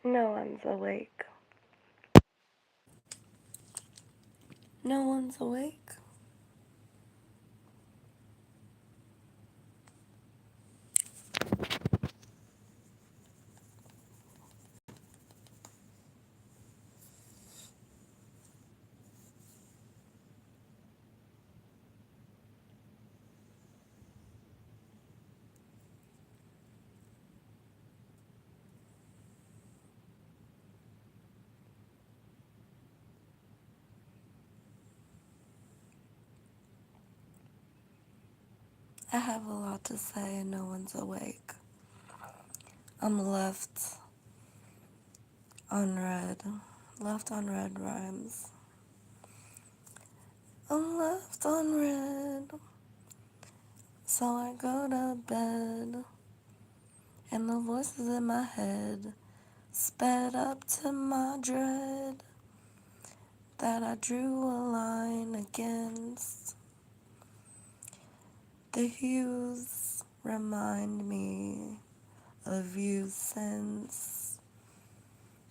No one's awake. No one's awake. I have a lot to say and no one's awake. I'm left on red. Left on red rhymes. I'm left on red. So I go to bed. And the voices in my head sped up to my dread that I drew a line against. The hues remind me of you since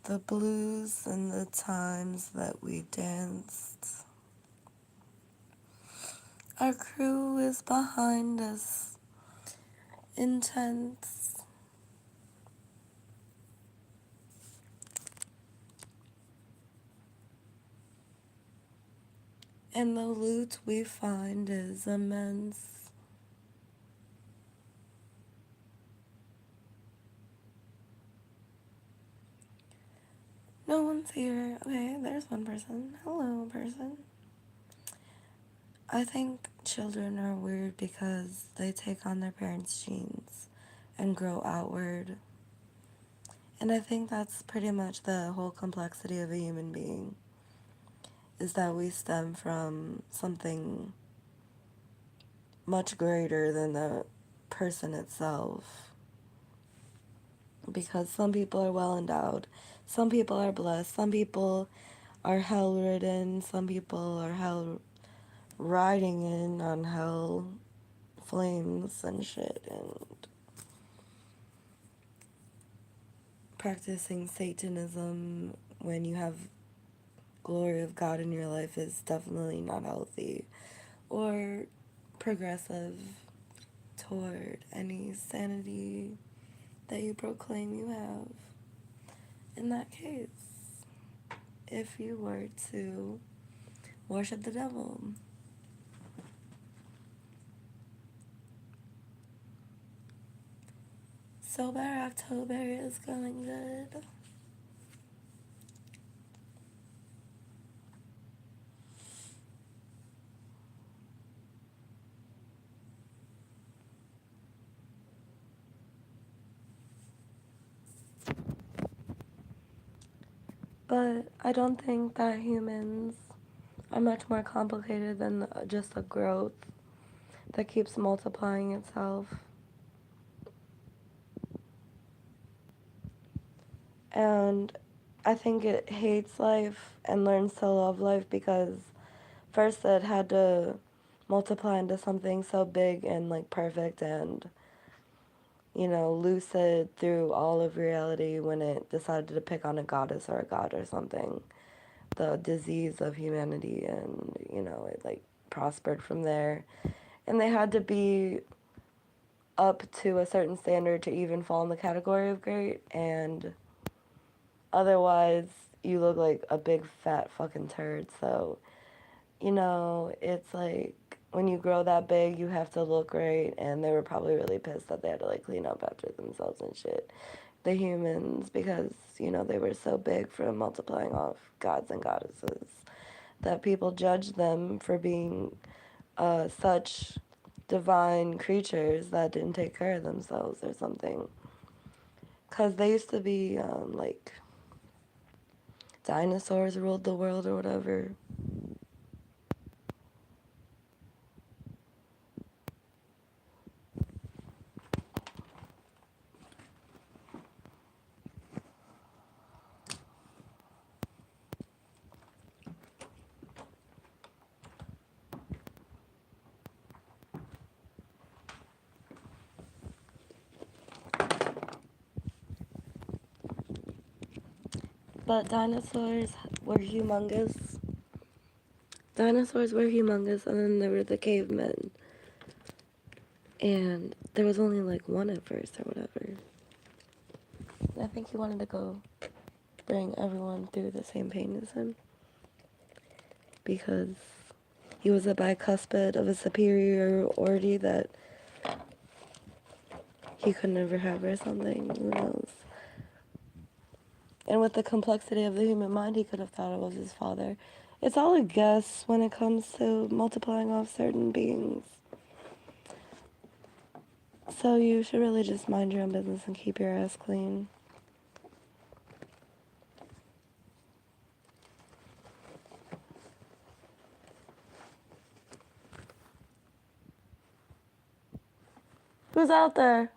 the blues and the times that we danced. Our crew is behind us, intense. And the loot we find is immense. No one's here. Okay, there's one person. Hello, person. I think children are weird because they take on their parents' genes and grow outward. And I think that's pretty much the whole complexity of a human being, is that we stem from something much greater than the person itself. Because some people are well endowed, some people are blessed, some people are hell ridden, some people are hell riding in on hell flames and shit, and practicing Satanism when you have glory of God in your life is definitely not healthy or progressive toward any sanity that you proclaim you have. In that case, if you were to worship the devil. Sober October is going good. But I don't think that humans are much more complicated than just a growth that keeps multiplying itself. And I think it hates life and learns to love life because first it had to multiply into something so big and like perfect and, you know, lucid through all of reality when it decided to pick on a goddess or a god or something. The disease of humanity, and, you know, it like prospered from there. And they had to be up to a certain standard to even fall in the category of great, and otherwise you look like a big fat fucking turd. So, you know, it's like when you grow that big, you have to look great, and they were probably really pissed that they had to like clean up after themselves and shit. The humans, because, you know, they were so big from multiplying off gods and goddesses that people judged them for being such divine creatures that didn't take care of themselves or something. Because they used to be like dinosaurs ruled the world or whatever. But were humongous. Dinosaurs were humongous, and then there were the cavemen. And there was only like one at first or whatever. I think he wanted to go bring everyone through the same pain as him because he was a bicuspid of a superiority that he could never have or something. Who knows? And with the complexity of the human mind, he could have thought it was his father. It's all a guess when it comes to multiplying off certain beings. So you should really just mind your own business and keep your ass clean. Who's out there?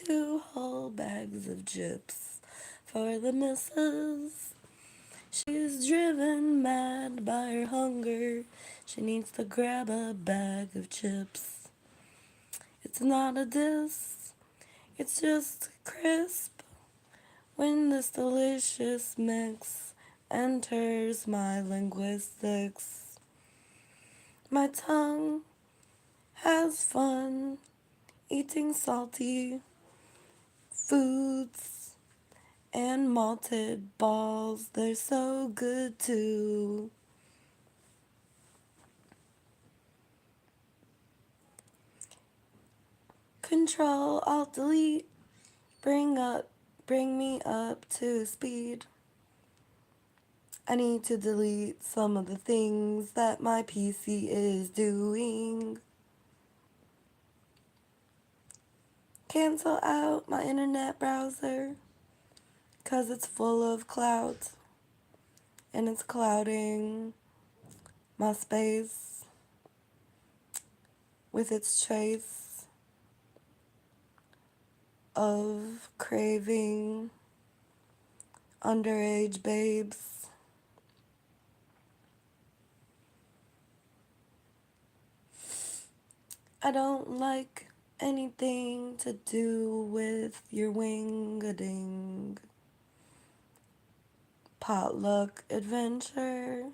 Two whole bags of chips for the missus. She's driven mad by her hunger. She needs to grab a bag of chips. It's not a diss, it's just crisp when this delicious mix enters my linguistics. My tongue has fun eating salty foods and malted balls. They're so good too. Control Alt Delete, bring me up to speed. I need to delete some of the things that my PC is doing. Cancel out my internet browser, 'cause it's full of clouds and it's clouding my space with its trace of craving underage babes. I don't like anything to do with your wing-a-ding potluck adventure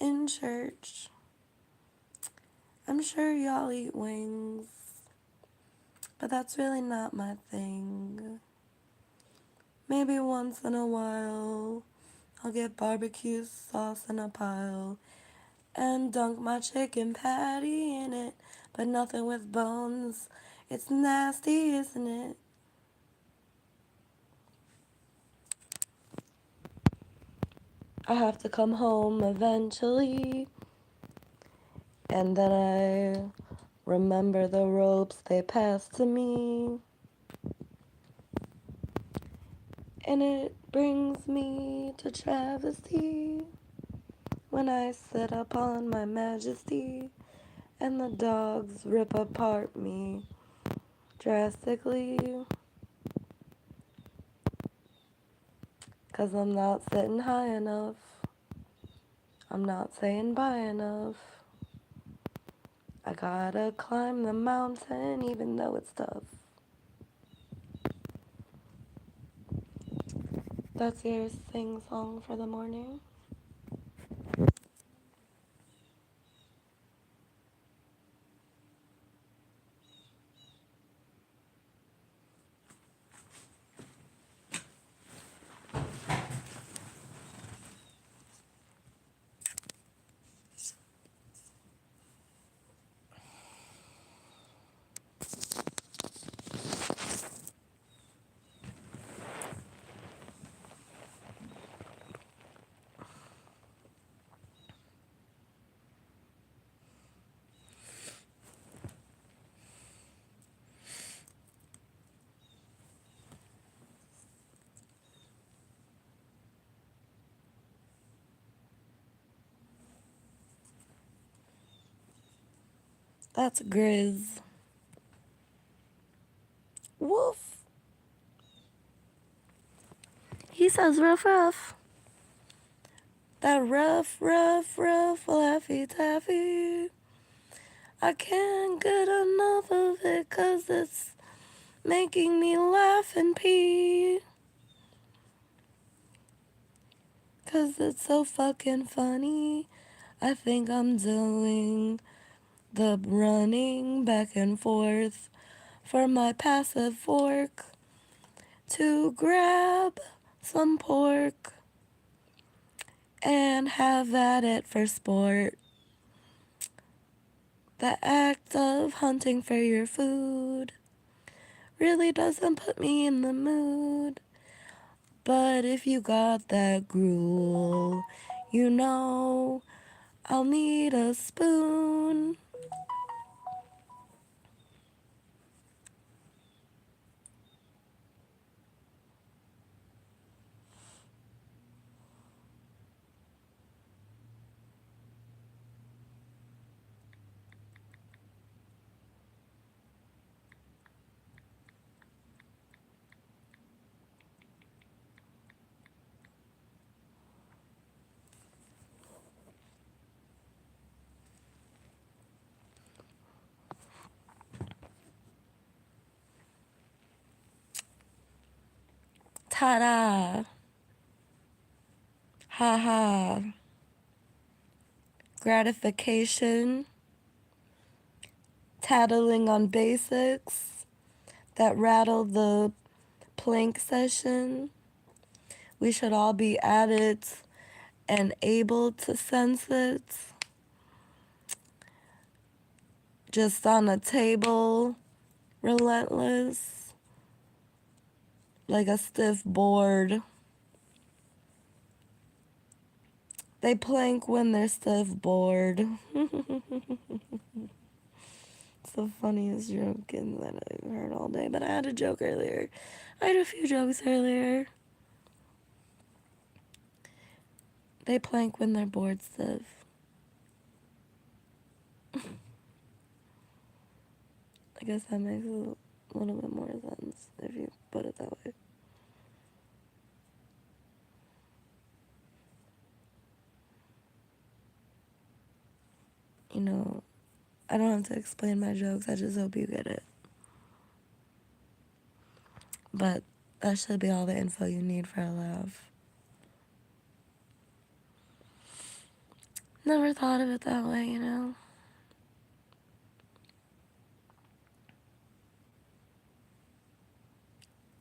in church. I'm sure y'all eat wings, but that's really not my thing. Maybe once in a while I'll get barbecue sauce in a pile and dunk my chicken patty in it, but nothing with bones. It's nasty, isn't it? I have to come home eventually, and then I remember the ropes they passed to me, and it brings me to travesty when I sit upon my majesty, and the dogs rip apart me drastically, 'cause I'm not sitting high enough. I'm not saying bye enough. I gotta climb the mountain even though it's tough. That's your sing song for the morning. That's Grizz. Woof. He says rough, rough. That rough, rough, rough, laffy taffy. I can't get enough of it 'cause it's making me laugh and pee. 'Cause it's so fucking funny. I think I'm doing the running back and forth for my passive fork to grab some pork and have at it for sport. The act of hunting for your food really doesn't put me in the mood. But if you got that gruel, you know I'll need a spoon. Ta-da! Ha-ha. Gratification. Tattling on basics that rattle the plank session. We should all be at it and able to sense it. Just on a table, relentless, like a stiff board. They plank when they're stiff bored. It's the funniest joke that I've heard all day, but I had a joke earlier. I had a few jokes earlier. They plank when they're bored stiff. I guess that makes a little bit more sense if you put it that way. You know, I don't have to explain my jokes, I just hope you get it. But that should be all the info you need for a laugh. Never thought of it that way, you know?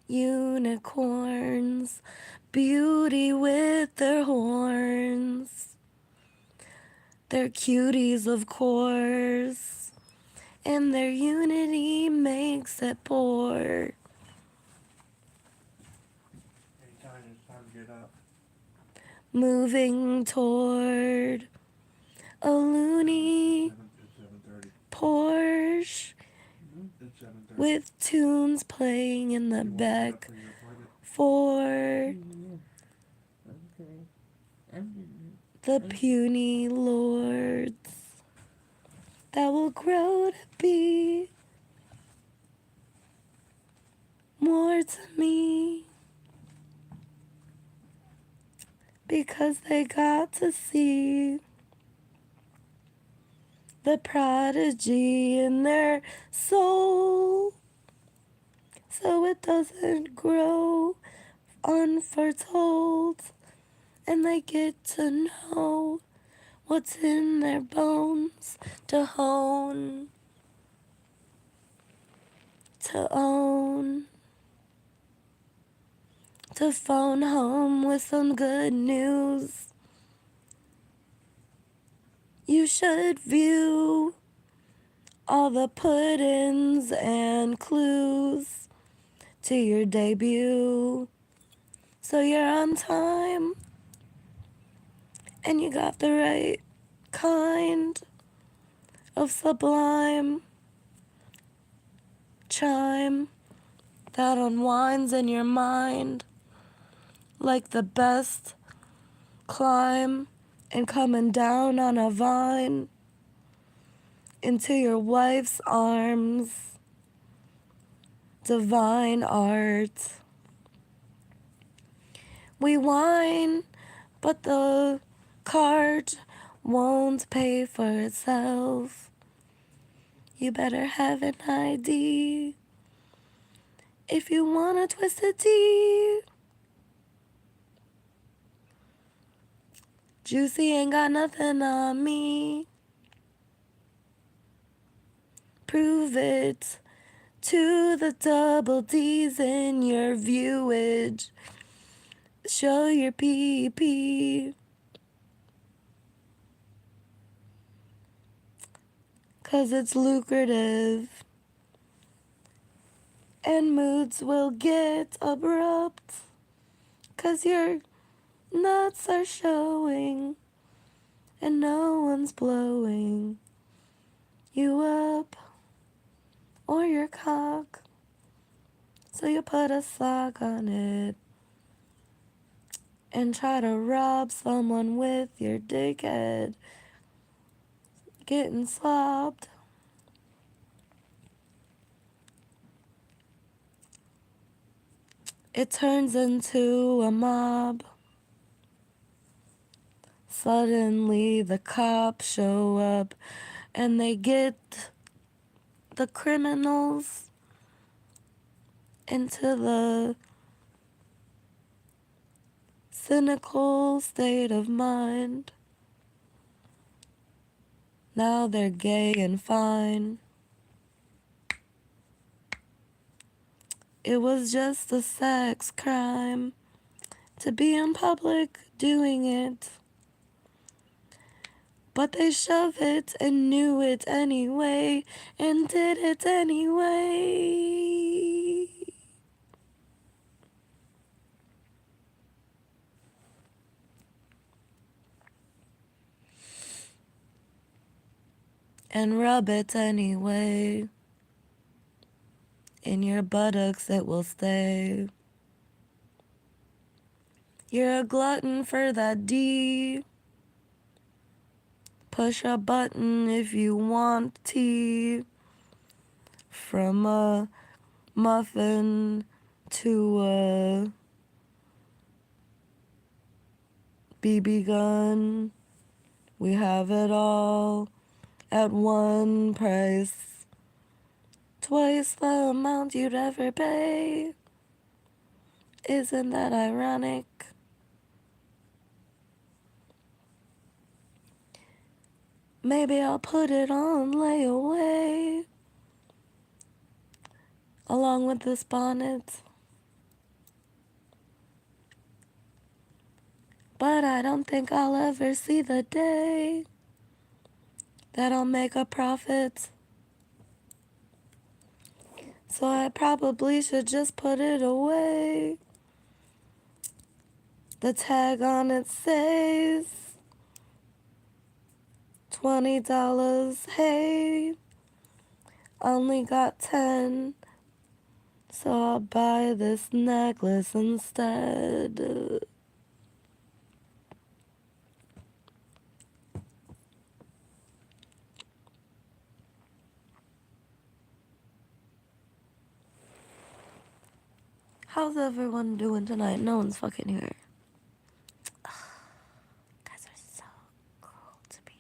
Unicorns beauty with their horns. They're cuties, of course, and their unity makes it poor. Anytime it's time to get up. Moving toward a loony It's 7:30. Porsche It's 7:30. with tunes playing in the You want to get up back for your appointment? for Okay. I'm the puny lords that will grow to be more to me because they got to see the prodigy in their soul so it doesn't grow unforetold, and they get to know what's in their bones to hone, to own, to phone home with some good news. You should view all the put-ins and clues to your debut, so you're on time and you got the right kind of sublime chime that unwinds in your mind like the best climb and coming down on a vine into your wife's arms. Divine art. We whine, but the cart won't pay for itself. You better have an ID if you want a twisted tea. Juicy ain't got nothing on me. Prove it to the double D's in your viewage. Show your PP. 'Cause it's lucrative. And moods will get abrupt. 'Cause your nuts are showing. And no one's blowing you up or your cock. So you put a sock on it and try to rob someone with your dickhead getting slobbed. It turns into a mob. Suddenly the cops show up and they get the criminals into the cynical state of mind. Now they're gay and fine. It was just a sex crime to be in public doing it. But they shove it and knew it anyway and did it anyway. And rub it anyway. In your buttocks it will stay. You're a glutton for that D. Push a button if you want tea. From a muffin to a BB gun. We have it all at one price. Twice the amount you'd ever pay. Isn't that ironic? Maybe I'll put it on layaway along with this bonnet. But I don't think I'll ever see the day that I'll make a profit. So I probably should just put it away. The tag on it says $20. Hey, only got 10. So I'll buy this necklace instead. How's everyone doing tonight? No one's fucking here. Guys are so cruel to me.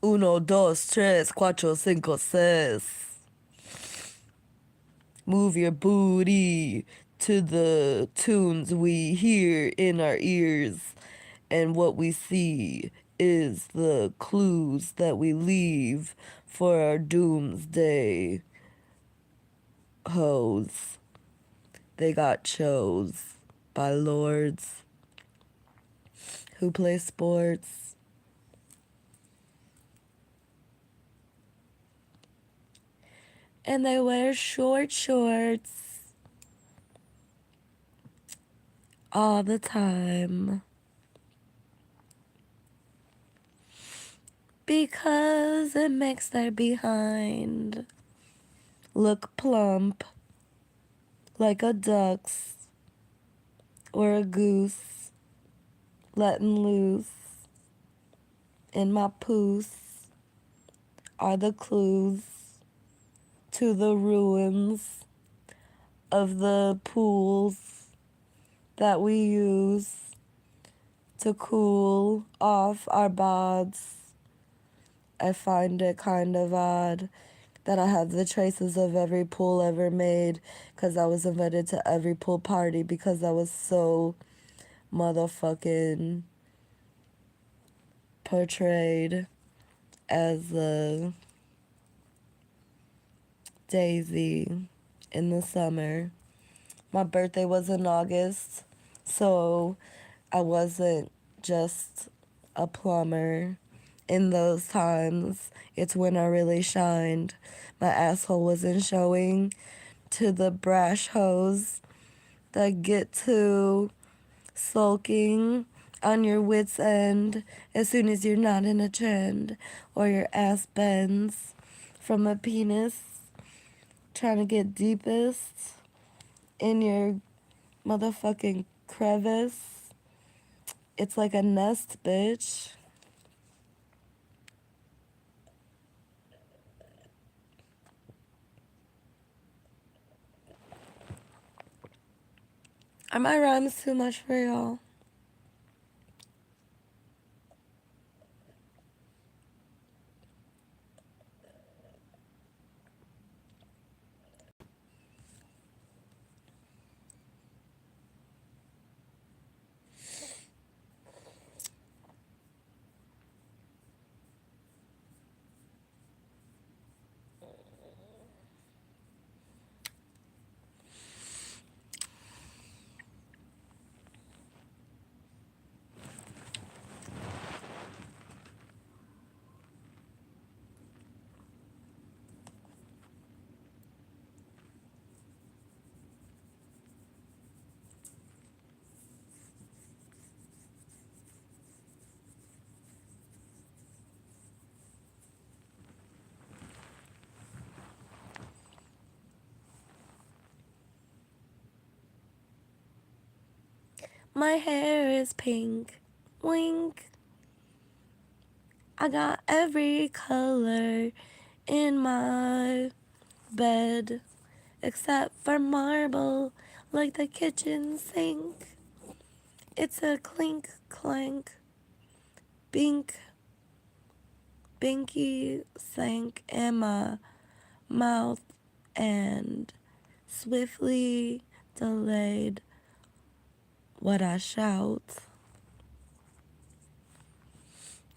Uno, dos, tres, cuatro, cinco, seis. Move your booty to the tunes we hear in our ears, and what we see is the clues that we leave for our doomsday hoes. They got chose by lords who play sports. And they wear short shorts all the time. Because it makes their behind look plump like a duck's or a goose letting loose. In my poos are the clues to the ruins of the pools that we use to cool off our bods. I find it kind of odd that I have the traces of every pool ever made because I was invited to every pool party because I was so motherfucking portrayed as a daisy in the summer. My birthday was in August, so I wasn't just a plumber. In those times, it's when I really shined. My asshole wasn't showing to the brash hoes that get to sulking on your wits' end as soon as you're not in a trend or your ass bends from a penis trying to get deepest in your motherfucking crevice. It's like a nest, bitch. Are my rhymes too much for y'all? My hair is pink. Wink. I got every color in my bed except for marble, like the kitchen sink. It's a clink clank, bink, binky sank in my mouth and swiftly delayed what I shout.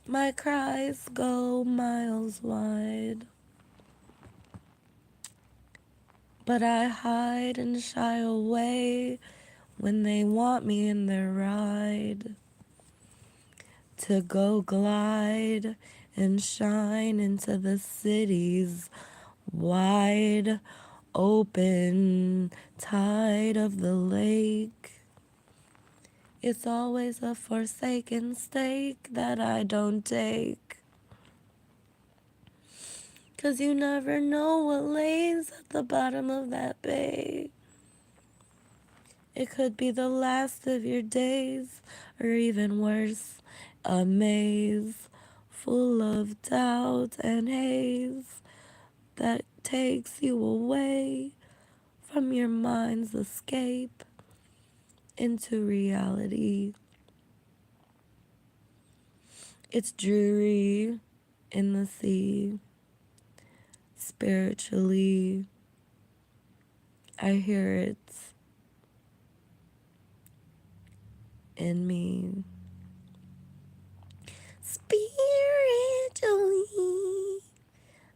My cries go miles wide, but I hide and shy away when they want me in their ride. To go glide and shine into the city's wide open tide of the lake. It's always a forsaken stake that I don't take. 'Cause you never know what lays at the bottom of that bay. It could be the last of your days, or even worse, a maze full of doubt and haze that takes you away from your mind's escape into reality. It's dreary in the sea. Spiritually, I hear it in me. Spiritually,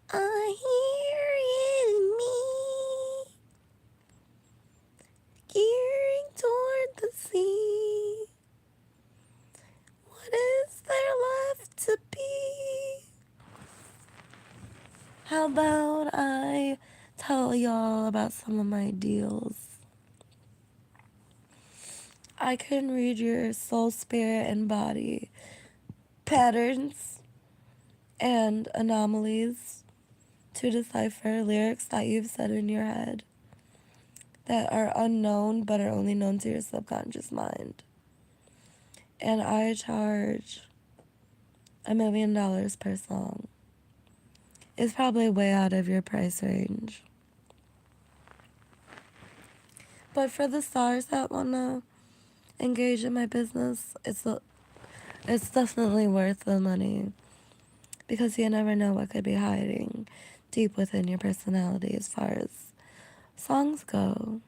I hear it in me. Gearing toward the sea. What is there left to be? How about I tell y'all about some of my deals? I can read your soul, spirit, and body patterns and anomalies to decipher lyrics that you've said in your head that are unknown but are only known to your subconscious mind. And I charge $1,000,000 per song. It's probably way out of your price range. But for the stars that wanna engage in my business, it's definitely worth the money. Because you never know what could be hiding deep within your personality as far as songs go.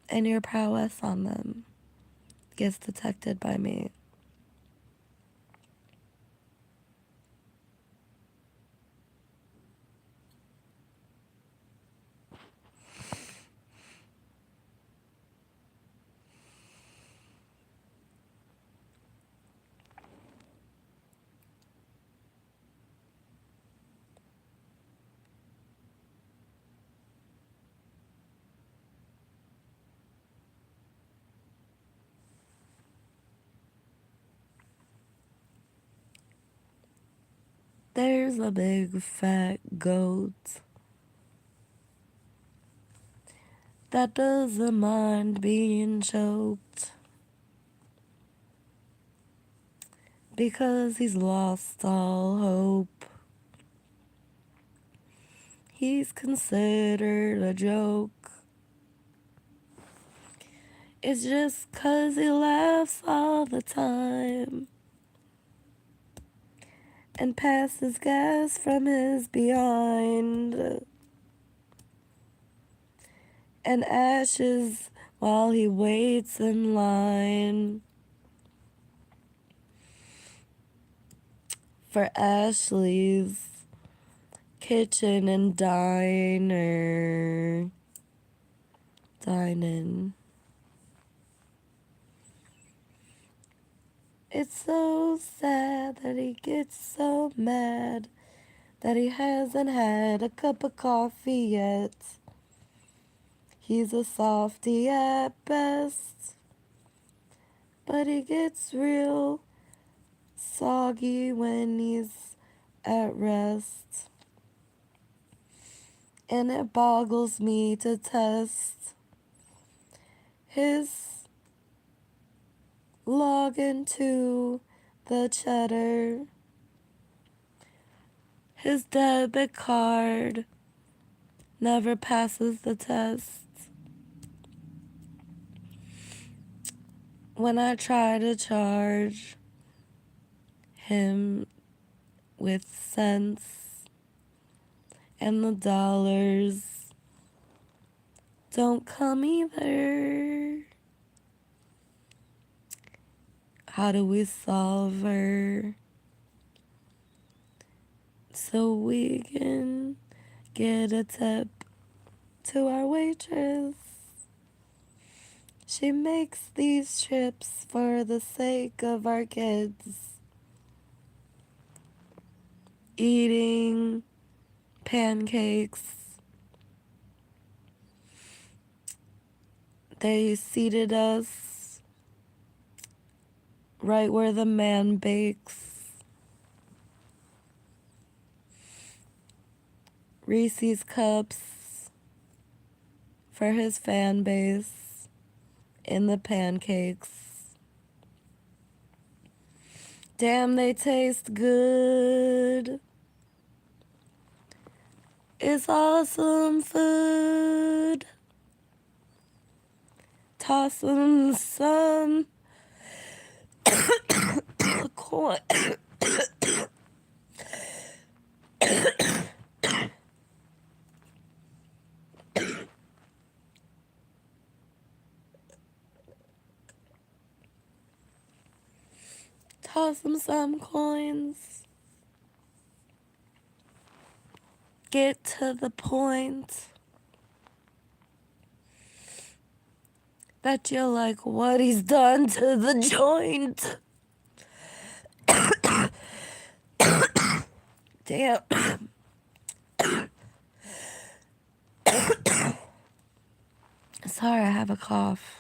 And your prowess on them gets detected by me. There's a big fat goat that doesn't mind being choked because he's lost all hope. He's considered a joke. It's just 'cause he laughs all the time and passes gas from his behind and ashes while he waits in line for Ashley's kitchen and diner. Dining. It's so sad that he gets so mad that he hasn't had a cup of coffee yet. He's a softie at best, but he gets real soggy when he's at rest. And it boggles me to test his log into the cheddar. His debit card never passes the test. when I try to charge him with cents and the dollars don't come either. How do we solve her so we can get a tip to our waitress? She makes these trips for the sake of our kids. Eating pancakes. They seated us right where the man bakes. Reese's cups for his fan base in the pancakes. Damn, they taste good. It's awesome food. Tossing some corn. Toss him some coins. Get to the point that you're like what he's done to the joint. Damn. Sorry, I have a cough.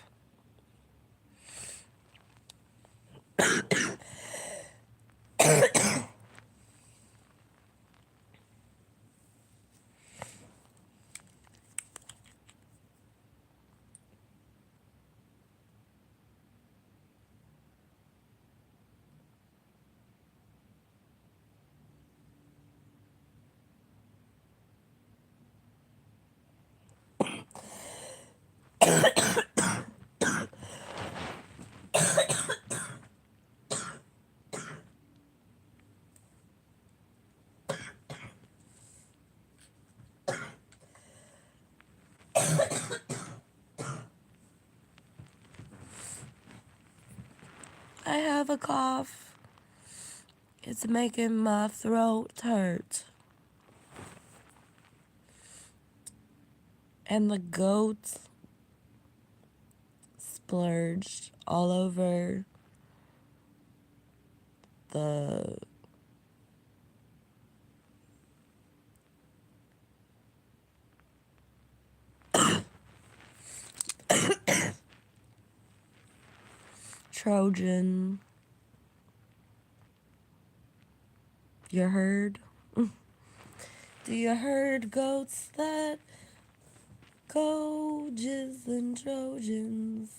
I have a cough. It's making my throat hurt. And the goat splurged all over the Trojan. You heard? Do you heard goats that go jizzing Trojans?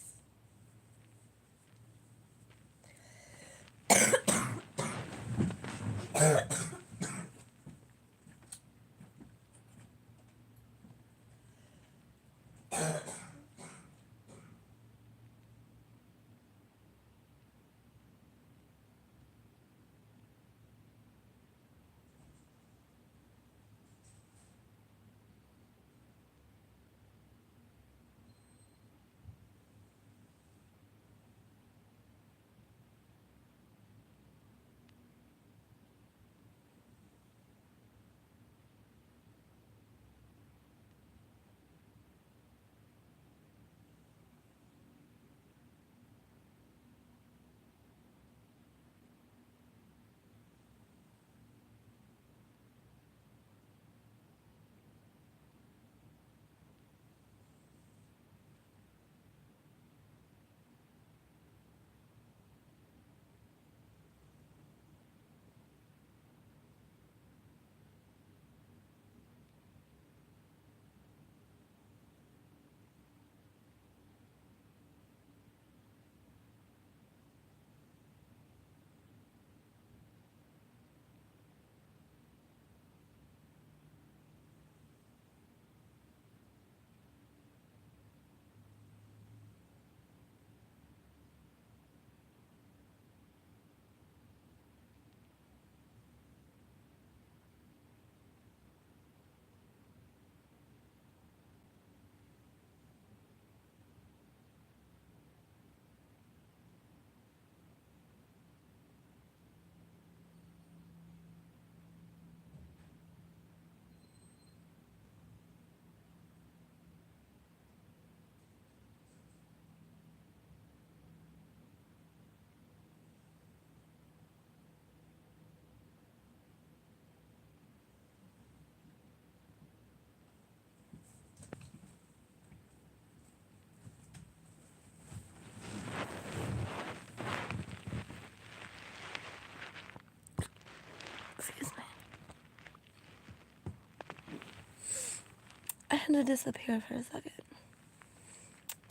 had to disappear for a second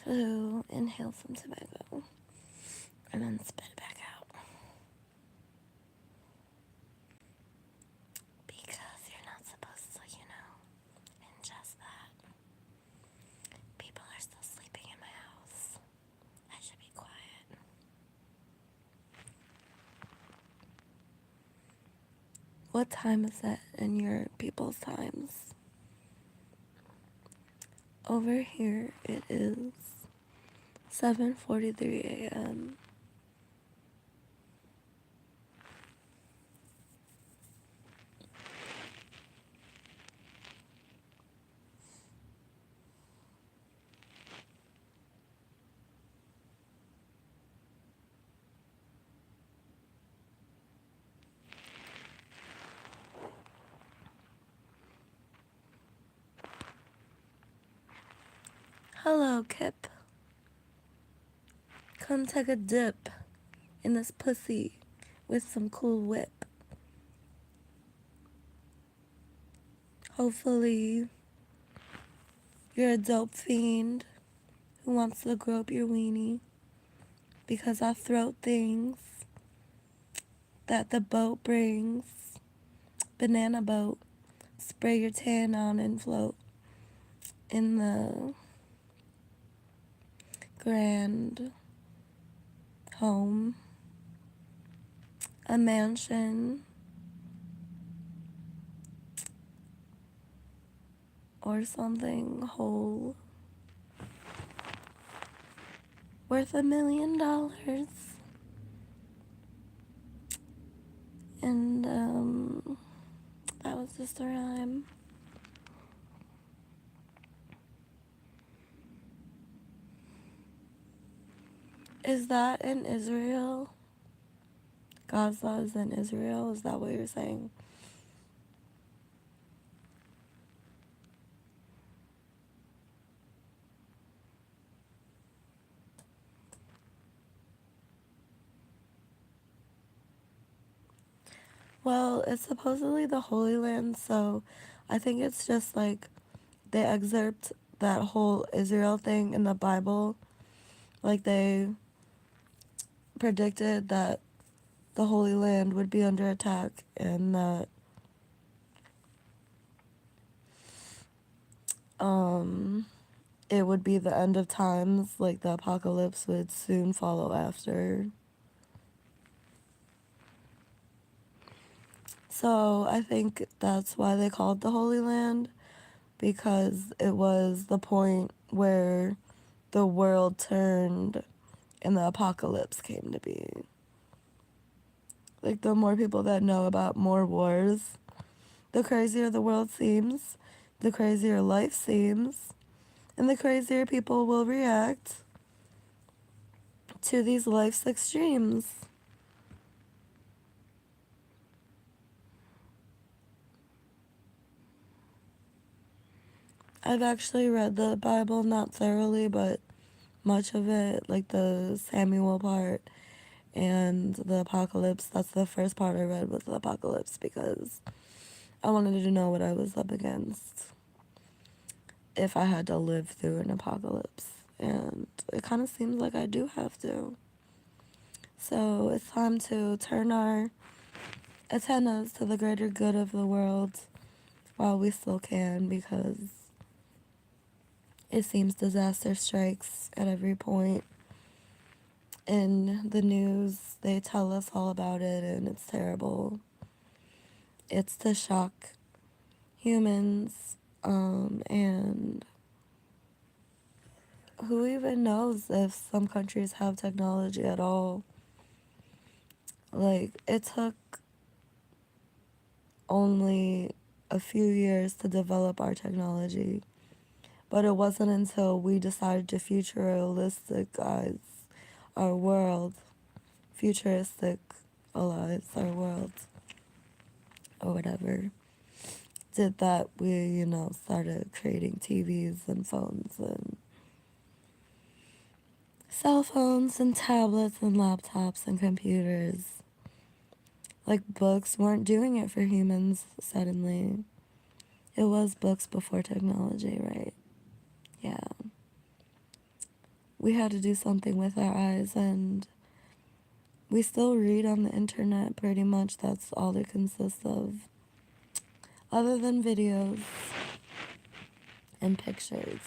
to inhale some tobacco and then spit it back out. Because you're not supposed to, ingest that. People are still sleeping in my house. I should be quiet. What time is it in your people's times? Over here it is 7:43 a.m. Hello, Kip. Come take a dip in this pussy with some Cool Whip. Hopefully, you're a dope fiend who wants to grope your weenie because I throat things that the boat brings. Banana boat. Spray your tan on and float in the grand home, a mansion, or something whole worth $1,000,000. And that was just a rhyme. Is that in Israel? Gaza is in Israel? Is that what you're saying? Well, it's supposedly the Holy Land, so I think it's just like they excerpt that whole Israel thing in the Bible. Like they predicted that the Holy Land would be under attack and that it would be the end of times, like the apocalypse would soon follow after. So I think that's why they call it the Holy Land, because it was the point where the world turned and the apocalypse came to be. Like, the more people that know about more wars, the crazier the world seems, the crazier life seems, and the crazier people will react to these life's extremes. I've actually read the Bible, not thoroughly, but much of it, like the Samuel part and the apocalypse. That's the first part I read, was the apocalypse, because I wanted to know what I was up against if I had to live through an apocalypse. And it kind of seems like I do have to. So it's time to turn our antennas to the greater good of the world while we still can, because it seems disaster strikes at every point. In the news, they tell us all about it, and it's terrible. It's to shock humans, and who even knows if some countries have technology at all. Like, it took only a few years to develop our technology, but it wasn't until we decided to futuristicize our world, futuristicalize our world, or whatever, did that we, started creating TVs and phones and cell phones and tablets and laptops and computers. Like, books weren't doing it for humans suddenly. It was books before technology, right? Yeah. We had to do something with our eyes, and we still read on the internet pretty much. That's all it consists of, other than videos and pictures.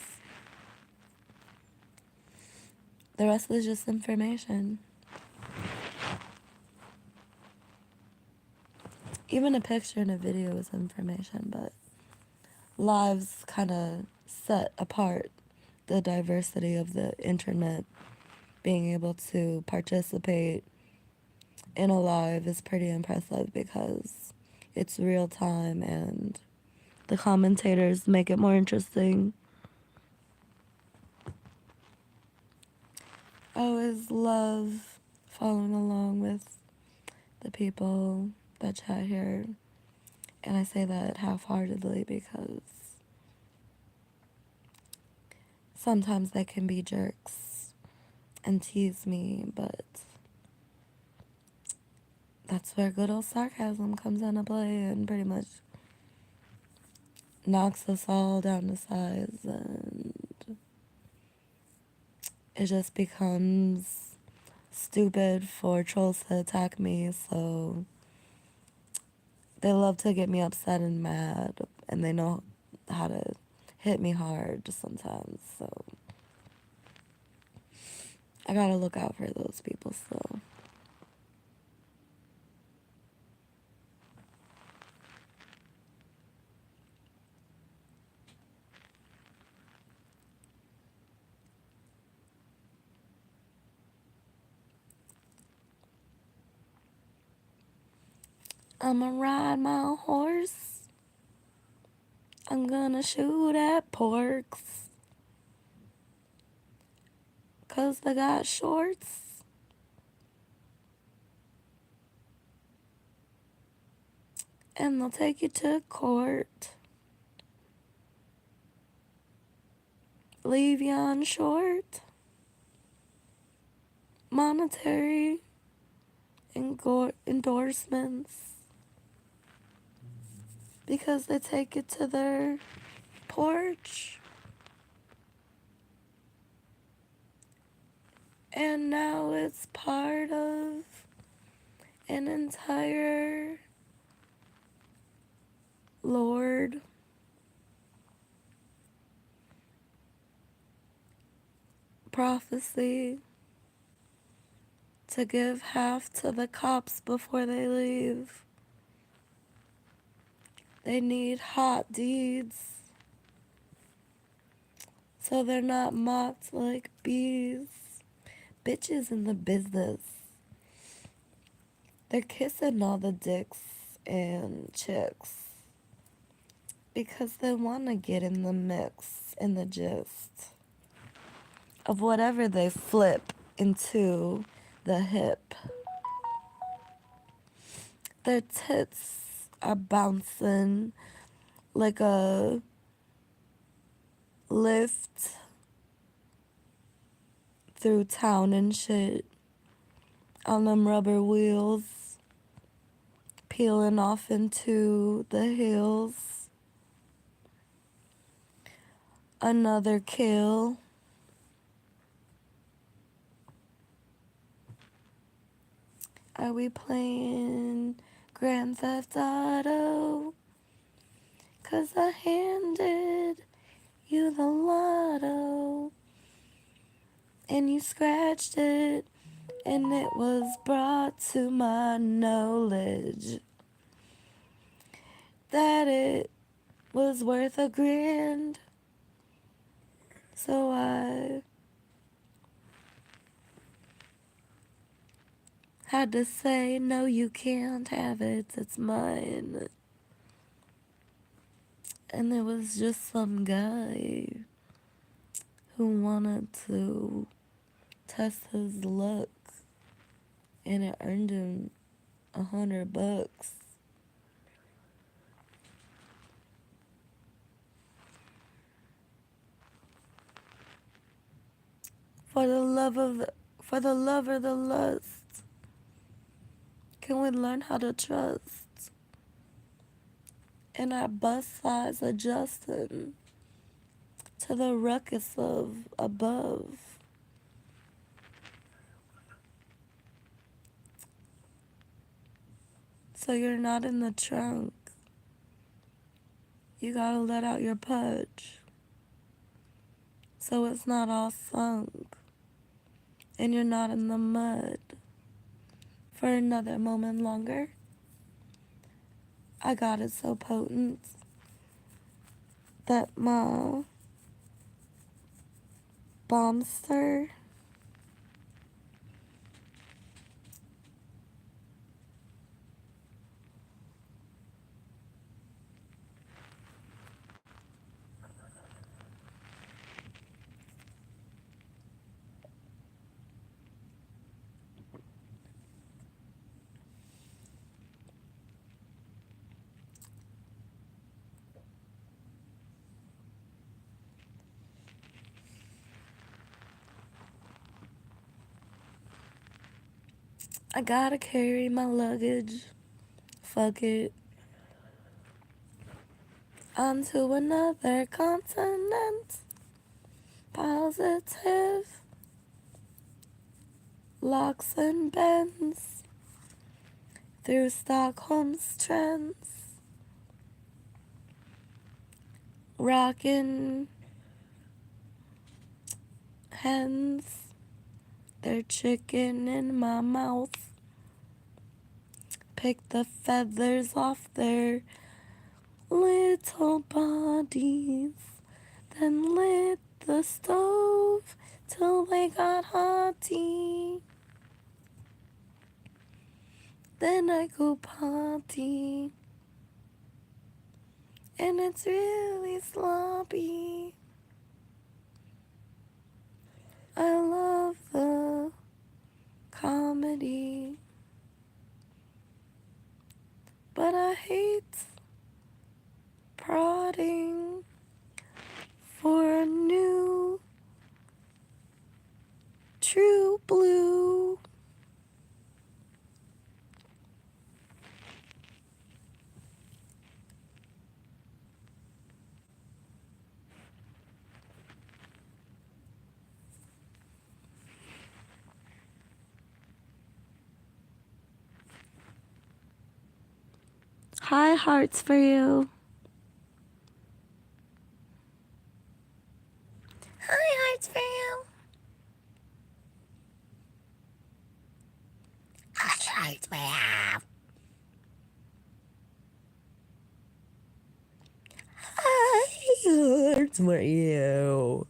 The rest is just information. Even a picture and a video is information, but lives kind of set apart the diversity of the internet. Being able to participate in a live is pretty impressive because it's real time and the commentators make it more interesting. I always love following along with the people that chat here, and I say that half-heartedly because sometimes they can be jerks and tease me, but that's where good old sarcasm comes into play and pretty much knocks us all down to size, and it just becomes stupid for trolls to attack me, so they love to get me upset and mad, and they know how to hit me hard sometimes, so I gotta look out for those people still. I'ma ride my horse. I'm gonna shoot at porks. 'Cause they got shorts. And they'll take you to court. Leave you on short. Monetary endorsements. Because they take it to their porch. And now it's part of an entire lord prophecy to give half to the cops before they leave. They need hot deeds so they're not mocked like bees. Bitches in the business. They're kissing all the dicks and chicks because they want to get in the mix, in the gist of whatever they flip into the hip. Their tits are bouncing like a lift through town and shit on them rubber wheels, peeling off into the hills. Another kill. Are we playing Grand Theft Auto? 'Cause I handed you the lotto and you scratched it, and it was brought to my knowledge that it was worth $1,000. So I had to say, no, you can't have it, it's mine. And there was just some guy who wanted to test his luck, and it earned him $100. For the love of, for the love or the lust, can we learn how to trust? and our bust size adjusting to the ruckus of above. So you're not in the trunk. You gotta let out your pudge. So it's not all sunk. And you're not in the mud. For another moment longer, I got it so potent that my bombster I gotta carry my luggage. Fuck it. Onto another continent. Positive. Locks and bends. Through Stockholm's trends. Rockin' hens. Their chicken in my mouth. Pick the feathers off their little bodies. Then lit the stove till they got hotty. Then I go potty. And it's really sloppy. I love the comedy. But I hate prodding for a new true blue. High hearts for you. High hearts for you. High hearts for you. High hearts for you.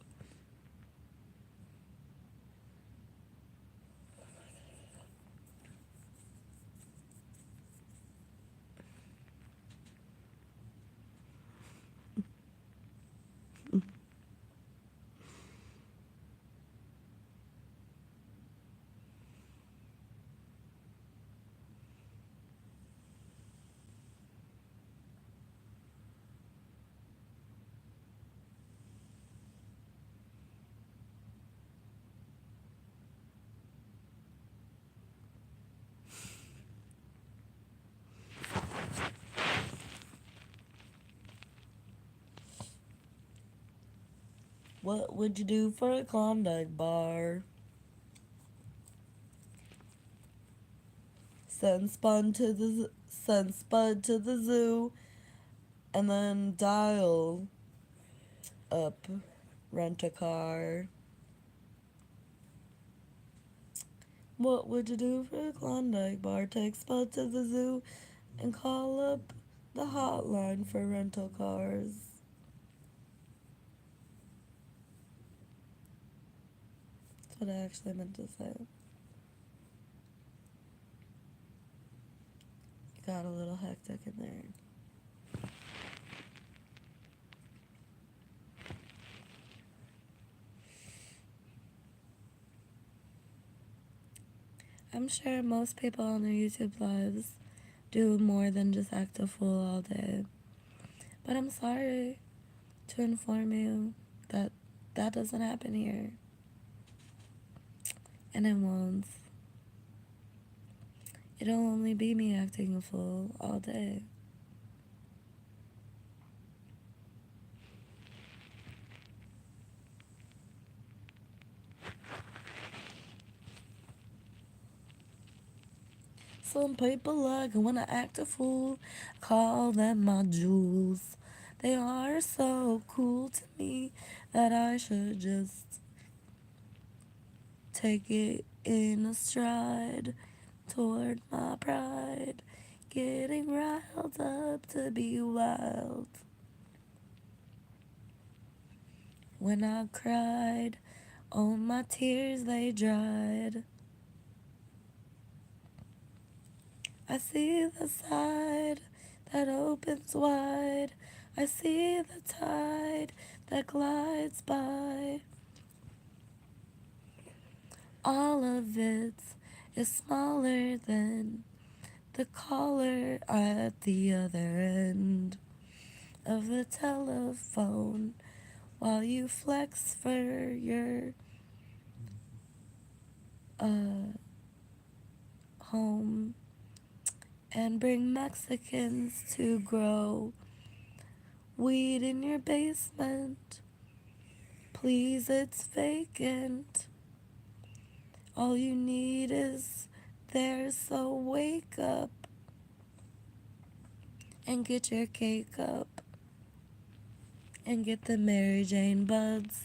What would you do for a Klondike bar? Send Spud to the zoo, and then dial up, rent a car. What would you do for a Klondike bar? Take Spud to the zoo and call up the hotline for rental cars. That's what I actually meant to say. It got a little hectic in there. I'm sure most people on their YouTube lives do more than just act a fool all day. But I'm sorry to inform you that that doesn't happen here. And it won't. It'll only be me acting a fool all day. some people like, and when I act a fool, call them my jewels. They are so cool to me that I should just take it in a stride toward my pride, getting riled up to be wild. When I cried, all my tears they dried. I see the side that opens wide. I see the tide that glides by. All of it is smaller than the caller at the other end of the telephone while you flex for your home and bring Mexicans to grow weed in your basement. Please, it's vacant. All you need is there, so wake up and get your cake up and get the Mary Jane buds.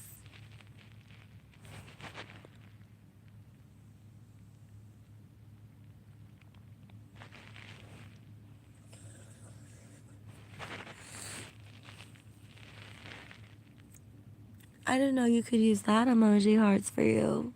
I didn't know you could use that emoji hearts for you.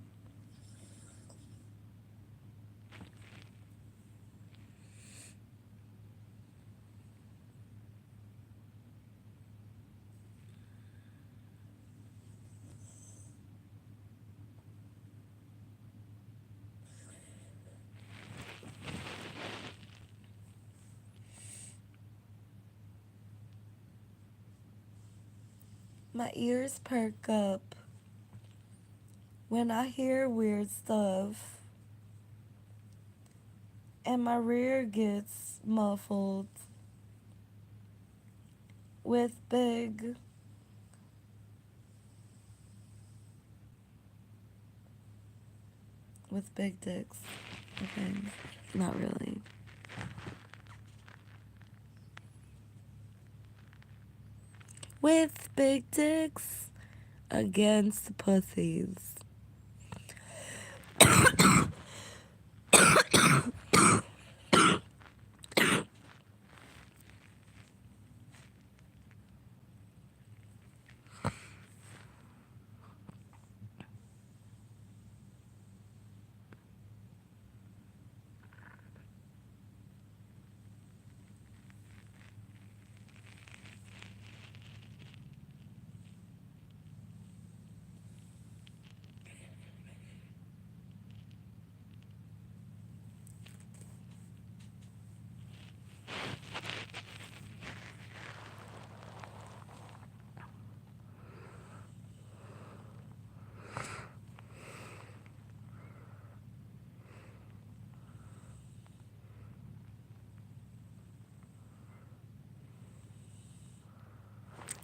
My ears perk up when I hear weird stuff, and my rear gets muffled with big dicks. Okay, not really. With big dicks against pussies.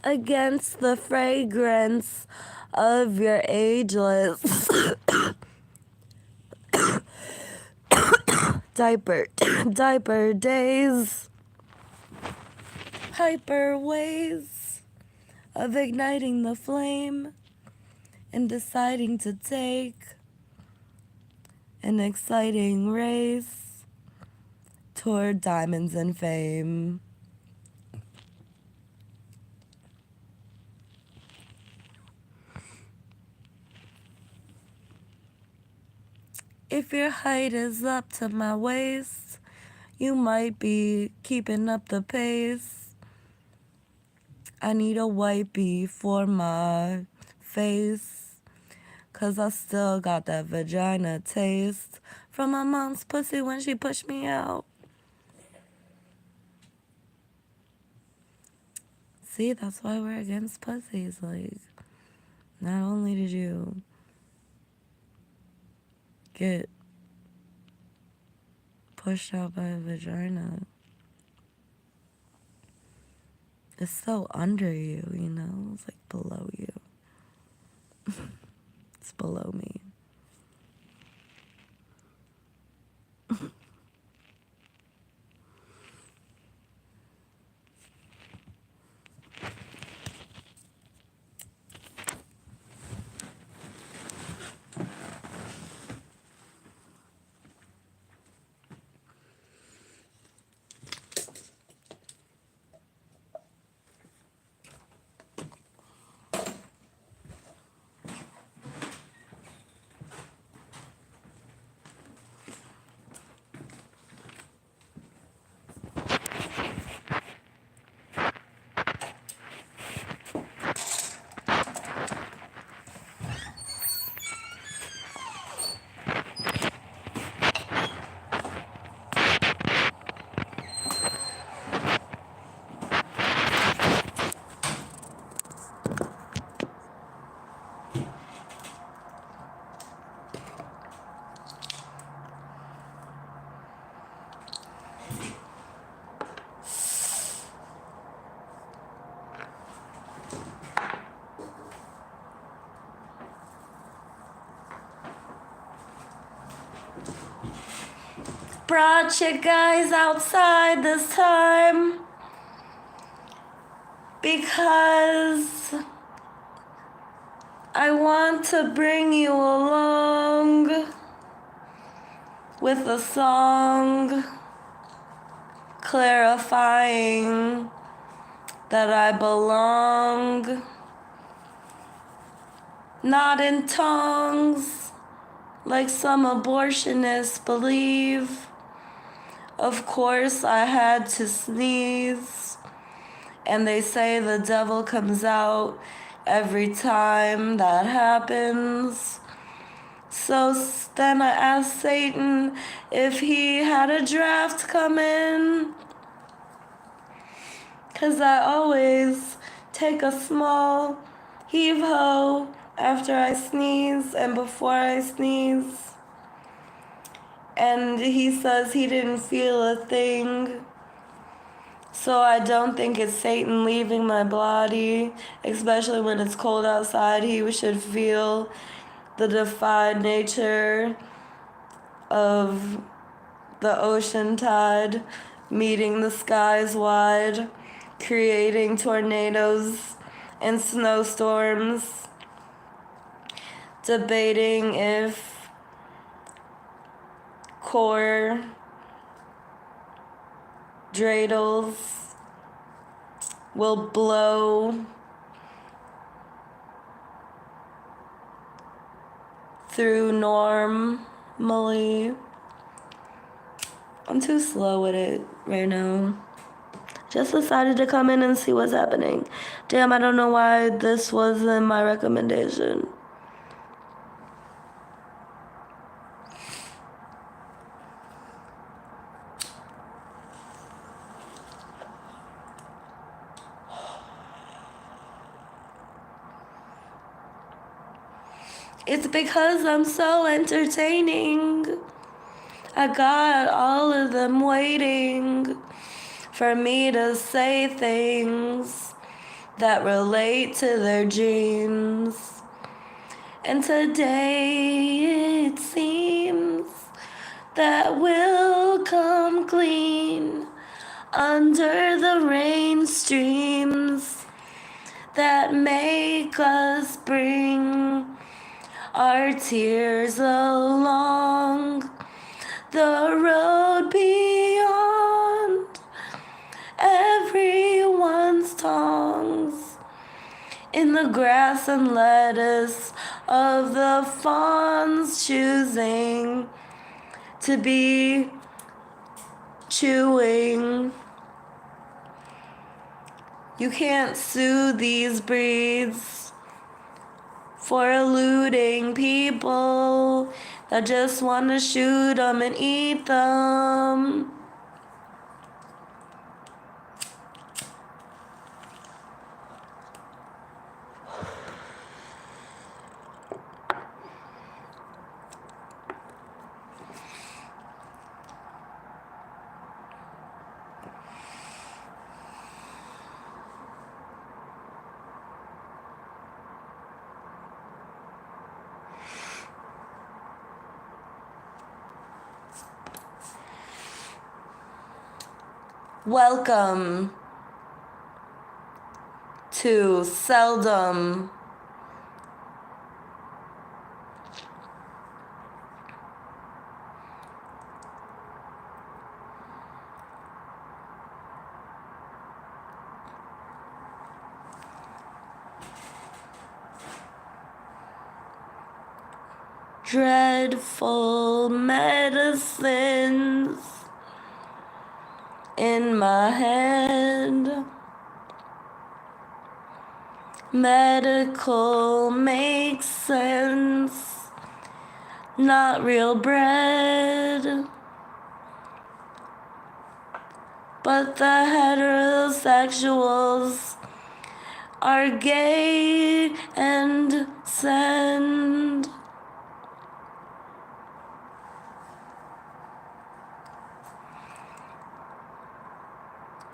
Against the fragrance of your ageless diaper days, hyper ways of igniting the flame and deciding to take an exciting race toward diamonds and fame. If your height is up to my waist, you might be keeping up the pace. I need a wipey for my face, 'cause I still got that vagina taste from my mom's pussy when she pushed me out. See, that's why we're against pussies. Like, not only did you get pushed out by a vagina, it's so under you, you know? It's like below you. It's below me. brought you guys outside this time because I want to bring you along with a song clarifying that I belong, not in tongues like some abortionists believe. Of course, I had to sneeze, and they say the devil comes out every time that happens. So then I asked Satan if he had a draft come in, 'cause I always take a small heave-ho after I sneeze and before I sneeze. And he says he didn't feel a thing. So I don't think it's Satan leaving my body, especially when it's cold outside. He should feel the defied nature of the ocean tide meeting the skies wide, creating tornadoes and snowstorms, debating if core dreidels will blow through normally. I'm too slow with it right now. Just decided to come in and see what's happening. Damn, I don't know why this wasn't my recommendation. It's because I'm so entertaining. I got all of them waiting for me to say things that relate to their dreams. And today it seems that we'll come clean under the rain streams that make us bring our tears along the road beyond everyone's tongues, in the grass and lettuce of the fawns choosing to be chewing. You can't sue these breeds for eluding people that just want to shoot them and eat them. Welcome to Seldom. Dreadful medicines in my head. Medical makes sense, not real bread. But the heterosexuals are gay and send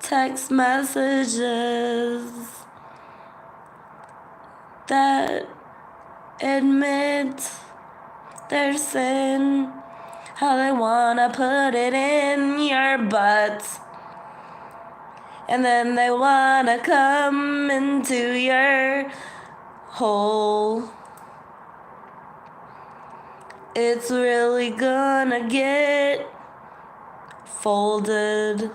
text messages that admit their sin how they wanna put it in your butt. And then they wanna come into your hole. It's really gonna get folded.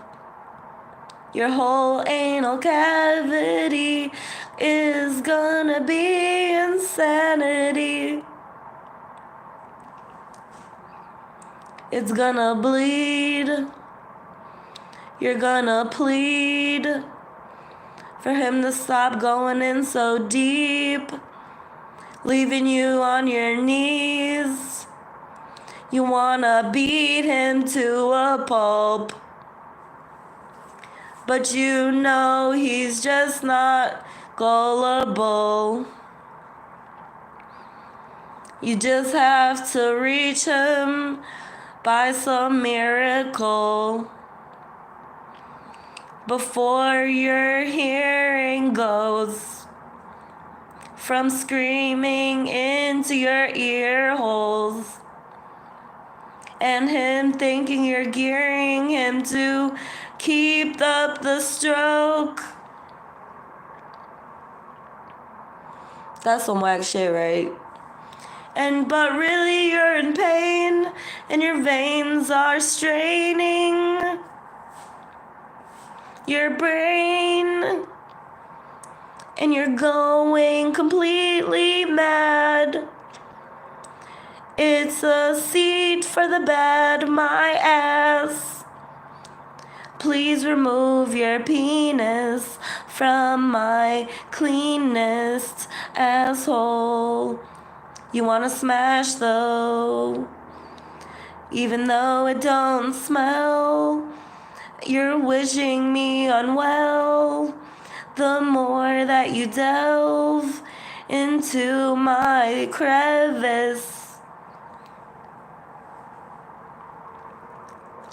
Your whole anal cavity is gonna be insanity. It's gonna bleed. You're gonna plead for him to stop going in so deep, leaving you on your knees. You wanna beat him to a pulp, but you know he's just not gullible. You just have to reach him by some miracle before your hearing goes from screaming into your ear holes, and him thinking you're gearing him to keep up the stroke. That's some whack shit, right? But really you're in pain and your veins are straining your brain, and you're going completely mad. It's a seat for the bad, my ass. Please remove your penis from my cleanest asshole. You wanna smash though, even though it don't smell. You're wishing me unwell the more that you delve into my crevice.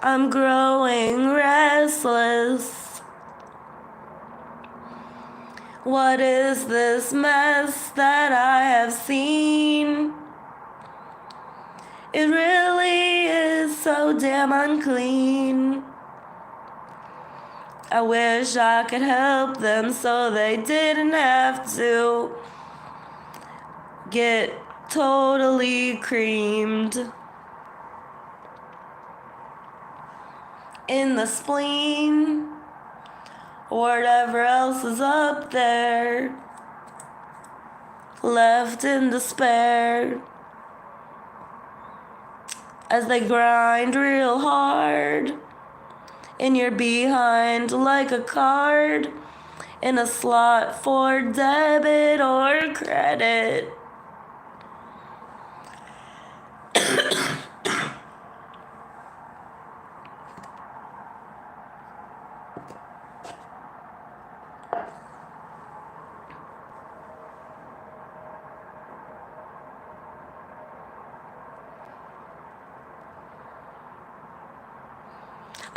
I'm growing restless. What is this mess that I have seen? It really is so damn unclean. I wish I could help them so they didn't have to get totally creamed in the spleen or whatever else is up there, left in despair as they grind real hard in your behind like a card in a slot for debit or credit.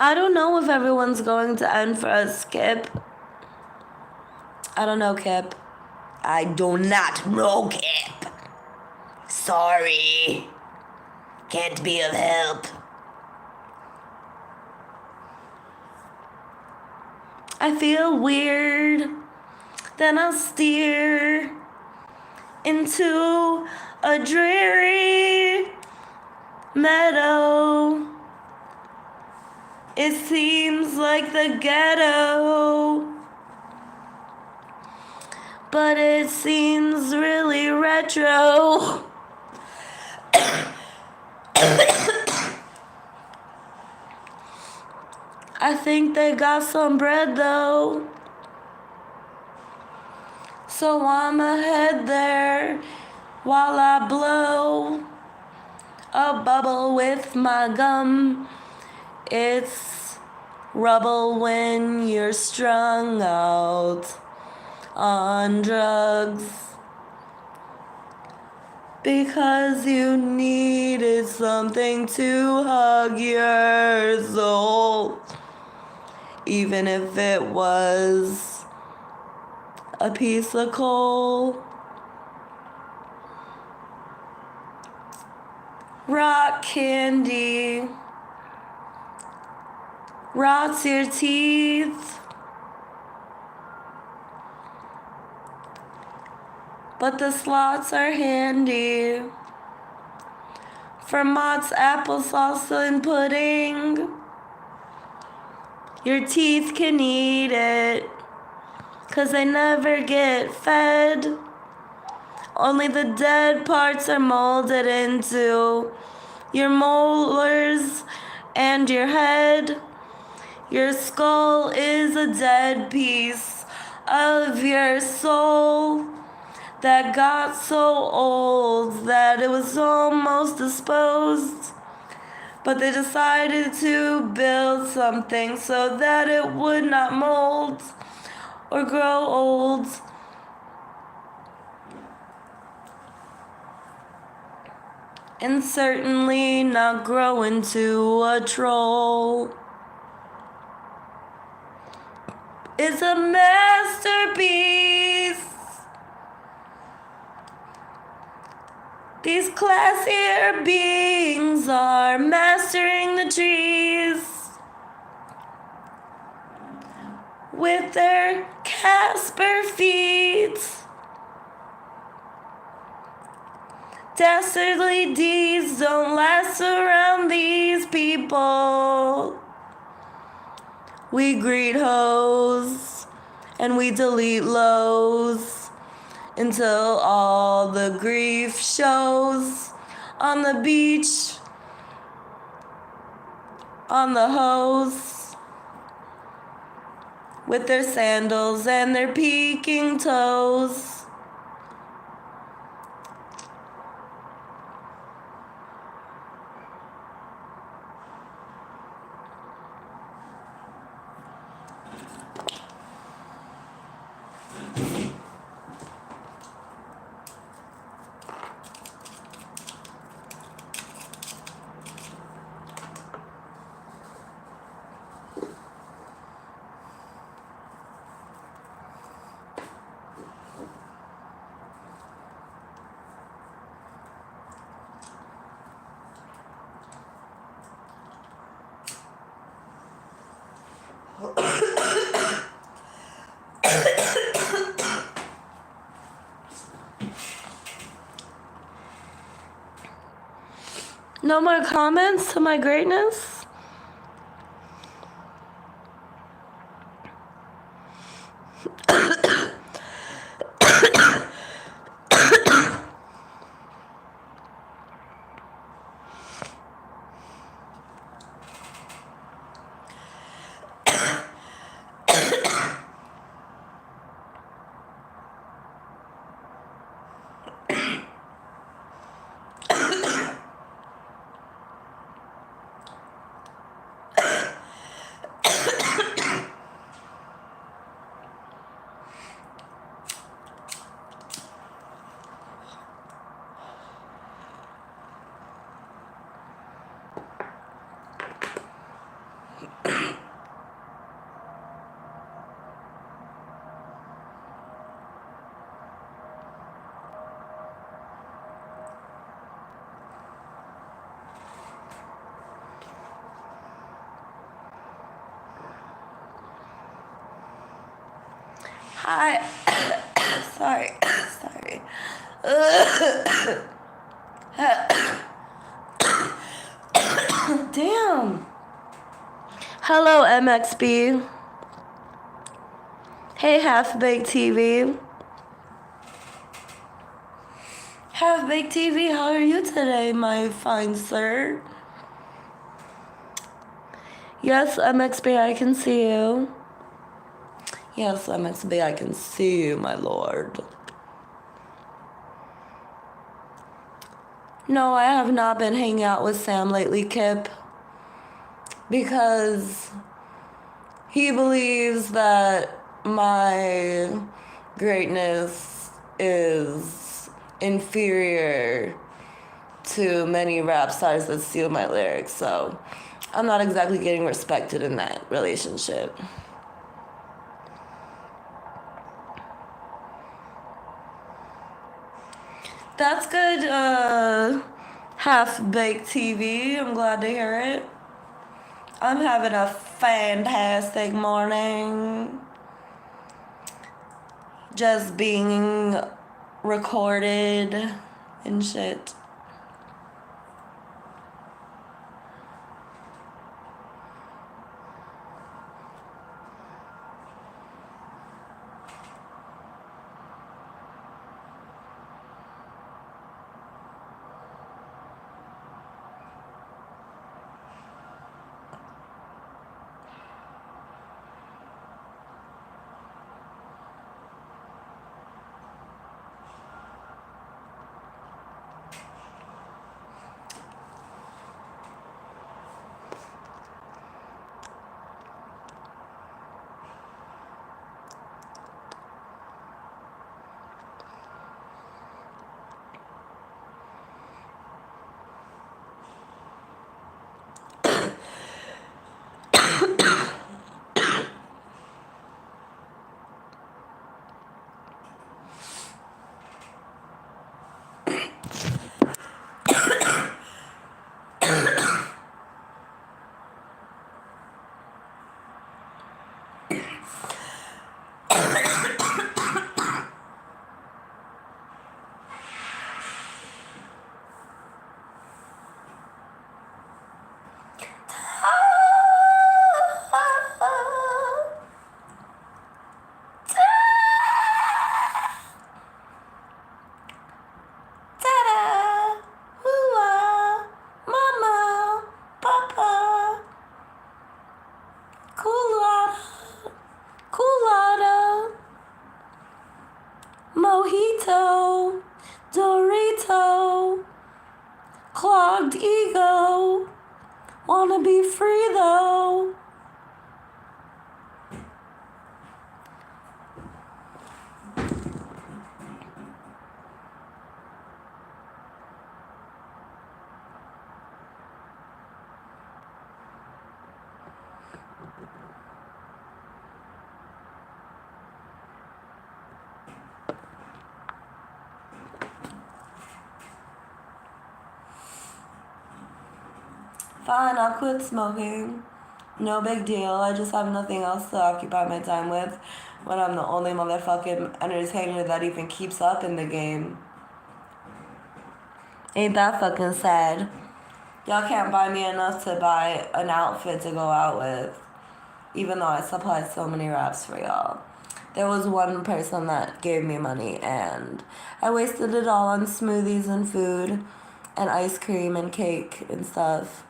I don't know if everyone's going to end for a skip. I don't know, Kip. I do not know, Kip. Sorry. Can't be of help. I feel weird. Then I'll steer into a dreary meadow. It seems like the ghetto, but it seems really retro. I think they got some bread though, so I'ma head there while I blow a bubble with my gum. It's rubble when you're strung out on drugs because you needed something to hug your soul, even if it was a piece of coal. rock candy rots your teeth, but the slots are handy for Mott's applesauce and pudding. Your teeth can eat it, 'cause they never get fed. Only the dead parts are molded into your molars and your head. Your skull is a dead piece of your soul that got so old that it was almost disposed. But they decided to build something so that it would not mold or grow old. And certainly not grow into a troll. It's a masterpiece. These classier beings are mastering the trees with their Casper feet. Dastardly deeds don't last around these people. We greet hoes and we delete lows until all the grief shows on the beach, on the hoes, with their sandals and their peeking toes. No more comments to my greatness? Hi. Sorry. Damn. Hello, MXB. Hey, Half-Baked TV. Half-Baked TV, how are you today, my fine sir? Yes, MXB, I can see you. Yes, MXB, I can see you, my lord. No, I have not been hanging out with Sam lately, Kip, because he believes that my greatness is inferior to many rap stars that steal my lyrics, so I'm not exactly getting respected in that relationship. That's good half-baked TV. I'm glad to hear it. I'm having a fantastic morning. Just being recorded and shit. Mojito, Dorito, clogged ego, wanna be free though. Fine, I'll quit smoking. No big deal. I just have nothing else to occupy my time with when I'm the only motherfucking entertainer that even keeps up in the game. Ain't that fucking sad? Y'all can't buy me enough to buy an outfit to go out with, even though I supplied so many raps for y'all. There was one person that gave me money, and I wasted it all on smoothies and food and ice cream and cake and stuff.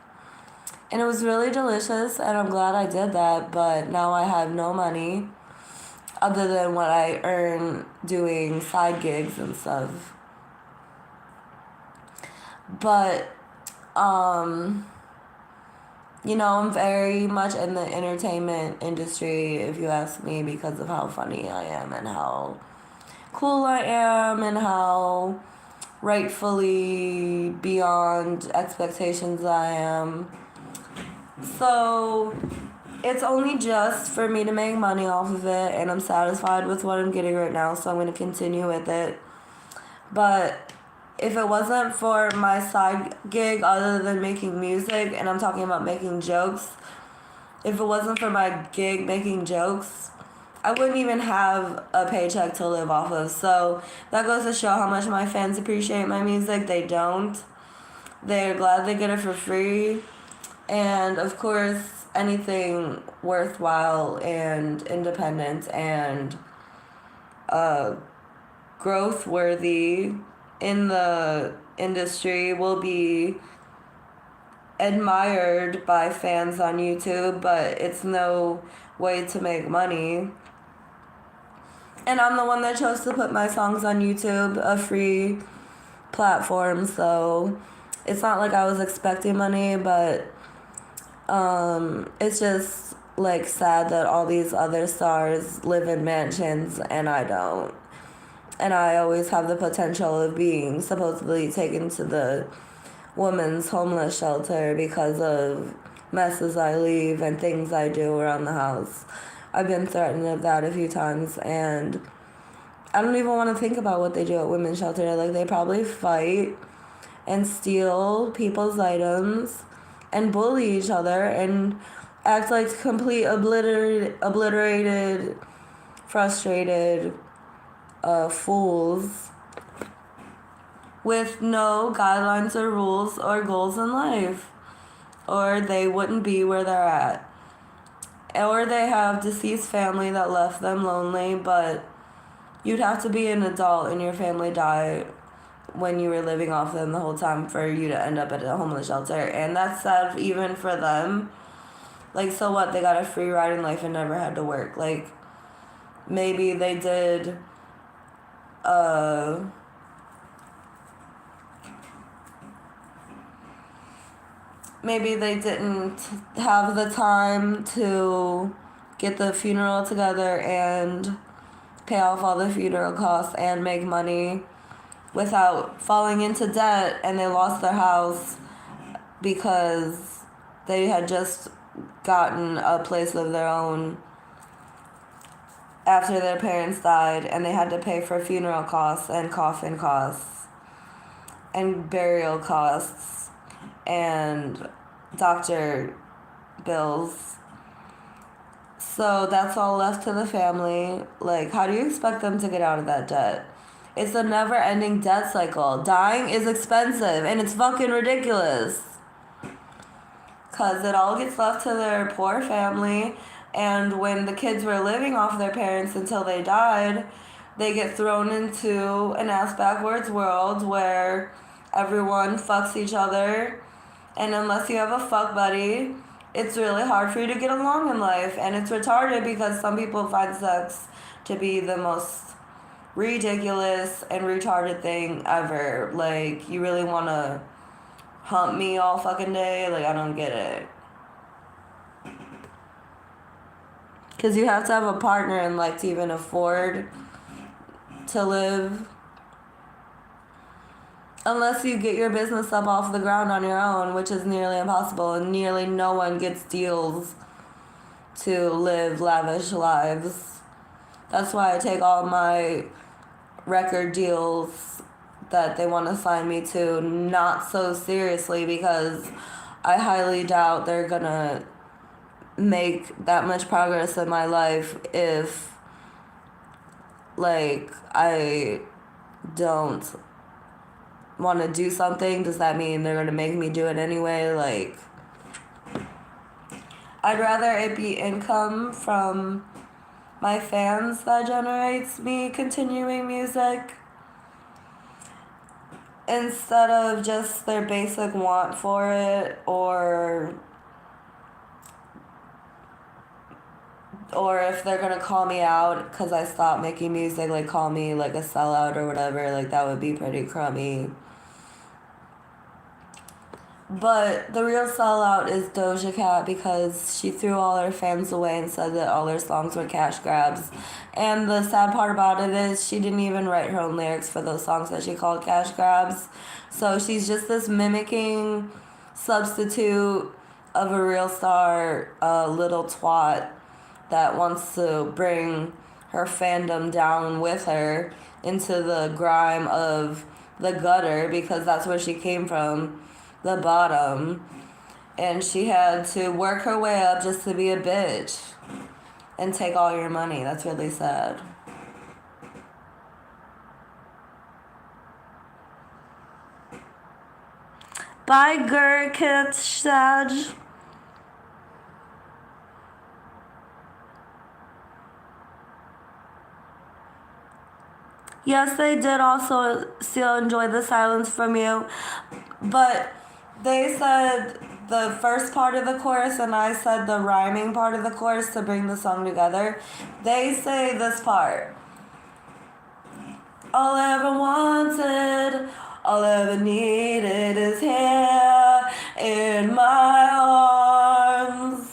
And it was really delicious, and I'm glad I did that, but now I have no money other than what I earn doing side gigs and stuff. But, you know, I'm very much in the entertainment industry, if you ask me, because of how funny I am and how cool I am and how rightfully beyond expectations I am. So it's only just for me to make money off of it, and I'm satisfied with what I'm getting right now, so I'm going to continue with it. But if it wasn't for my side gig other than making music, and I'm talking about making jokes, if it wasn't for my gig making jokes, I wouldn't even have a paycheck to live off of. So that goes to show how much my fans appreciate my music. They don't. They're glad they get it for free. And of course, anything worthwhile and independent and growth worthy in the industry will be admired by fans on YouTube, but it's no way to make money. And I'm the one that chose to put my songs on YouTube, a free platform, so it's not like I was expecting money, but it's just like sad that all these other stars live in mansions and I don't. And I always have the potential of being supposedly taken to the women's homeless shelter because of messes I leave and things I do around the house. I've been threatened with that a few times, and I don't even want to think about what they do at women's shelter. Like, they probably fight and steal people's items and bully each other and act like complete obliterated, frustrated fools with no guidelines or rules or goals in life, or they wouldn't be where they're at. Or they have deceased family that left them lonely, but you'd have to be an adult and your family died when you were living off them the whole time for you to end up at a homeless shelter. And that's sad even for them. Like, so what? They got a free ride in life and never had to work. Like, maybe they did, maybe they didn't have the time to get the funeral together and pay off all the funeral costs and make money without falling into debt, and they lost their house because they had just gotten a place of their own after their parents died, and they had to pay for funeral costs and coffin costs and burial costs and doctor bills. So that's all left to the family. Like, how do you expect them to get out of that debt? It's a never-ending debt cycle. Dying is expensive, and it's fucking ridiculous. Because it all gets left to their poor family, and when the kids were living off their parents until they died, they get thrown into an ass-backwards world where everyone fucks each other, and unless you have a fuck buddy, it's really hard for you to get along in life. And it's retarded because some people find sex to be the most ridiculous and retarded thing ever. Like, you really want to hump me all fucking day? Like, I don't get it. Because you have to have a partner in life to even afford to live. Unless you get your business up off the ground on your own, which is nearly impossible, and nearly no one gets deals to live lavish lives. That's why I take all my record deals that they want to sign me to not so seriously, because I highly doubt they're gonna make that much progress in my life if, like, I don't want to do something. Does that mean they're gonna make me do it anyway? Like, I'd rather it be income from my fans that generates me continuing music instead of just their basic want for it, or if they're gonna call me out because I stopped making music, like call me like a sellout or whatever. Like, that would be pretty crummy. But the real sellout is Doja Cat, because she threw all her fans away and said that all her songs were cash grabs. And the sad part about it is she didn't even write her own lyrics for those songs that she called cash grabs. So she's just this mimicking substitute of a real star, a little twat that wants to bring her fandom down with her into the grime of the gutter, because that's where she came from, the bottom. And she had to work her way up just to be a bitch and take all your money. That's really sad. Bye, Gurkit Saj. Yes, they did also still enjoy the silence from you, but they said the first part of the chorus and I said the rhyming part of the chorus to bring the song together. They say this part: all I ever wanted, all I ever needed is here in my arms.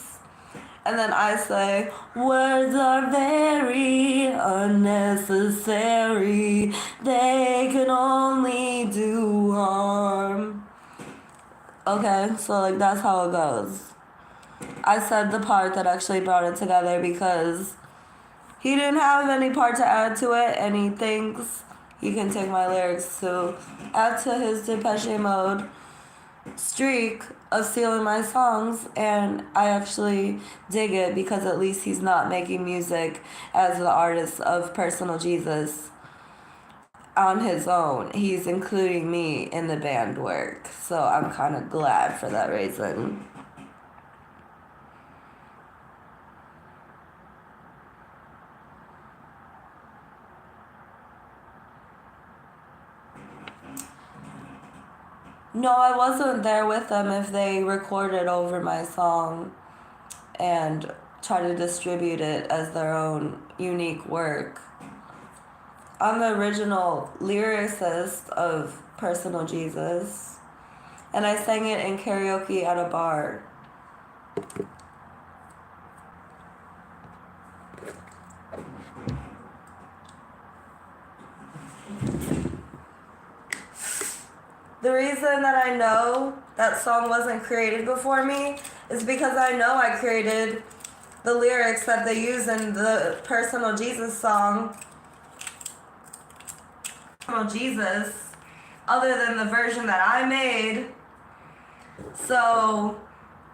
And then I say, words are very unnecessary. They can only do harm. Okay, so like that's how it goes. I said the part that actually brought it together because he didn't have any part to add to it, and he thinks he can take my lyrics to add to his Depeche Mode streak of stealing my songs, and I actually dig it because at least he's not making music as the artist of Personal Jesus on his own. He's including me in the band work, so I'm kind of glad for that reason. No, I wasn't there with them if they recorded over my song and try to distribute it as their own unique work. I'm the original lyricist of Personal Jesus, and I sang it in karaoke at a bar. The reason that I know that song wasn't created before me is because I know I created the lyrics that they use in the Personal Jesus song, Personal Jesus, other than the version that I made. So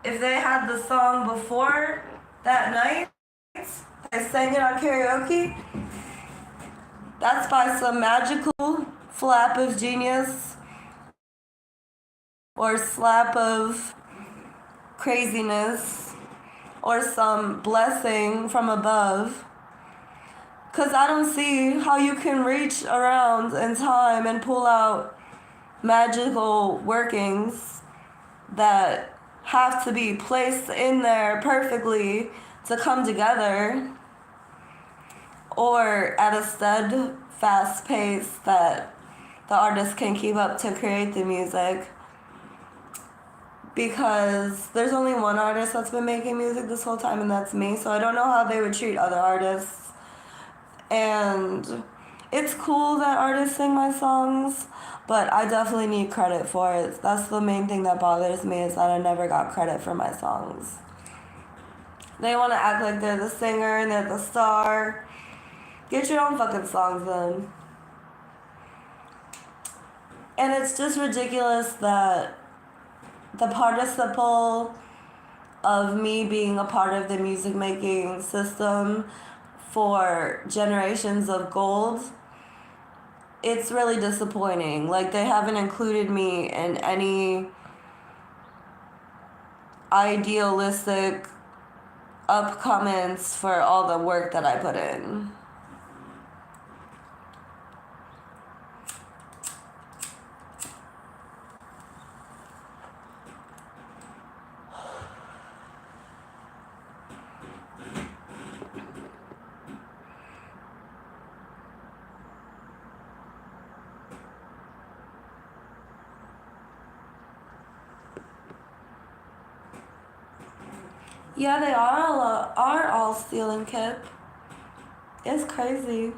if they had the song before that night, I sang it on karaoke, that's by some magical flap of genius or slap of craziness or some blessing from above. Because I don't see how you can reach around in time and pull out magical workings that have to be placed in there perfectly to come together, or at a steadfast pace that the artist can keep up to create the music. Because there's only one artist that's been making music this whole time, and that's me. So I don't know how they would treat other artists. And it's cool that artists sing my songs, but I definitely need credit for it. That's the main thing that bothers me, is that I never got credit for my songs. They want to act like they're the singer and they're the star. Get your own fucking songs then. And it's just ridiculous that the participle of me being a part of the music making system for generations of gold, it's really disappointing. Like, they haven't included me in any idealistic upcomings for all the work that I put in. Yeah, they are all stealing Kip. It's crazy.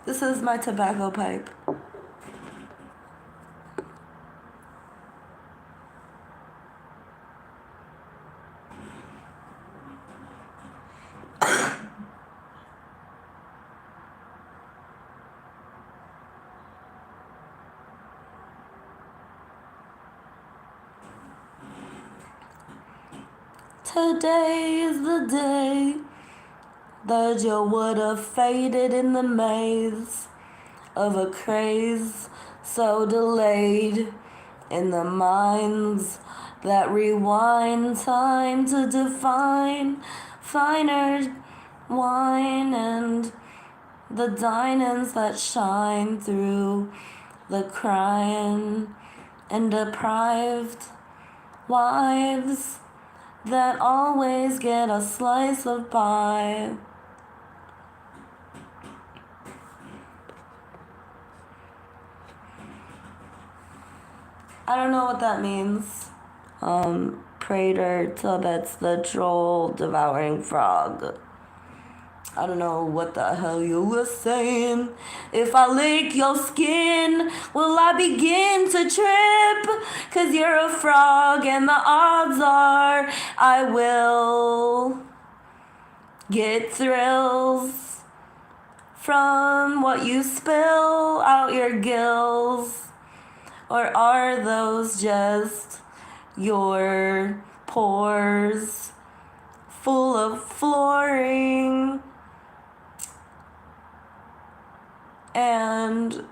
This is my tobacco pipe. Today is the day that you would have faded in the maze of a craze so delayed in the minds that rewind time to define finer wine and the dinings that shine through the crying and deprived wives that always get a slice of pie. I don't know what that means. Prater, Tubets, the troll, devouring frog. I don't know what the hell you were saying. If I lick your skin, will I begin to trip? 'Cause you're a frog and the odds are I will get thrills from what you spill out your gills. Or are those just your pores full of flooring and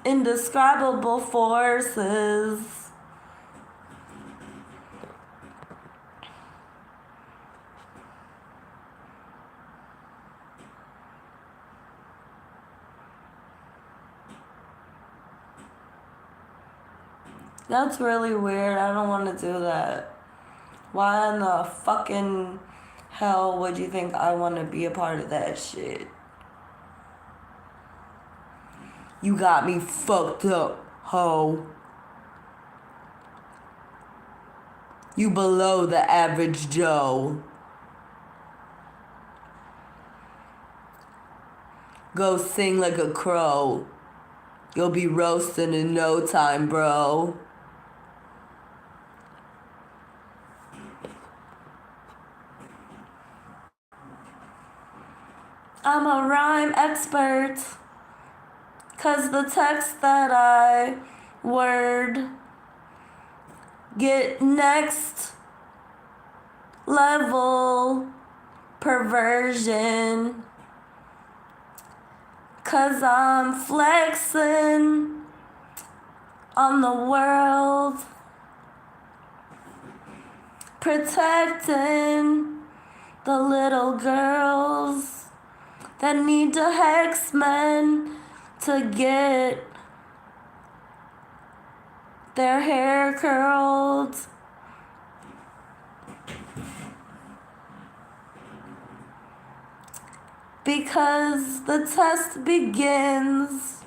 indescribable forces? That's really weird. I don't want to do that. Why in the fucking hell would you think I want to be a part of that shit? You got me fucked up, ho. You below the average Joe. Go sing like a crow. You'll be roasting in no time, bro. I'm a rhyme expert. 'Cause the text that I word get next level perversion. 'Cause I'm flexing on the world, protecting the little girls that need the hex men to get their hair curled. Because the test begins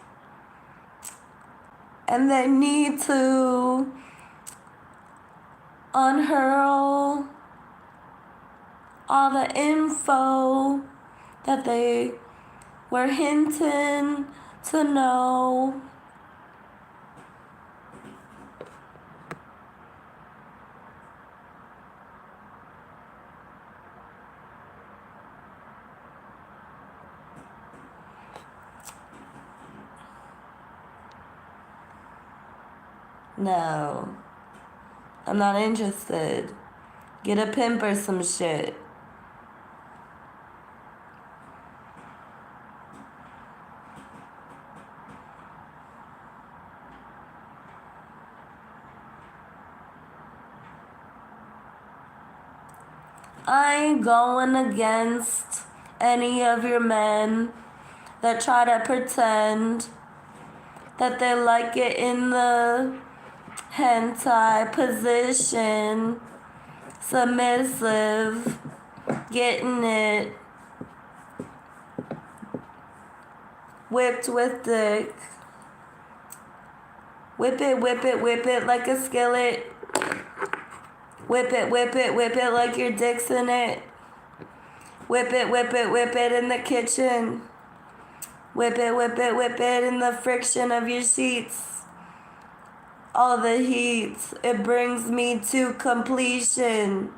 and they need to unhurl all the info that they were hinting to know. No, I'm not interested. Get a pimp or some shit. I ain't going against any of your men that try to pretend that they like it in the hentai position, submissive, getting it whipped with dick. Whip it, whip it, whip it like a skillet. Whip it, whip it, whip it like your dick's in it. Whip it, whip it, whip it in the kitchen. Whip it, whip it, whip it in the friction of your sheets. All the heat, it brings me to completion.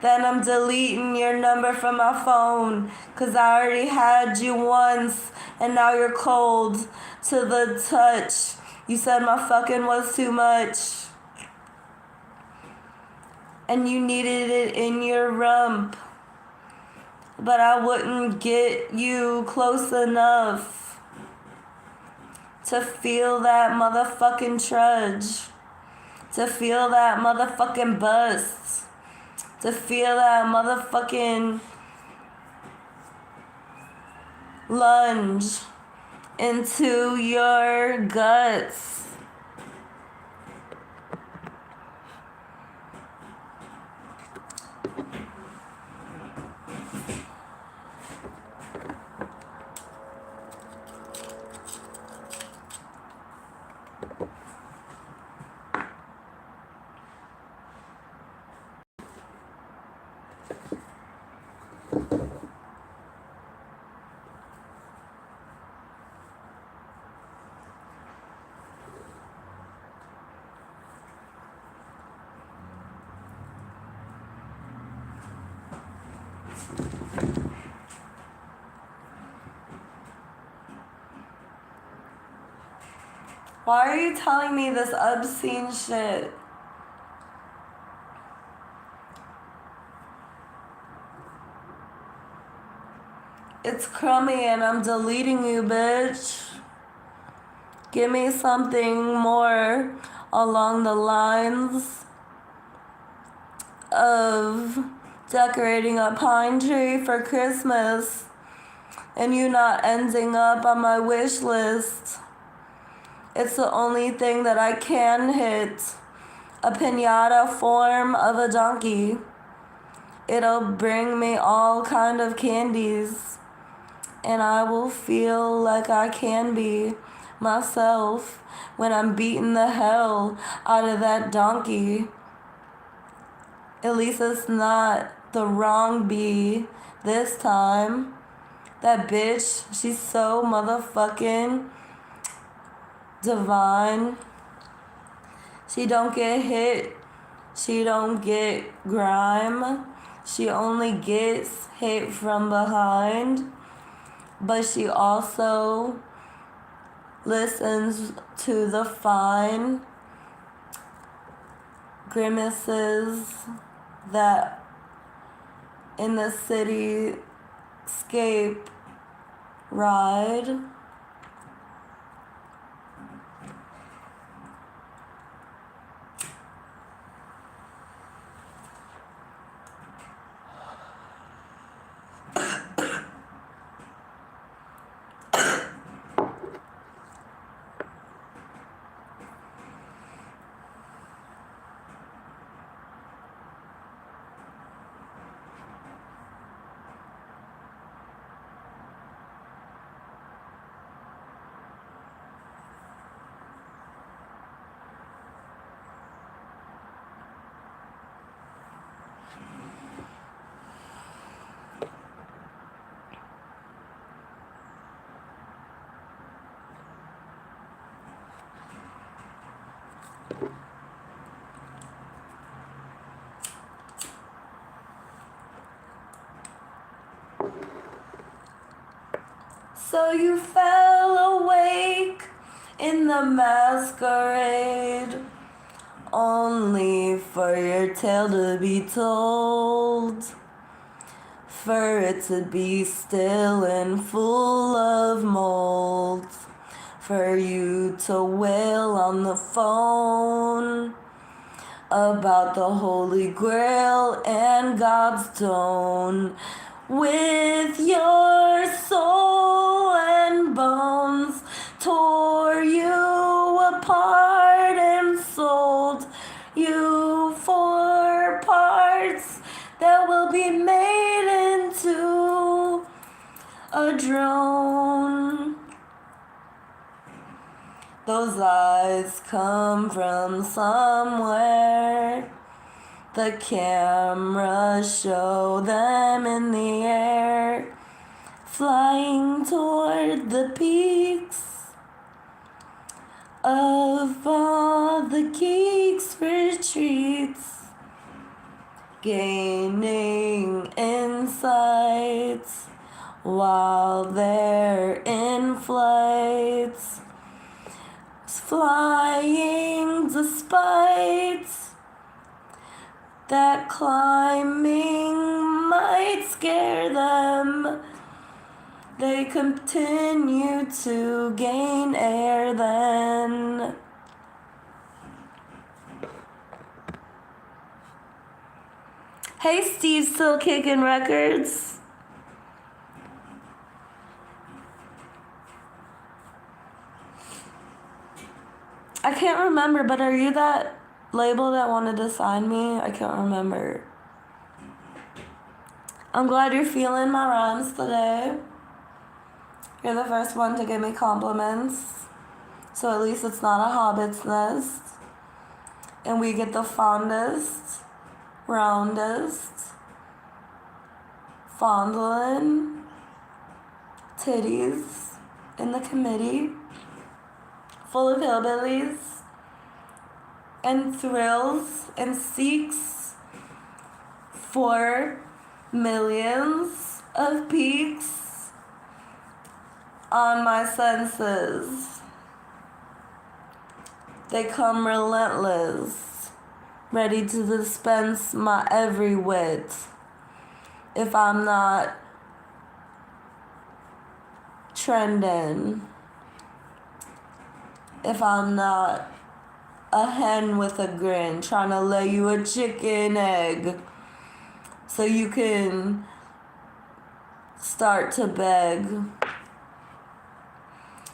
Then I'm deleting your number from my phone, 'cause I already had you once and now you're cold to the touch. You said my fucking was too much. And you needed it in your rump. But I wouldn't get you close enough to feel that motherfucking trudge. To feel that motherfucking bust. To feel that motherfucking lunge into your guts. Why are you telling me this obscene shit? It's crummy and I'm deleting you, bitch. Give me something more along the lines of decorating a pine tree for Christmas and you not ending up on my wish list. It's the only thing that I can hit. A piñata form of a donkey. It'll bring me all kind of candies. And I will feel like I can be myself when I'm beating the hell out of that donkey. At least it's not the wrong bee this time. That bitch, she's so motherfucking divine. She don't get hit. She don't get grime. She only gets hit from behind. But she also listens to the fine grimaces that in the cityscape ride. So you fell awake in the masquerade, only for your tale to be told, for it to be still and full of mold, for you to wail on the phone about the Holy Grail and God's tone. With your soul and bones tore you apart and sold you for parts that will be made into a drone. Those eyes come from somewhere. The cameras show them in the air, flying toward the peaks of all the geeks' retreats, gaining insights while they're in flights, flying despite that climbing might scare them. They continue to gain air then. Hey, Steve, still kicking records? I can't remember, but are you that label that wanted to sign me? I can't remember. I'm glad you're feeling my rhymes today. You're the first one to give me compliments. So at least it's not a hobbit's nest. And we get the fondest, roundest, fondling titties in the committee full of hillbillies and thrills and seeks for millions of peaks on my senses. They come relentless, ready to dispense my every wit. If I'm not trending, if I'm not a hen with a grin trying to lay you a chicken egg so you can start to beg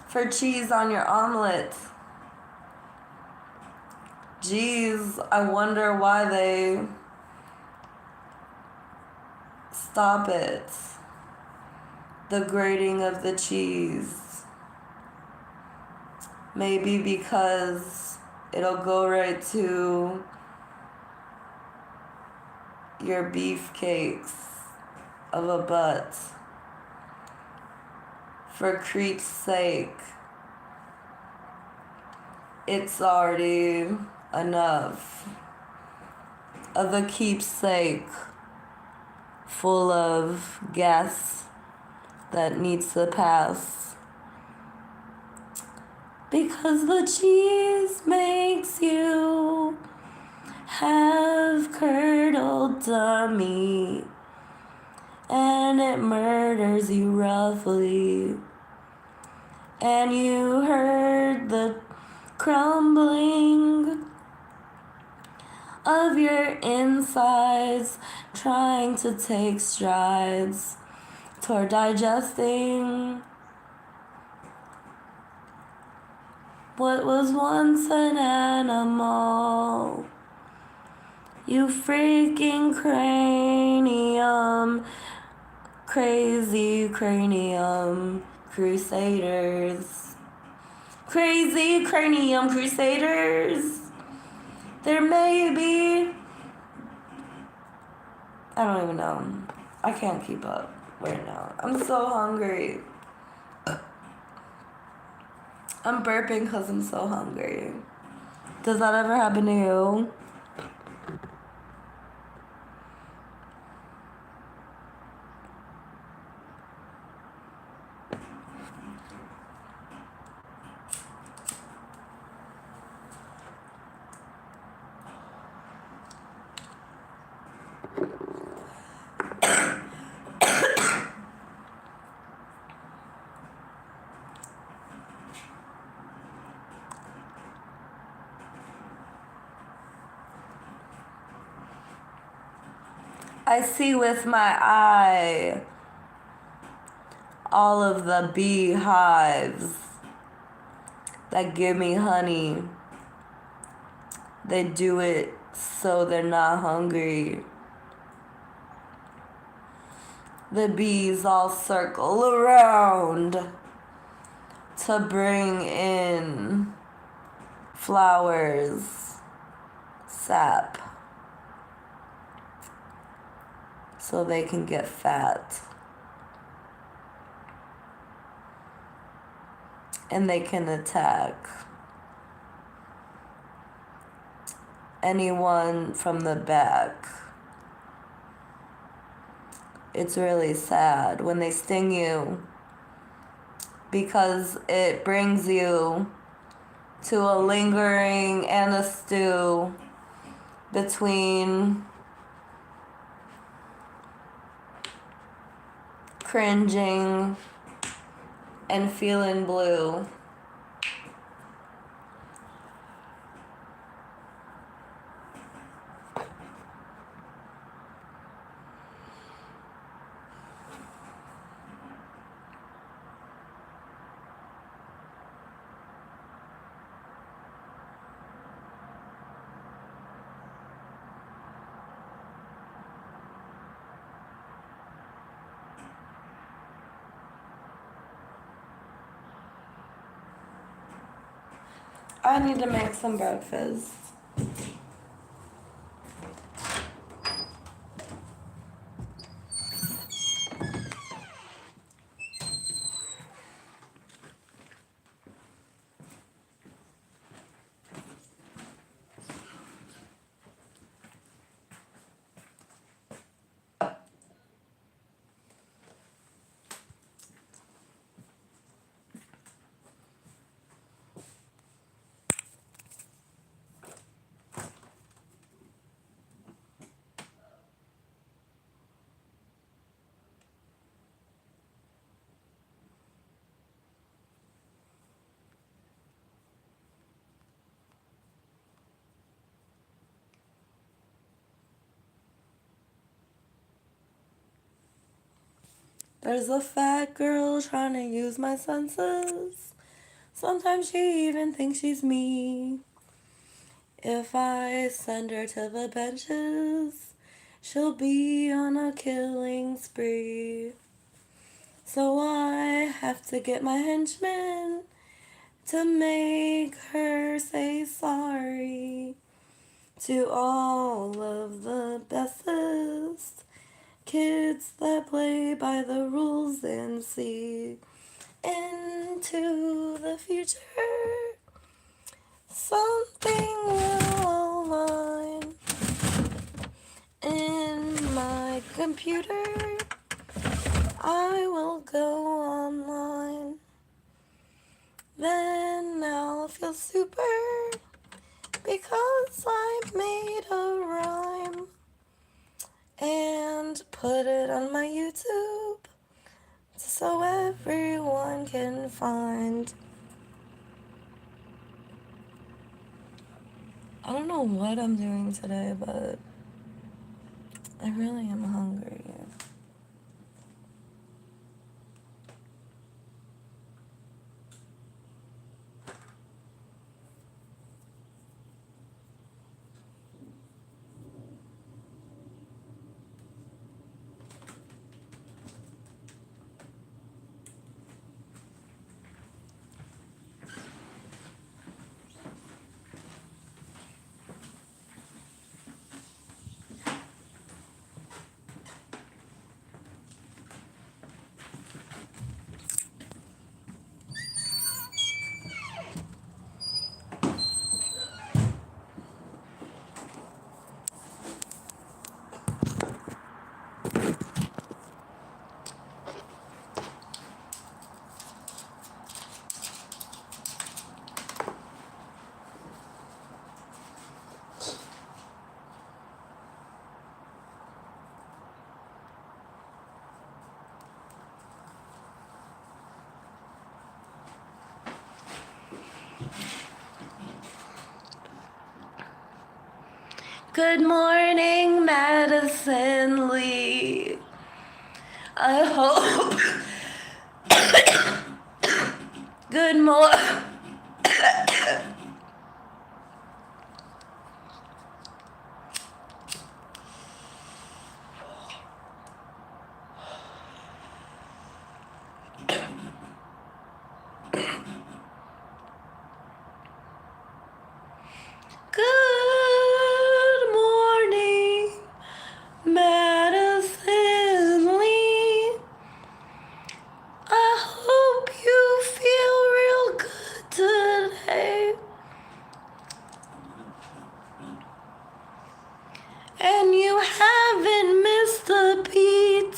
for cheese on your omelet. Geez, I wonder why they stop it. The grating of the cheese. Maybe because it'll go right to your beefcakes of a butt. For creep's sake, it's already enough of a keepsake full of gas that needs to pass. Because the cheese makes you have curdled tummy, and it murders you roughly. And you heard the crumbling of your insides trying to take strides toward digesting what was once an animal. You freaking cranium, crazy cranium crusaders. Crazy cranium crusaders. There may be, I don't even know. I can't keep up right now. I'm so hungry. I'm burping because I'm so hungry. Does that ever happen to you? I see with my eye all of the beehives that give me honey. They do it so they're not hungry. The bees all circle around to bring in flowers, sap, so they can get fat. And they can attack anyone from the back. It's really sad when they sting you because it brings you to a lingering and a stew between cringing and feeling blue. I need to make some breakfast. There's a fat girl trying to use my senses. Sometimes she even thinks she's me. If I send her to the benches, she'll be on a killing spree. So I have to get my henchmen to make her say sorry to all of the bestest kids that play by the rules and see into the future. Something will align in my computer. I will go online. Then I'll feel super because I made a rhyme and put it on my YouTube so everyone can find. I don't know what I'm doing today, but I really am hungry. Good morning, Madison Lee. I hope. Good morning. Good morning, Madison Lee. I hope you feel real good today. And you haven't missed a beat.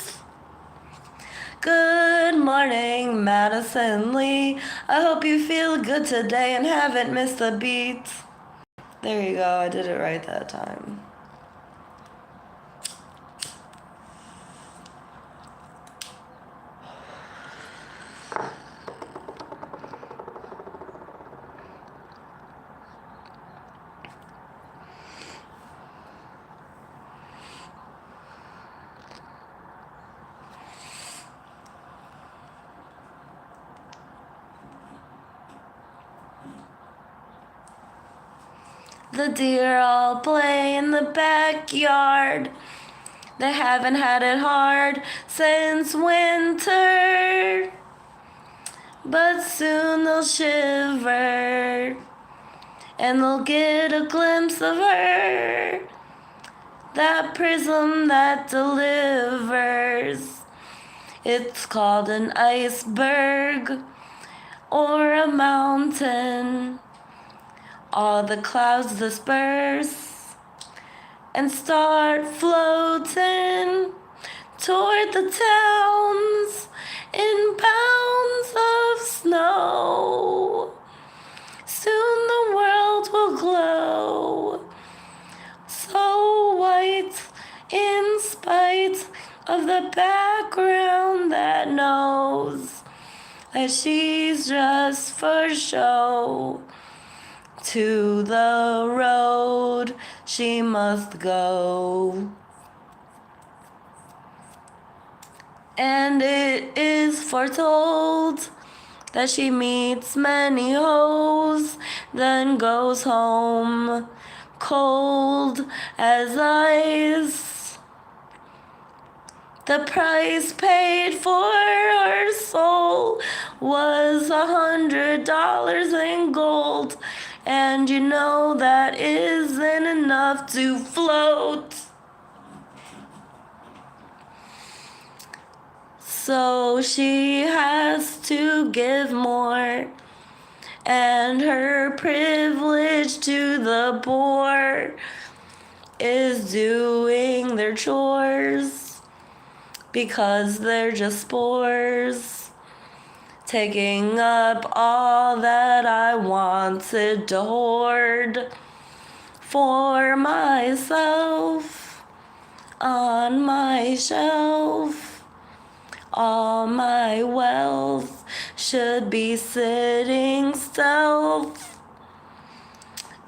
Good morning, Madison Lee. I hope you feel good today and haven't missed a beat. There you go, I did it right that time. The deer all play in the backyard. They haven't had it hard since winter. But soon they'll shiver and they'll get a glimpse of her. That prism that delivers. It's called an iceberg or a mountain. All the clouds disperse and start floating toward the towns in bounds of snow. Soon the world will glow so white in spite of the background that knows that she's just for show. To the road she must go. And it is foretold that she meets many hoes, then goes home cold as ice. The price paid for her soul was $100 in gold, and you know that isn't enough to float. So she has to give more, and her privilege to the poor is doing their chores because they're just spores, taking up all that I wanted to hoard for myself on my shelf. All my wealth should be sitting stealth,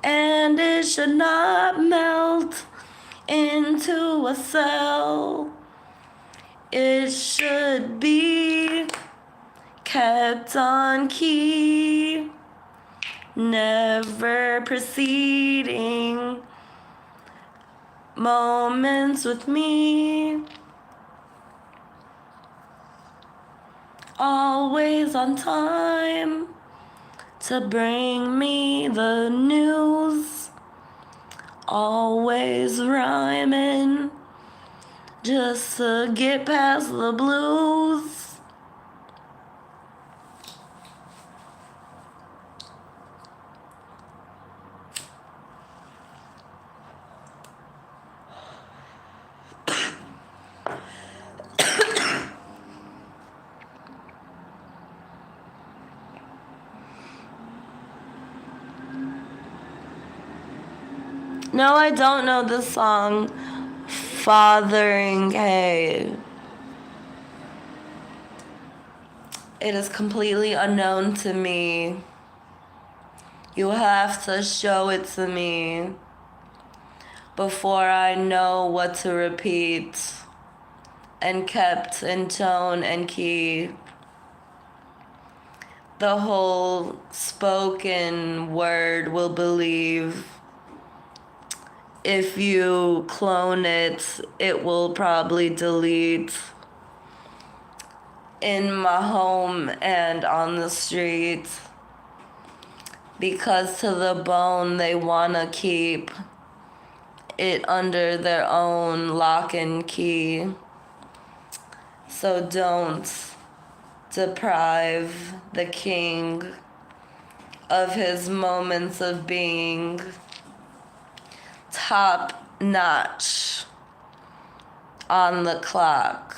and it should not melt into a cell. It should be kept on key, never preceding moments with me. Always on time to bring me the news. Always rhyming just to get past the blues. No, I don't know the song Fotheringay. It is completely unknown to me. You have to show it to me before I know what to repeat and kept in tone and key. The whole spoken word will believe. If you clone it, it will probably delete. In my home and on the street, because to the bone they wanna keep it under their own lock and key. So don't deprive the king of his moments of being top notch on the clock,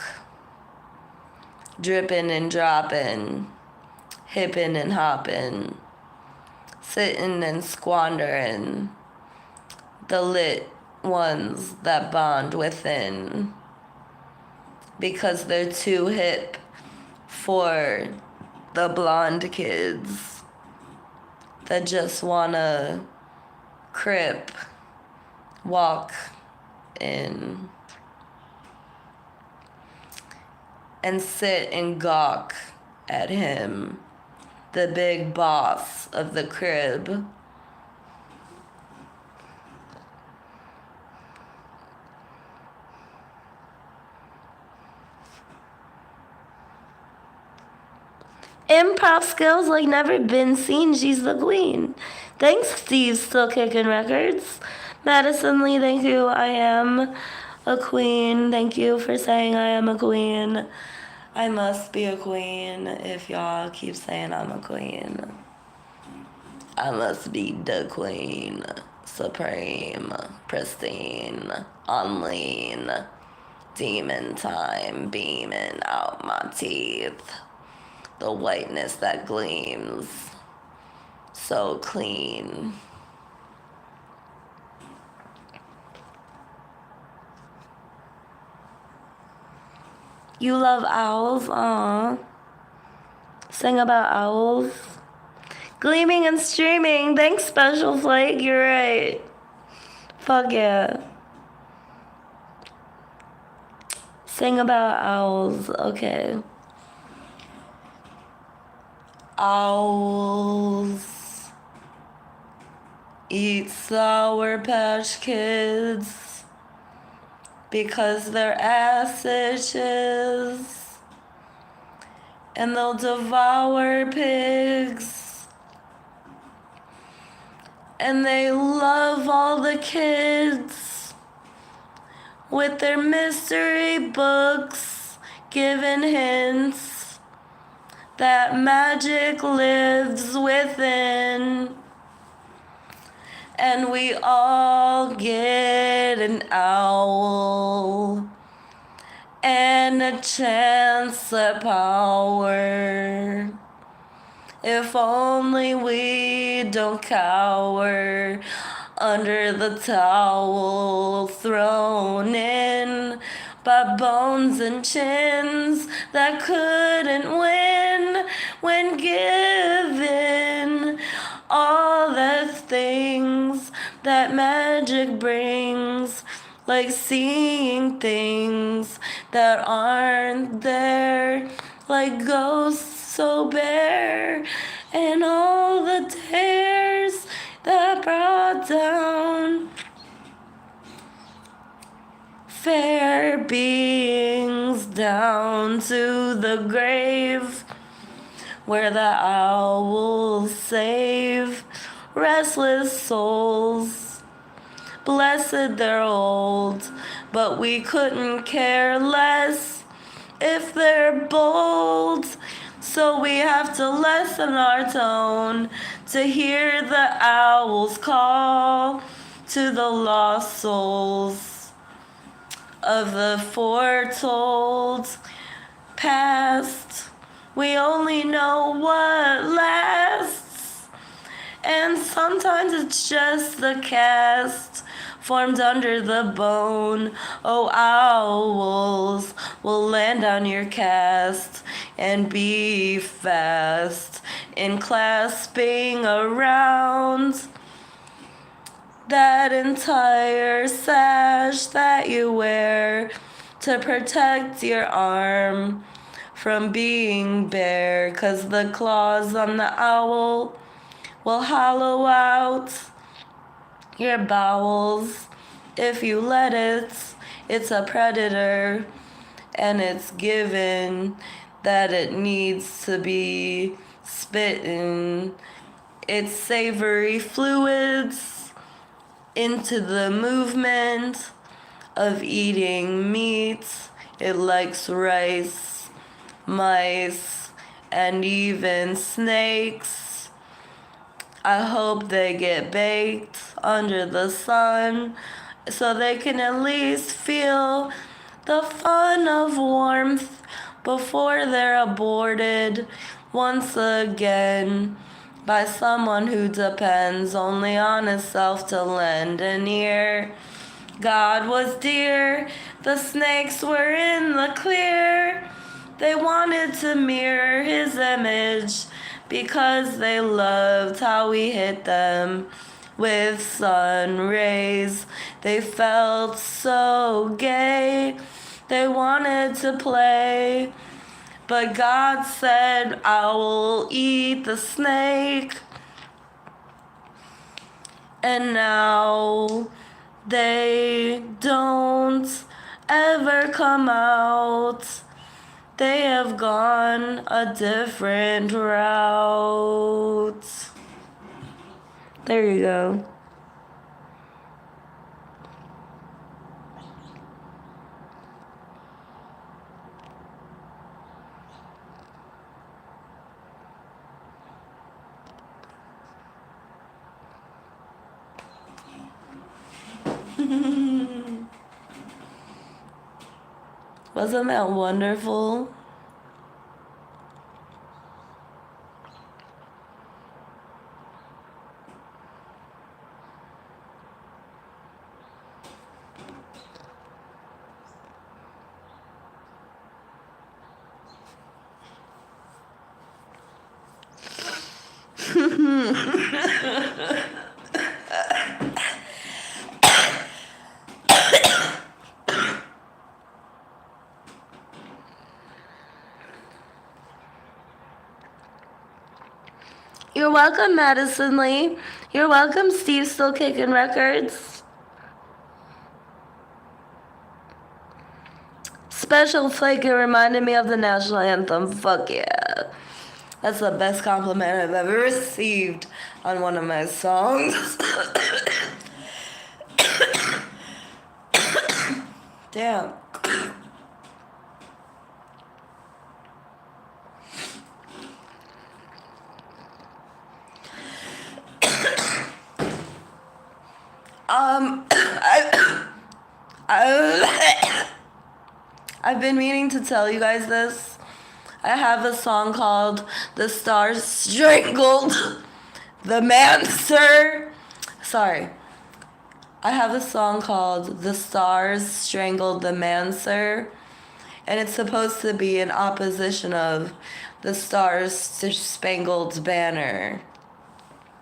dripping and dropping, hipping and hopping, sitting and squandering the lit ones that bond within, because they're too hip for the blonde kids that just wanna crip, walk in, and sit and gawk at him, the big boss of the crib. Improv skills like never been seen. She's the queen. Thanks, Steve, still kicking records. Madison Lee, thank you. I am a queen. Thank you for saying I am a queen. I must be a queen if y'all keep saying I'm a queen. I must be the queen. Supreme, pristine, on lean. Demon time beaming out my teeth. The whiteness that gleams so clean. You love owls? Aw. Sing about owls. Gleaming and streaming. Thanks, Special Flake. You're right. Fuck yeah. Sing about owls. Okay. Owls eat Sour Patch Kids because they're ass itches, and they'll devour pigs, and they love all the kids with their mystery books giving hints that magic lives within. And we all get an owl and a chance at power. If only we don't cower under the towel thrown in by bones and chins that couldn't win when given all the things that magic brings, like seeing things that aren't there, like ghosts so bare, and all the tears that brought down fair beings down to the grave, where the owls save restless souls. Blessed they're old, but we couldn't care less if they're bold. So we have to lessen our tone to hear the owls call to the lost souls of the foretold past. We only know what lasts, and sometimes it's just the cast formed under the bone. Oh, owls will land on your cast and be fast in clasping around that entire sash that you wear to protect your arm from being bare, 'cause the claws on the owl will hollow out your bowels if you let it. It's a predator, and it's given that it needs to be spitting its savory fluids into the movement of eating meat. It likes rice, mice, and even snakes. I hope they get baked under the sun so they can at least feel the fun of warmth before they're aborted once again by someone who depends only on himself to lend an ear. God was dear, the snakes were in the clear. They wanted to mirror his image because they loved how we hit them with sun rays. They felt so gay, they wanted to play. But God said, I will eat the snake. And now they don't ever come out. They have gone a different route. There you go. Wasn't that wonderful? You're welcome, Madison Lee. You're welcome, Steve Still Kicking Records. Special Flake, it reminded me of the national anthem. Fuck yeah. That's the best compliment I've ever received on one of my songs. Damn. I've been meaning to tell you guys this. I have a song called The Stars Strangled the Mancer. Sorry. I have a song called The Stars Strangled the Mancer. And it's supposed to be in opposition of The Stars Spangled Banner.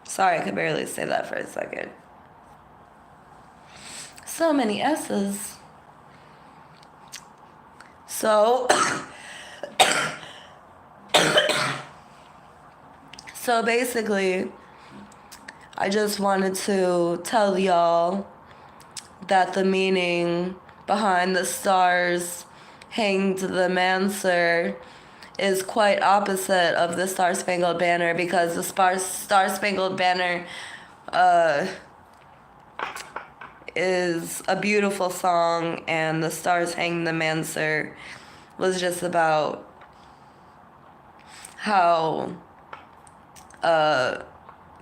Sorry, I could barely say that for a second. So many S's. So, so basically, I just wanted to tell y'all that the meaning behind the stars hanged the Mancer is quite opposite of the Star Spangled Banner, because the Star Spangled Banner is a beautiful song, and the Stars Hang the Mancer was just about how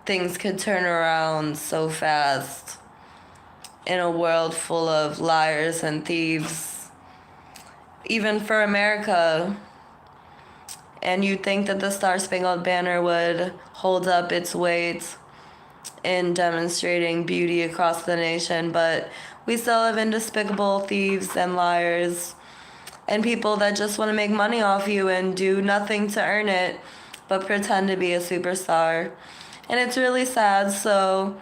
things could turn around so fast in a world full of liars and thieves, even for America. And you'd think that the Star Spangled Banner would hold up its weight in demonstrating beauty across the nation, but we still live in despicable thieves and liars and people that just want to make money off you and do nothing to earn it but pretend to be a superstar. And it's really sad. So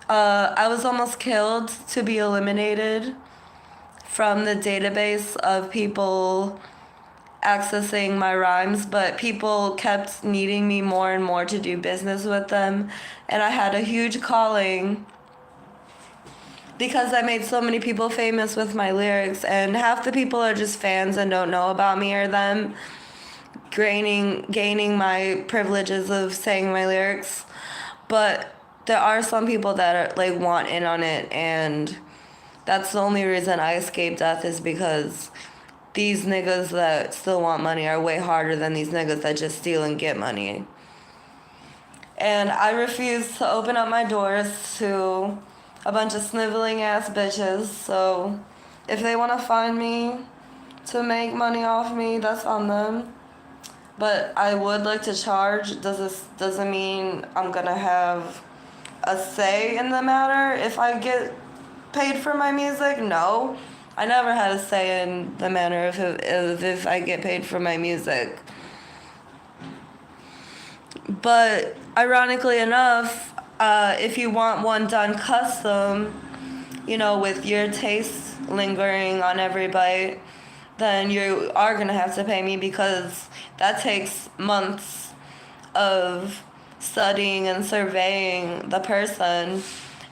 I was almost killed to be eliminated from the database of people accessing my rhymes, but people kept needing me more and more to do business with them, and I had a huge calling because I made so many people famous with my lyrics, and half the people are just fans and don't know about me or them gaining my privileges of saying my lyrics. But there are some people that are like want in on it, and that's the only reason I escaped death, is because these niggas that still want money are way harder than these niggas that just steal and get money. And I refuse to open up my doors to a bunch of sniveling ass bitches. So if they want to find me to make money off me, that's on them. But I would like to charge. Doesn't mean I'm gonna have a say in the matter if I get paid for my music. No, I never had a say in the matter of if I get paid for my music. But ironically enough, if you want one done custom, with your taste lingering on every bite, then you are going to have to pay me, because that takes months of studying and surveying the person,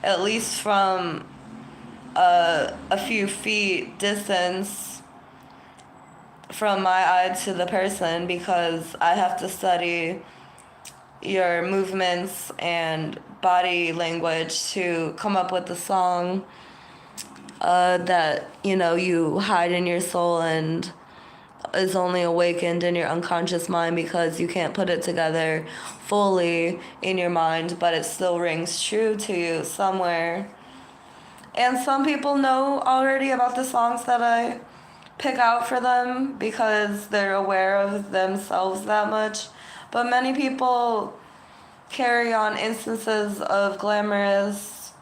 at least from a few feet distance from my eye to the person, because I have to study your movements and body language to come up with the song that you hide in your soul and is only awakened in your unconscious mind, because you can't put it together fully in your mind, but it still rings true to you somewhere. And some people know already about the songs that I pick out for them because they're aware of themselves that much. But many people carry on instances of glamorous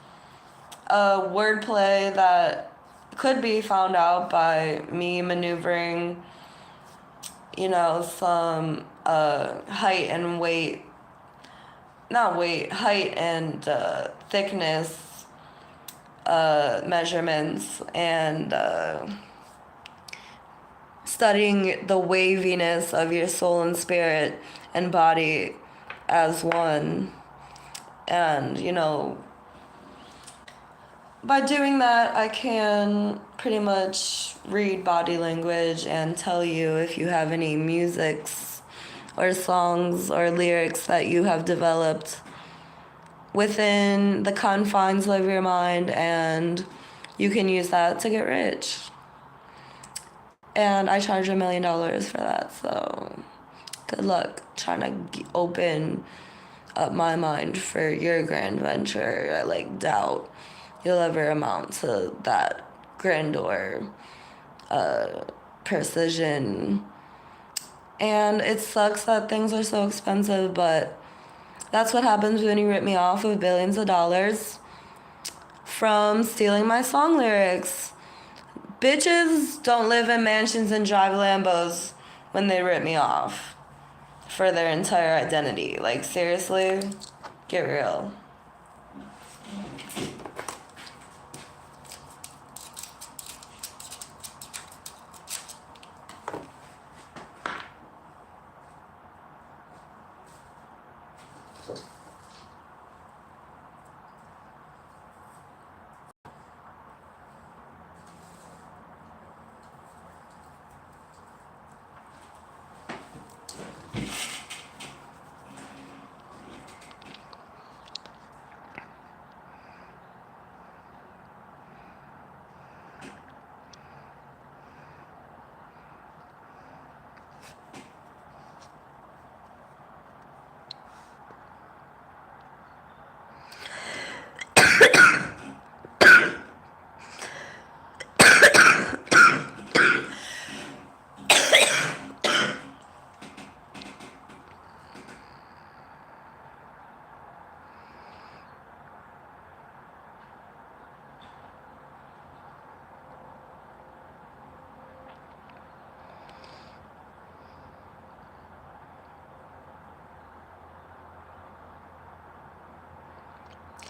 wordplay that could be found out by me maneuvering, some height and weight, not weight, height and thickness measurements, and studying the waviness of your soul and spirit and body as one. And, you know, by doing that, I can pretty much read body language and tell you if you have any musics or songs or lyrics that you have developed within the confines of your mind, and you can use that to get rich. And I charge $1 million for that, so good luck trying to open up my mind for your grand venture. I like doubt you'll ever amount to that grandeur, precision. And it sucks that things are so expensive, but that's what happens when you rip me off with billions of dollars from stealing my song lyrics. Bitches don't live in mansions and drive Lambos when they rip me off for their entire identity. Like, seriously? Get real.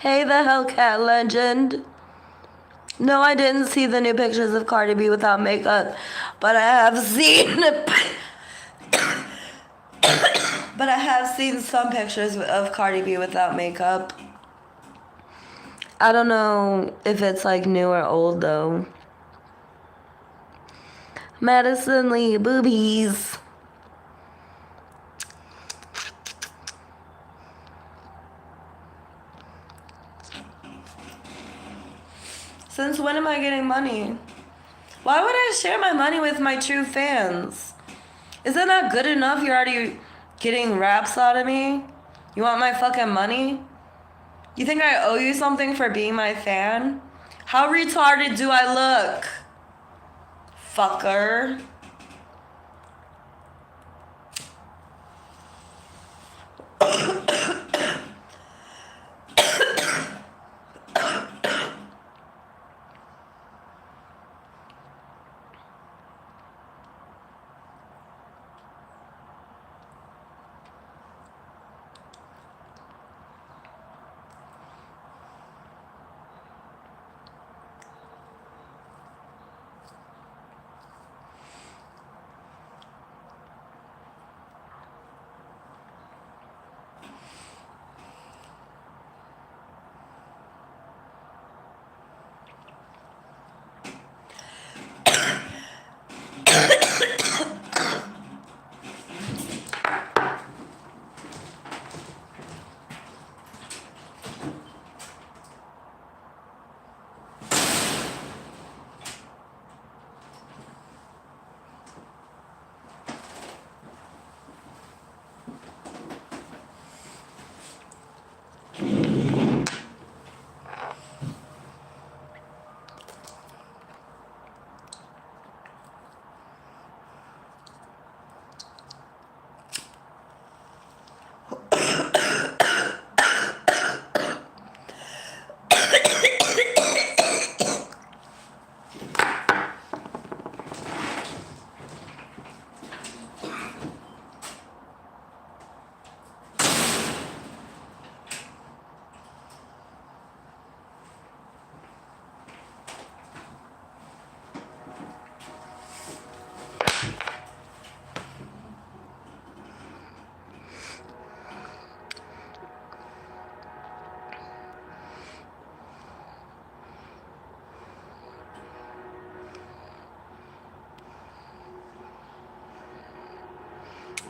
Hey, the Hellcat legend. No, I didn't see the new pictures of Cardi B without makeup, but I have seen but I have seen some pictures of Cardi B without makeup. I don't know if it's like new or old though. Madison Lee boobies. Since when am I getting money? Why would I share my money with my true fans? Isn't that good enough? You're already getting raps out of me? You want my fucking money? You think I owe you something for being my fan? How retarded do I look? Fucker.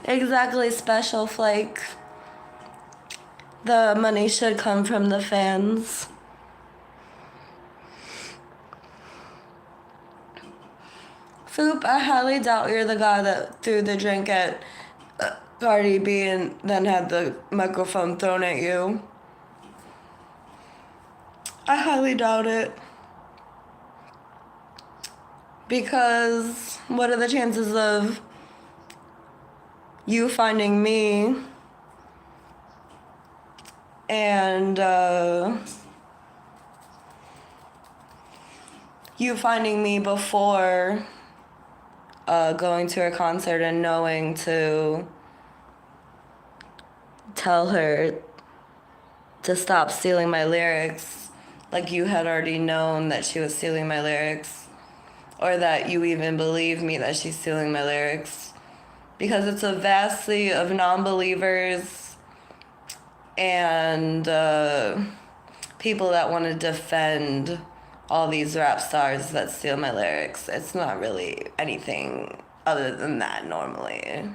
exactly special flake. The money should come from the fans. Foop, I highly doubt you're the guy that threw the drink at Cardi B and then had the microphone thrown at you. I highly doubt it. Because what are the chances of you finding me and you finding me before going to her concert and knowing to tell her to stop stealing my lyrics, like you had already known that she was stealing my lyrics, or that you even believe me that she's stealing my lyrics, because it's a vastly of non-believers and people that want to defend all these rap stars that steal my lyrics. It's not really anything other than that normally.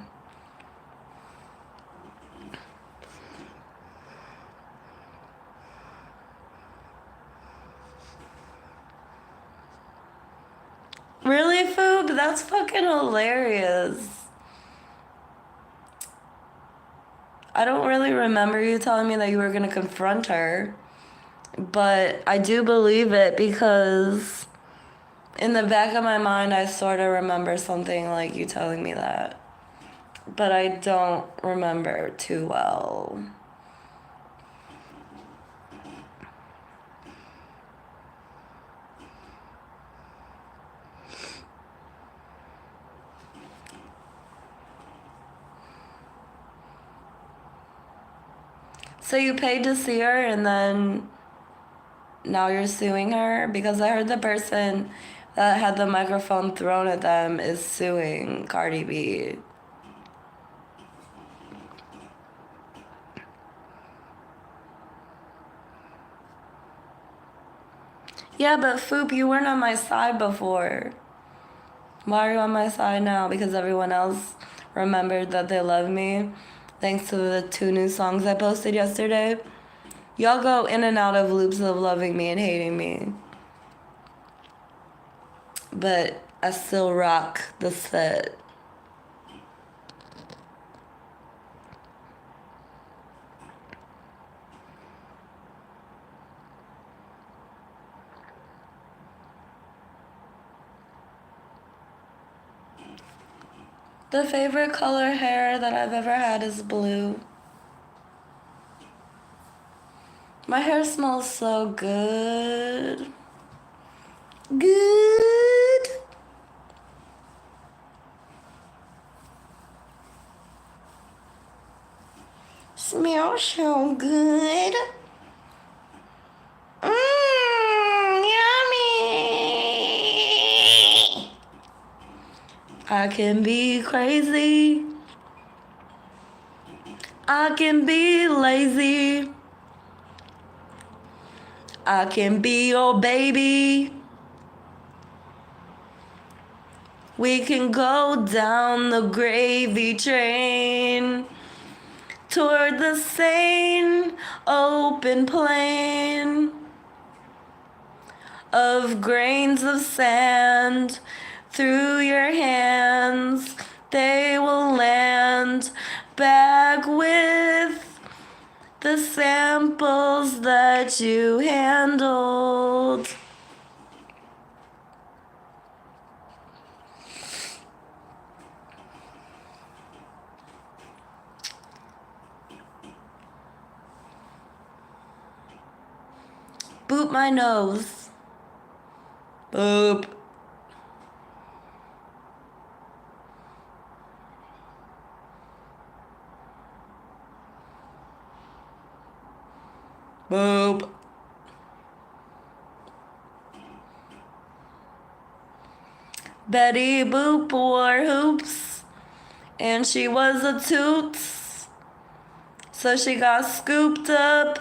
Really, Foob? That's fucking hilarious. I don't really remember you telling me that you were gonna confront her, but I do believe it because in the back of my mind I sort of remember something like you telling me that, but I don't remember too well. So you paid to see her and then now you're suing her? Because I heard the person that had the microphone thrown at them is suing Cardi B. Yeah, but Foop, you weren't on my side before. Why are you on my side now? Because everyone else remembered that they love me thanks to the 2 new songs I posted yesterday. Y'all go in and out of loops of loving me and hating me. But I still rock the set. The favorite color hair that I've ever had is blue. My hair smells so good. Good. Smells so good. Yummy. I can be crazy. I can be lazy. I can be your baby. We can go down the gravy train toward the sane, open plain of grains of sand. Through your hands, they will land back with the samples that you handled. Boop my nose. Boop. Boop. Betty Boop wore hoops, and she was a toots. So she got scooped up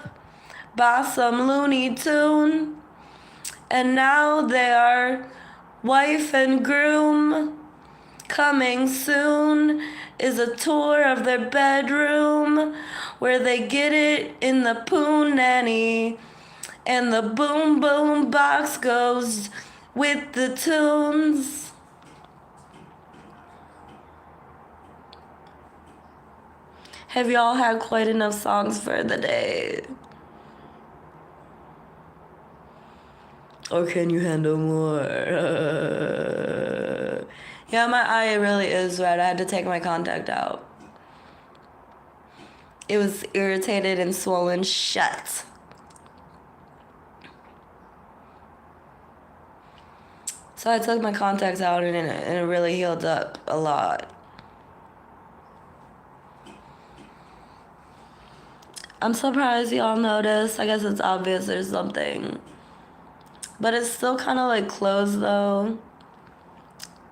by some Looney Tune, and now they are wife and groom, coming soon is a tour of their bedroom where they get it in the poon nanny, and the boom boom box goes with the tunes. Have y'all had quite enough songs for the day? Or can you handle more? Yeah, my eye really is red. I had to take my contact out. It was irritated and swollen shut. So I took my contacts out and it really healed up a lot. I'm surprised y'all noticed. I guess it's obvious there's something. But it's still kind of like closed though.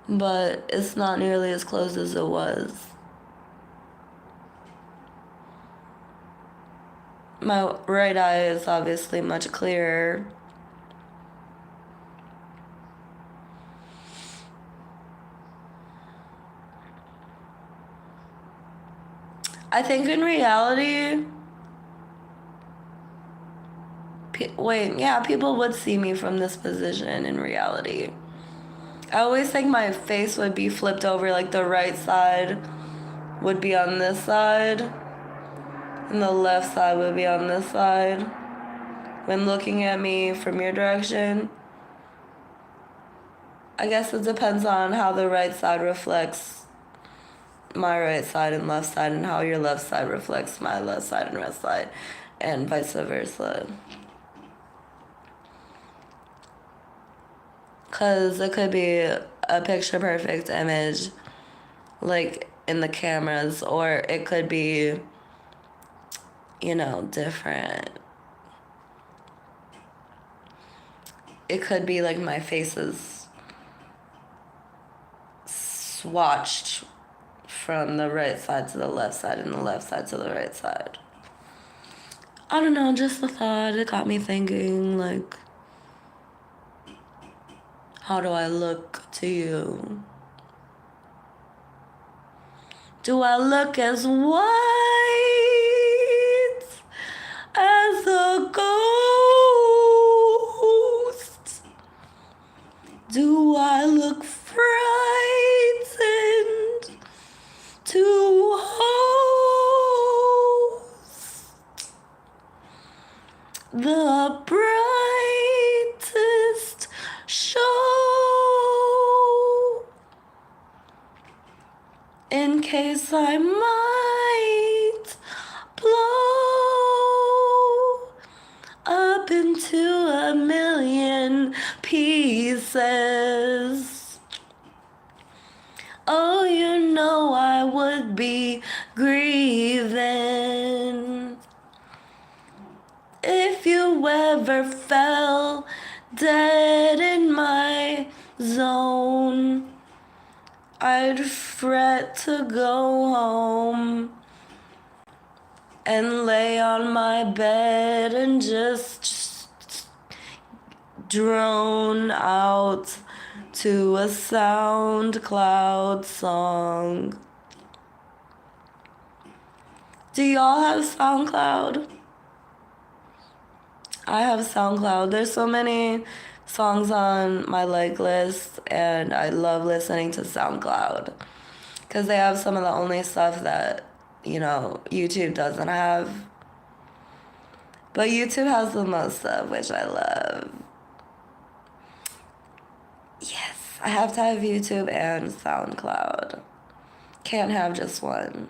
But it's not nearly as closed as it was. My right eye is obviously much clearer. I think in reality, people would see me from this position in reality. I always think my face would be flipped over, like the right side would be on this side, and the left side would be on this side. When looking at me from your direction, I guess it depends on how the right side reflects my right side and left side, and how your left side reflects my left side and right side, and vice versa. Because it could be a picture perfect image, like in the cameras, or it could be, different. It could be like my face is swatched from the right side to the left side and the left side to the right side. I don't know, just a thought. It got me thinking, like, how do I look to you? Do I look as white as a ghost? Do I look frightened to host the brightest show? In case I might blow up into a million pieces. Oh, I would be grieving if you ever fell dead in my zone. I'd fret to go home and lay on my bed and just drone out to a SoundCloud song. Do y'all have SoundCloud? I have SoundCloud. There's so many songs on my like list, and I love listening to SoundCloud because they have some of the only stuff that, YouTube doesn't have. But YouTube has the most stuff, which I love. Yes, I have to have YouTube and SoundCloud. Can't have just one.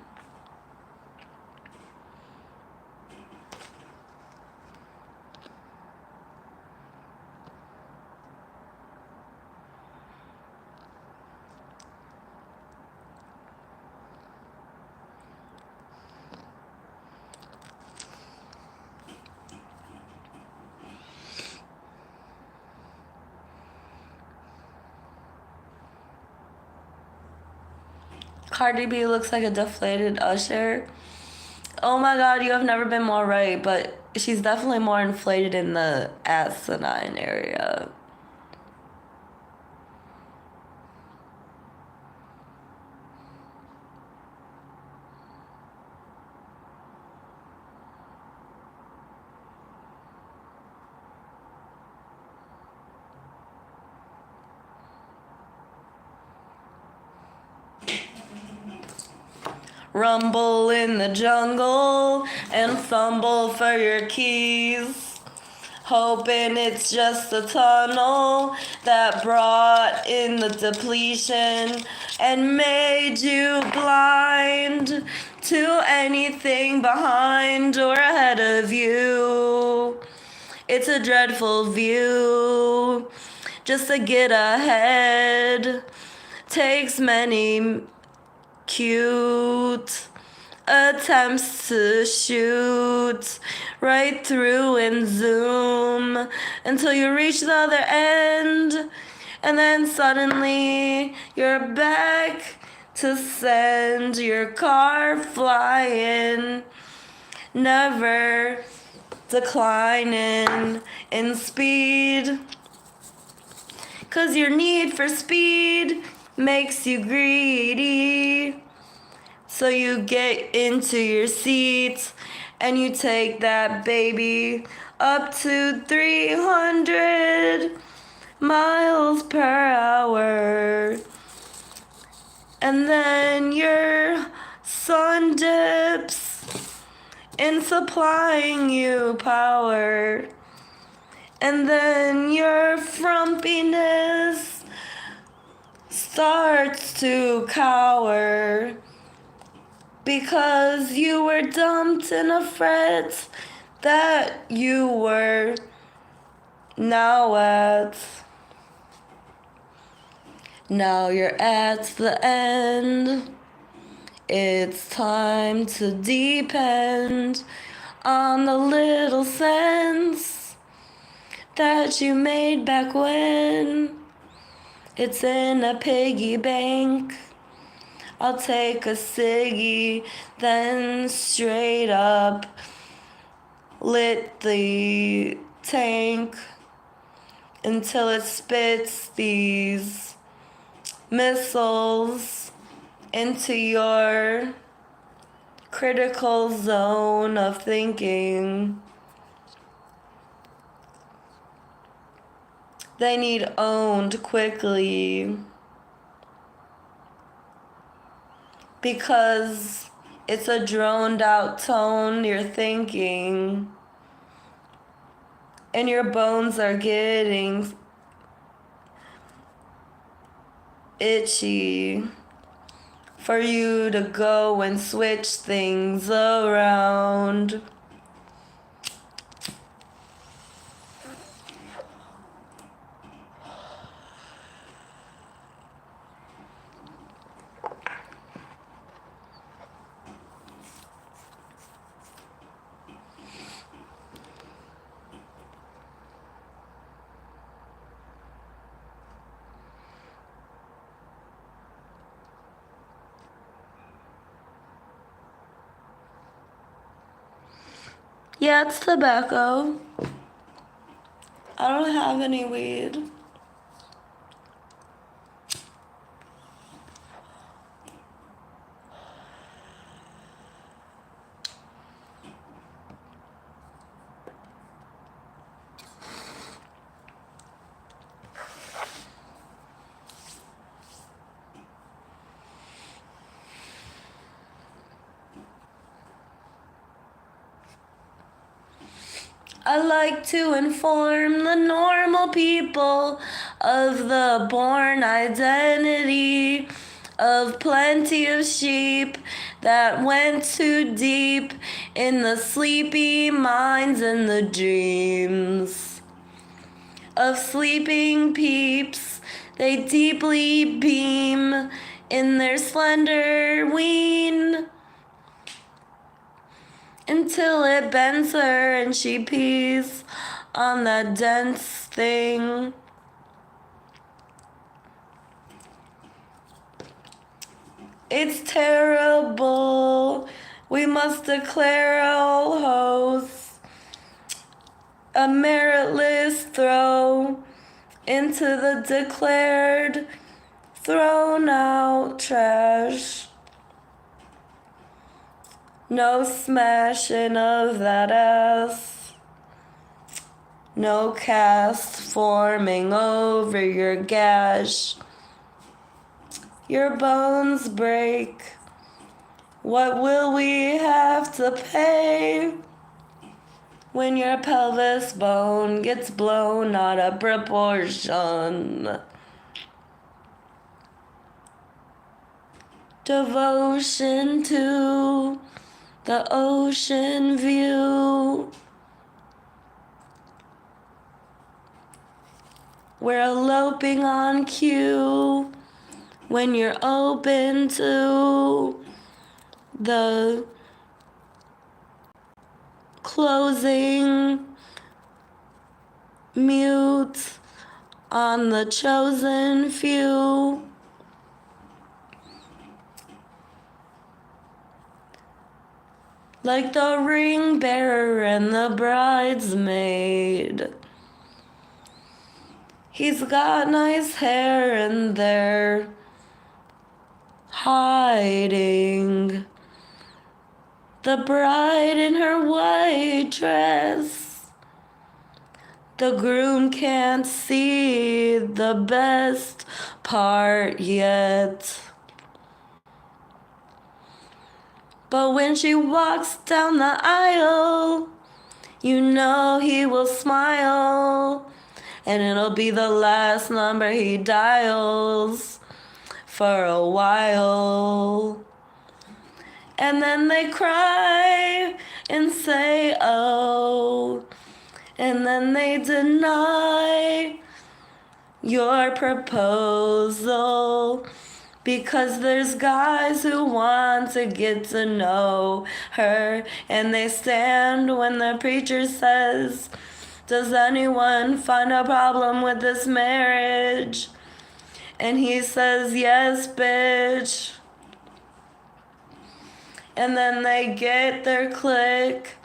Cardi B looks like a deflated Usher. Oh my god, you have never been more right, but she's definitely more inflated in the asinine area. rumble in the jungle and fumble for your keys, hoping it's just a tunnel that brought in the depletion and made you blind to anything behind or ahead of you. It's a dreadful view just to get ahead. Takes many cute attempts to shoot right through and zoom until you reach the other end, and then suddenly you're back to send your car flying, never declining in speed, 'cause your need for speed makes you greedy. So you get into your seat and you take that baby up to 300 miles per hour. And then your sun dips in supplying you power. And then your frumpiness starts to cower, because you were dumped in a fret that you were now at. Now you're at the end. It's time to depend on the little sense that you made back when. It's in a piggy bank. I'll take a ciggy, then straight up lit the tank until it spits these missiles into your critical zone of thinking. They need owned quickly, because it's a droned out tone you're thinking, and your bones are getting itchy for you to go and switch things around. Yeah, it's tobacco. I don't have any weed. I like to inform the normal people of the born identity of plenty of sheep that went too deep in the sleepy minds and the dreams of sleeping peeps. They deeply beam in their slender ween until it bends her and she pees on that dense thing. It's terrible. We must declare all hosts a meritless throw into the declared thrown out trash. No smashing of that ass. No cast forming over your gash. Your bones break What will we have to pay when your pelvis bone gets blown out of proportion? Devotion to the ocean view. We're eloping on cue when you're open to the closing mute on the chosen few. Like the ring bearer and the bridesmaid. He's got nice hair and they're hiding. The bride in her white dress. The groom can't see the best part yet. But when she walks down the aisle, you know he will smile. And it'll be the last number he dials for a while. And then they cry and say, oh. And then they deny your proposal. Because there's guys who want to get to know her. And they stand when the preacher says, does anyone find a problem with this marriage? And he says, yes, bitch. And then they get their clique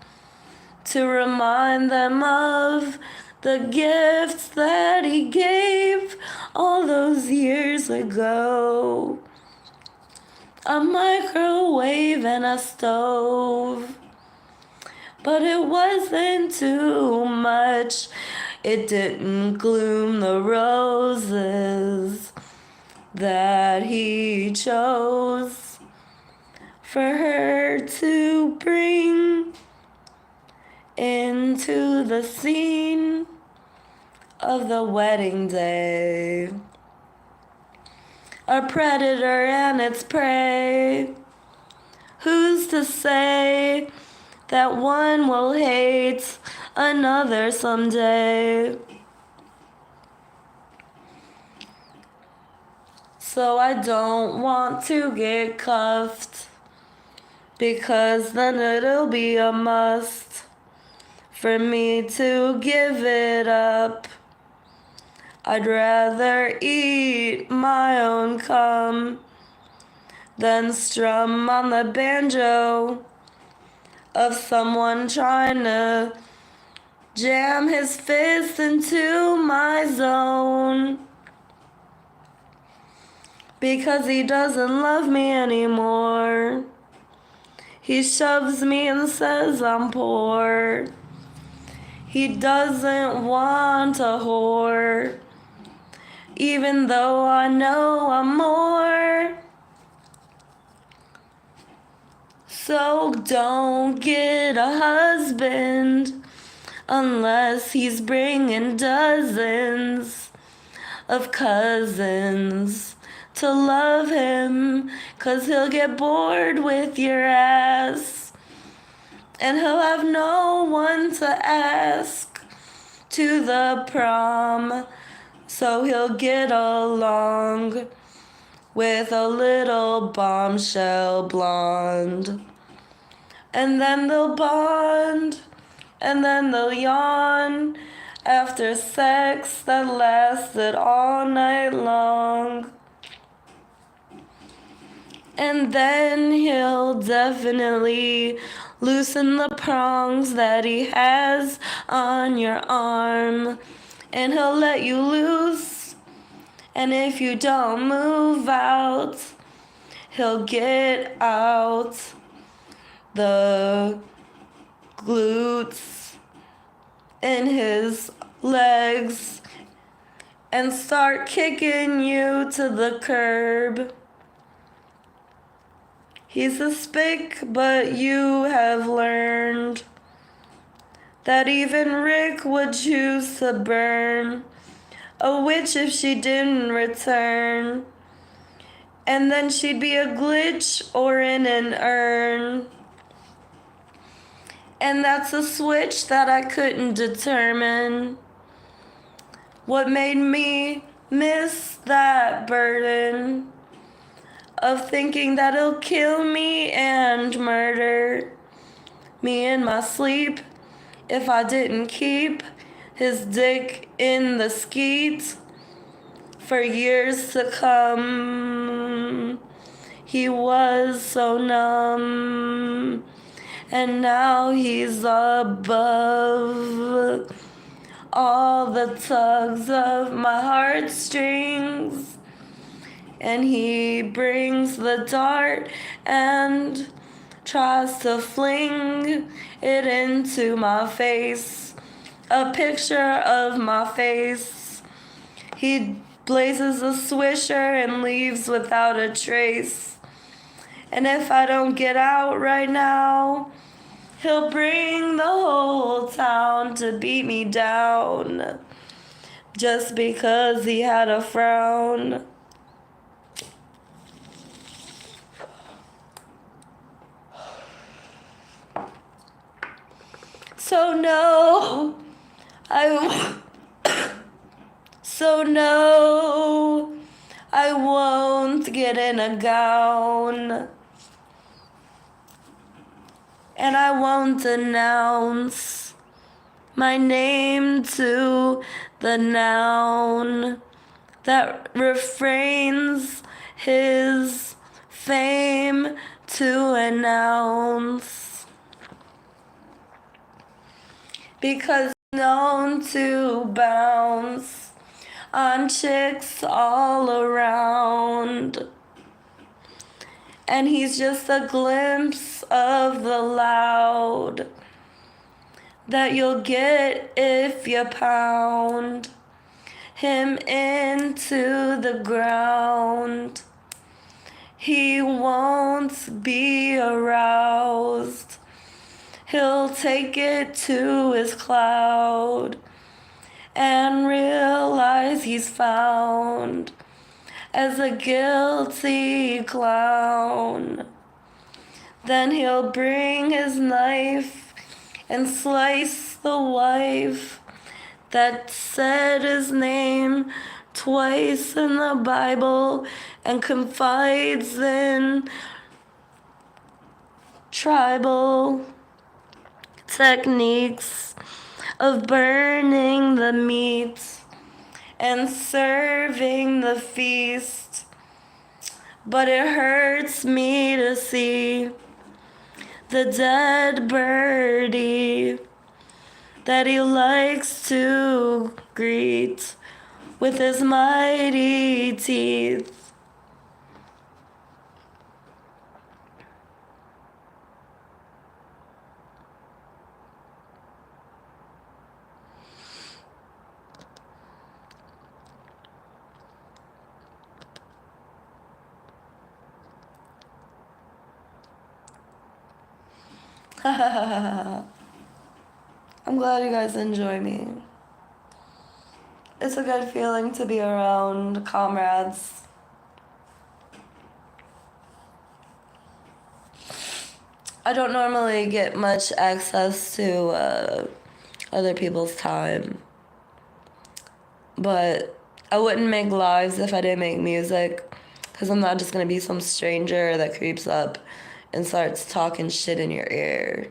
to remind them of the gifts that he gave all those years ago. A microwave and a stove. But it wasn't too much. It didn't gloom the roses that he chose for her to bring into the scene of the wedding day. A predator and its prey. Who's to say that one will hate another someday? So I don't want to get cuffed, because then it'll be a must for me to give it up. I'd rather eat my own cum than strum on the banjo of someone trying to jam his fist into my zone. Because he doesn't love me anymore. He shoves me and says I'm poor. He doesn't want a whore, even though I know I'm more. So don't get a husband unless he's bringing dozens of cousins to love him, 'cause he'll get bored with your ass and he'll have no one to ask to the prom. So he'll get along with a little bombshell blonde. And then they'll bond, and then they'll yawn after sex that lasted all night long. And then he'll definitely loosen the prongs that he has on your arm, and he'll let you loose. And if you don't move out, he'll get out the glutes in his legs and start kicking you to the curb. He's a spick, but you have learned that even Rick would choose to burn a witch if she didn't return. And then she'd be a glitch or in an urn. And that's a switch that I couldn't determine. What made me miss that burden of thinking that he'll kill me and murder me in my sleep if I didn't keep his dick in the skeet for years to come. He was so numb, and now he's above all the tugs of my heartstrings. And he brings the dart and tries to fling it into my face, a picture of my face. He blazes a swisher and leaves without a trace. And if I don't get out right now, he'll bring the whole town to beat me down just because he had a frown. So no, I won't get in a gown. And I won't announce my name to the noun that refrains his fame to announce. Because he's known to bounce on chicks all around. And he's just a glimpse of the loud that you'll get if you pound him into the ground. He won't be aroused. He'll take it to his cloud and realize he's found as a guilty clown. Then he'll bring his knife and slice the wife that said his name twice in the Bible and confides in tribal techniques of burning the meat and serving the feast. But it hurts me to see the dead birdie that he likes to greet with his mighty teeth. I'm glad you guys enjoy me. It's a good feeling to be around comrades. I don't normally get much access to other people's time, but I wouldn't make lives if I didn't make music, because I'm not just going to be some stranger that creeps up and starts talking shit in your ear.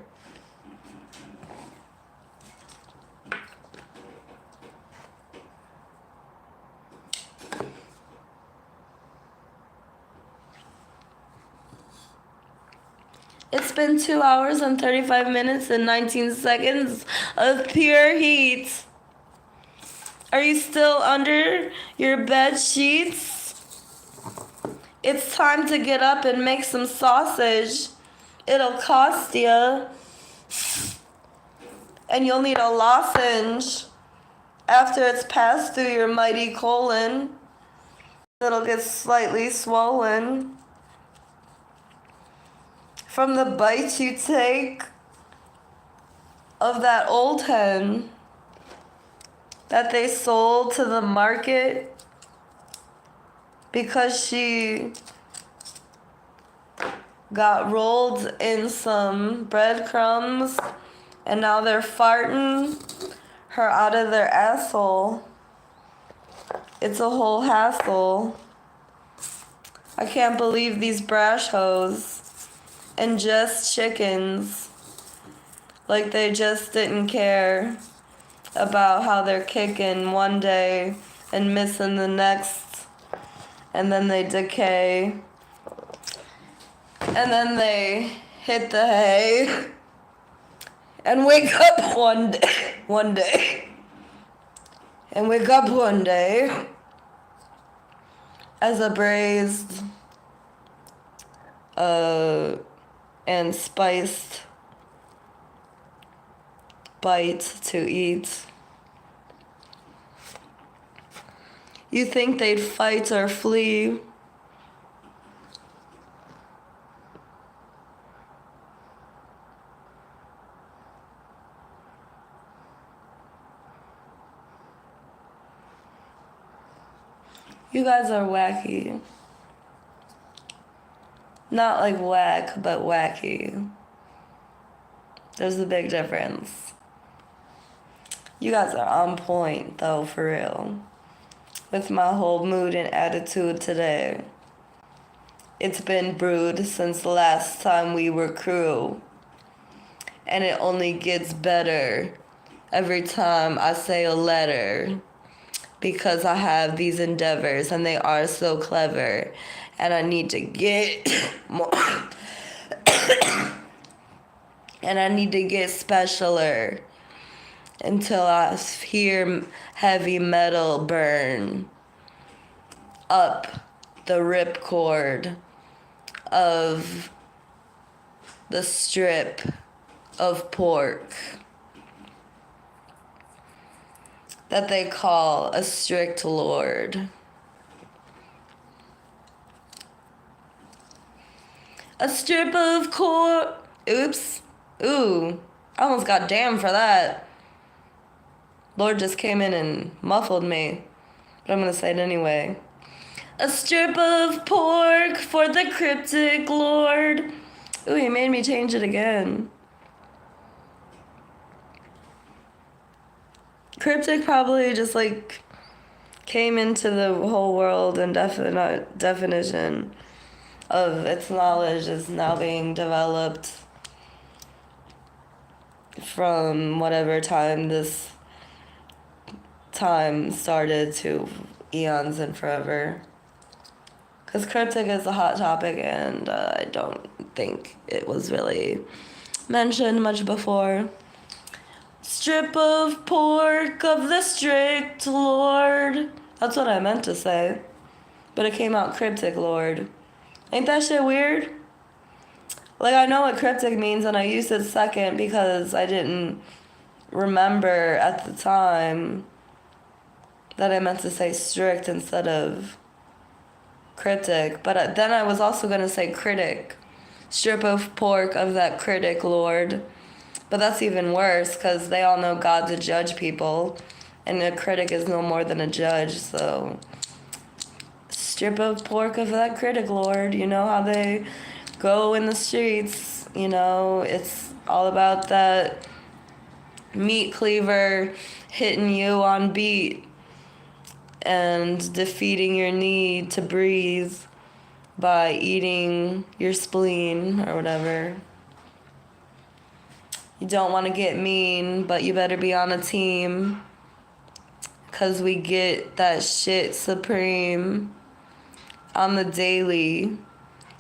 It's been 2 hours and 35 minutes and 19 seconds of pure heat. Are you still under your bed sheets? It's time to get up and make some sausage. It'll cost you. And you'll need a lozenge after it's passed through your mighty colon. It'll get slightly swollen. from the bite you take of that old hen that they sold to the market because she got rolled in some breadcrumbs and now they're farting her out of their asshole. It's a whole hassle. I can't believe these brash hoes ingest chickens like they just didn't care about how they're kicking one day and missing the next, and then they decay, and then they hit the hay and wake up one day, and wake up one day as a braised and spiced bite to eat. You think they'd fight or flee? You guys are wacky. Not like whack, but wacky. There's a big difference. You guys are on point, though, for real. With my whole mood and attitude today. It's been brewed since the last time we were crew. And it only gets better every time I say a letter. Because I have these endeavors and they are so clever. And I need to get more. And I need to get specialer until I hear heavy metal burn up the ripcord of the strip of pork that they call a strict lord. A strip of core. Oops. Ooh. I almost got damned for that. Lord just came in and muffled me. But I'm going to say it anyway. A strip of pork for the cryptic lord. Ooh, he made me change it again. Cryptic probably just like came into the whole world and definition of its knowledge is now being developed from whatever time this time started to eons and forever. Because cryptic is a hot topic and I don't think it was really mentioned much before. Strip of pork of the strict lord. That's what I meant to say. But it came out cryptic lord. Ain't that shit weird? Like, I know what cryptic means and I used it second because I didn't remember at the time that I meant to say strict instead of cryptic. But then I was also going to say critic. Strip of pork of that critic lord. But that's even worse because they all know God's a judge people. And a critic is no more than a judge, so... Strip of pork of that critic lord. You know how they go in the streets. You know, it's all about that meat cleaver hitting you on beat and defeating your need to breathe by eating your spleen or whatever. You don't want to get mean, but you better be on a team. 'Cause we get that shit supreme on the daily.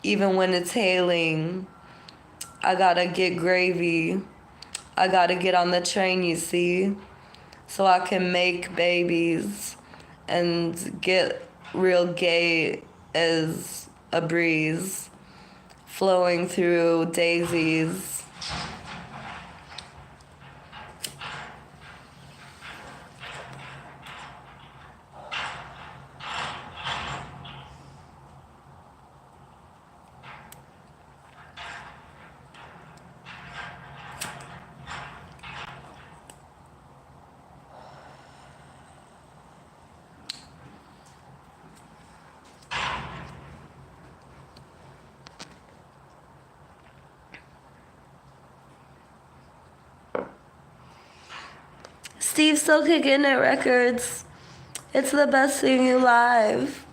Even when it's hailing. I gotta get gravy. I gotta get on the train, you see. So I can make babies and get real gay as a breeze flowing through daisies. Steve Still Kicking It Records. It's the best seeing you live.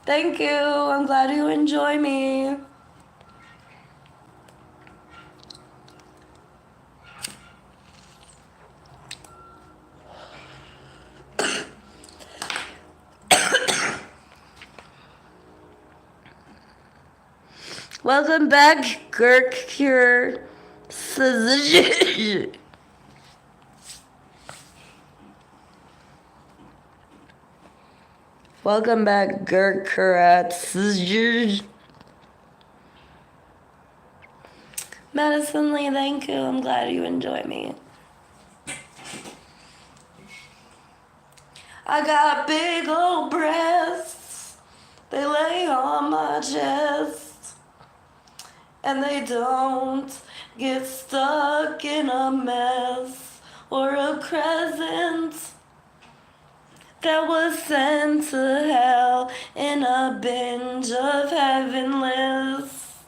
Thank you. I'm glad you enjoy me. Welcome back, Girk Cure. Welcome back, Girk Cure. Madison Lee, thank you. I'm glad you enjoy me. I got big old breasts. They lay on my chest. And they don't get stuck in a mess or a crescent that was sent to hell in a binge of heavenless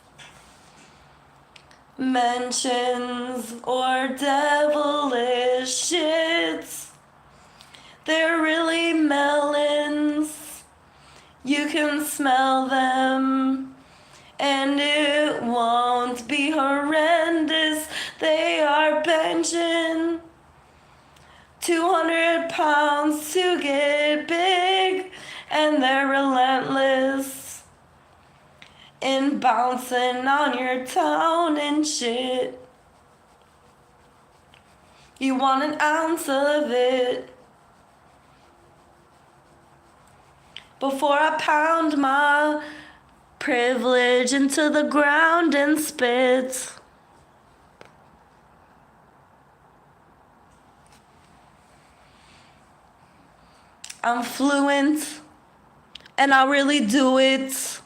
mentions or devilish shits. They're really melons. You can smell them. And it won't be horrendous. They are benching 200 pounds to get big. And they're relentless in bouncing on your town and shit. You want an ounce of it before I pound my privilege into the ground and spit. I'm fluent and I really do it.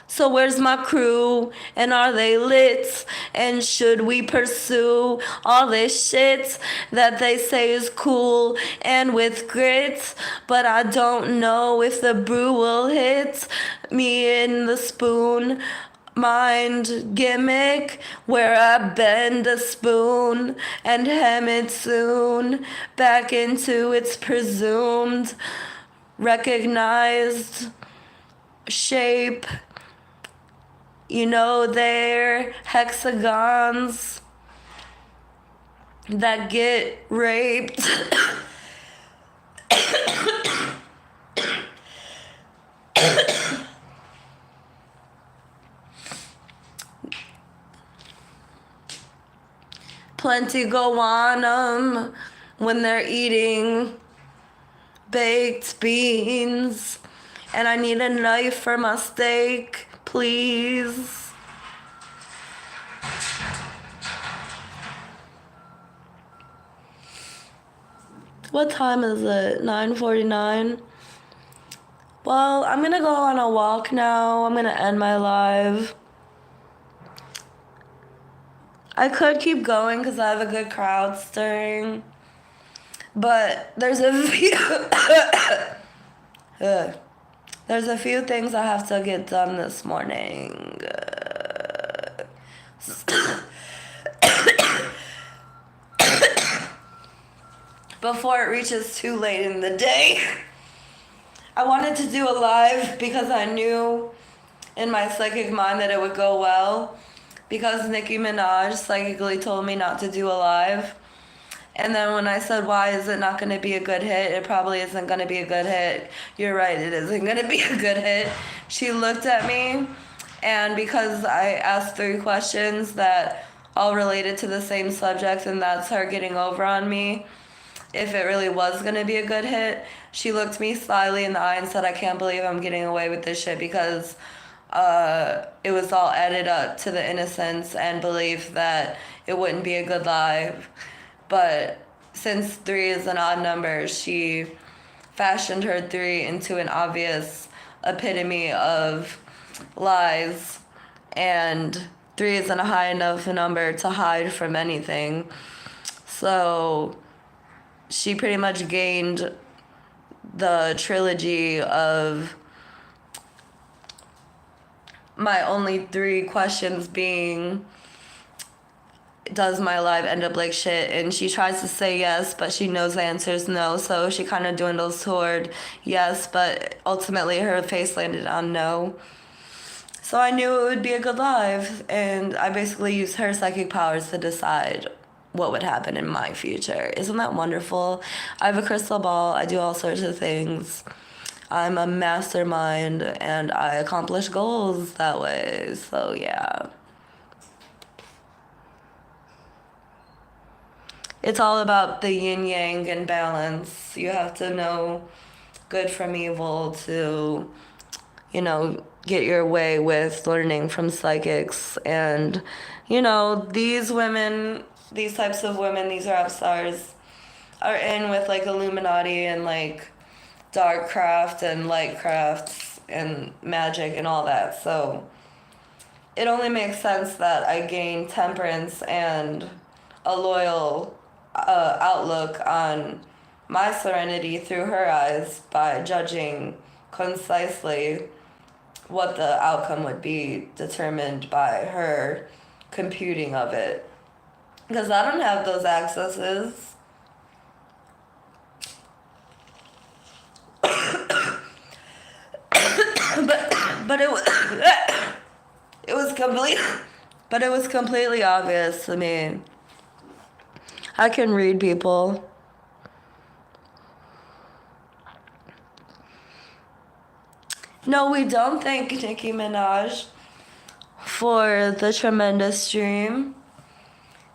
So where's my crew? And are they lit? And should we pursue all this shit that they say is cool and with grit? But I don't know if the brew will hit me in the spoon mind gimmick where I bend a spoon and hem it soon back into its presumed recognized shape. You know, they're hexagons that get raped. Plenty go on 'em when they're eating baked beans. And I need a knife for my steak, please. What time is it? 9:49? Well, I'm gonna go on a walk now. I'm gonna end my live. I could keep going because I have a good crowd stirring. But there's a few... There's a few things I have to get done this morning. Before it reaches too late in the day. I wanted to do a live because I knew in my psychic mind that it would go well. Because Nicki Minaj psychically told me not to do a live. And then when I said, why is it not going to be a good hit? It probably isn't going to be a good hit. You're right, it isn't going to be a good hit. She looked at me, and because I asked 3 questions that all related to the same subject, and that's her getting over on me, if it really was going to be a good hit, she looked me slyly in the eye and said, I can't believe I'm getting away with this shit because it was all added up to the innocence and belief that it wouldn't be a good live. But since 3 is an odd number, she fashioned her 3 into an obvious epitome of lies. And 3 isn't a high enough number to hide from anything. So she pretty much gained the trilogy of my only 3 questions being, does my life end up like shit? And she tries to say yes, but she knows the answer is no, so she kind of dwindles toward yes, but ultimately her face landed on no. So I knew it would be a good life, and I basically used her psychic powers to decide what would happen in my future. Isn't that wonderful? I have a crystal ball, I do all sorts of things. I'm a mastermind, and I accomplish goals that way, so yeah. It's all about the yin yang and balance. You have to know good from evil to, get your way with learning from psychics. And, these women, these types of women, these rap stars, are in with like Illuminati and like dark craft and light crafts and magic and all that. So it only makes sense that I gain temperance and a loyal outlook on my serenity through her eyes by judging concisely what the outcome would be determined by her computing of it. Because I don't have those accesses. but it was it was complete but it was completely obvious to me. I can read people. No, we don't thank Nicki Minaj for the tremendous dream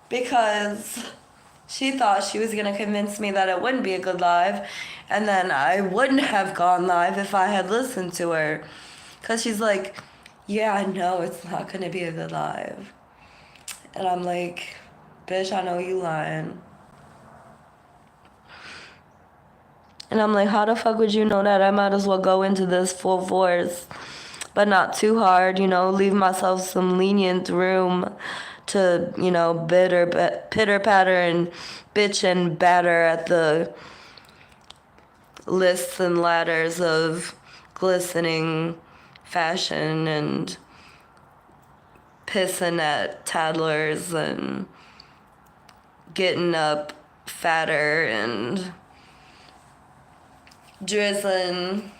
because she thought she was going to convince me that it wouldn't be a good live, and then I wouldn't have gone live if I had listened to her. Because she's like, yeah, I know it's not going to be a good live. And I'm like, bitch, I know you lying. And I'm like, how the fuck would you know that? I might as well go into this full force, but not too hard, leave myself some lenient room to, pitter patter and bitch and batter at the lists and ladders of glistening fashion and pissing at toddlers and getting up fatter and drizzling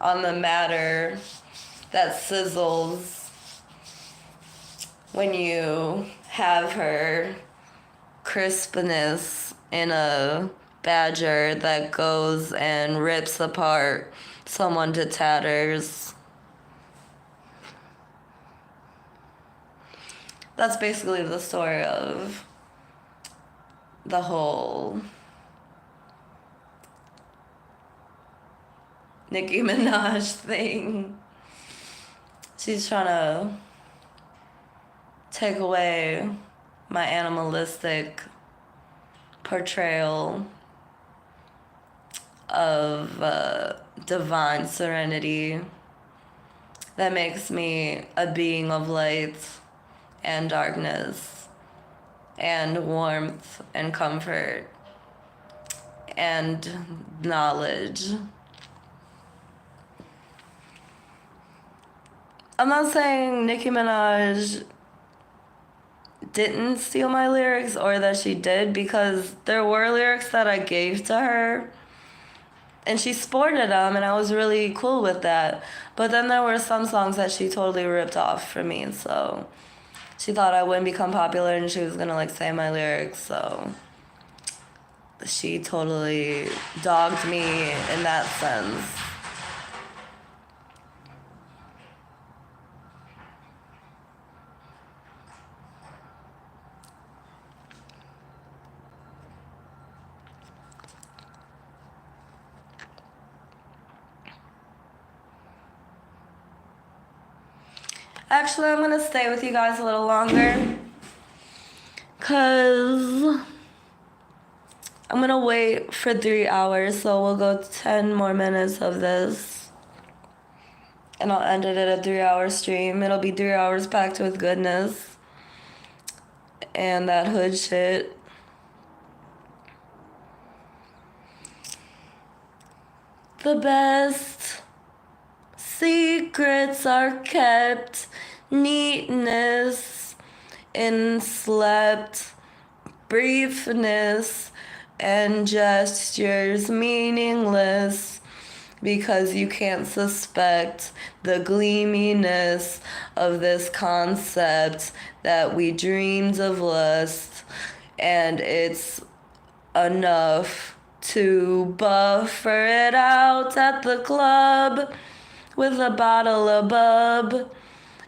on the matter that sizzles when you have her crispness in a badger that goes and rips apart someone to tatters. That's basically the story of the whole Nicki Minaj thing. She's trying to take away my animalistic portrayal of divine serenity that makes me a being of light and darkness and warmth and comfort and knowledge. I'm not saying Nicki Minaj didn't steal my lyrics or that she did, because there were lyrics that I gave to her and she sported them and I was really cool with that. But then there were some songs that she totally ripped off from me, so she thought I wouldn't become popular and she was gonna say my lyrics, so she totally dogged me in that sense. Actually, I'm gonna stay with you guys a little longer because I'm gonna wait for 3 hours, so we'll go 10 more minutes of this and I'll end it at a 3-hour stream. It'll be 3 hours packed with goodness and that hood shit. The best secrets are kept. Neatness in slept briefness and gestures meaningless, because you can't suspect the gleaminess of this concept that we dreamed of lust, and it's enough to buffer it out at the club with a bottle of bub,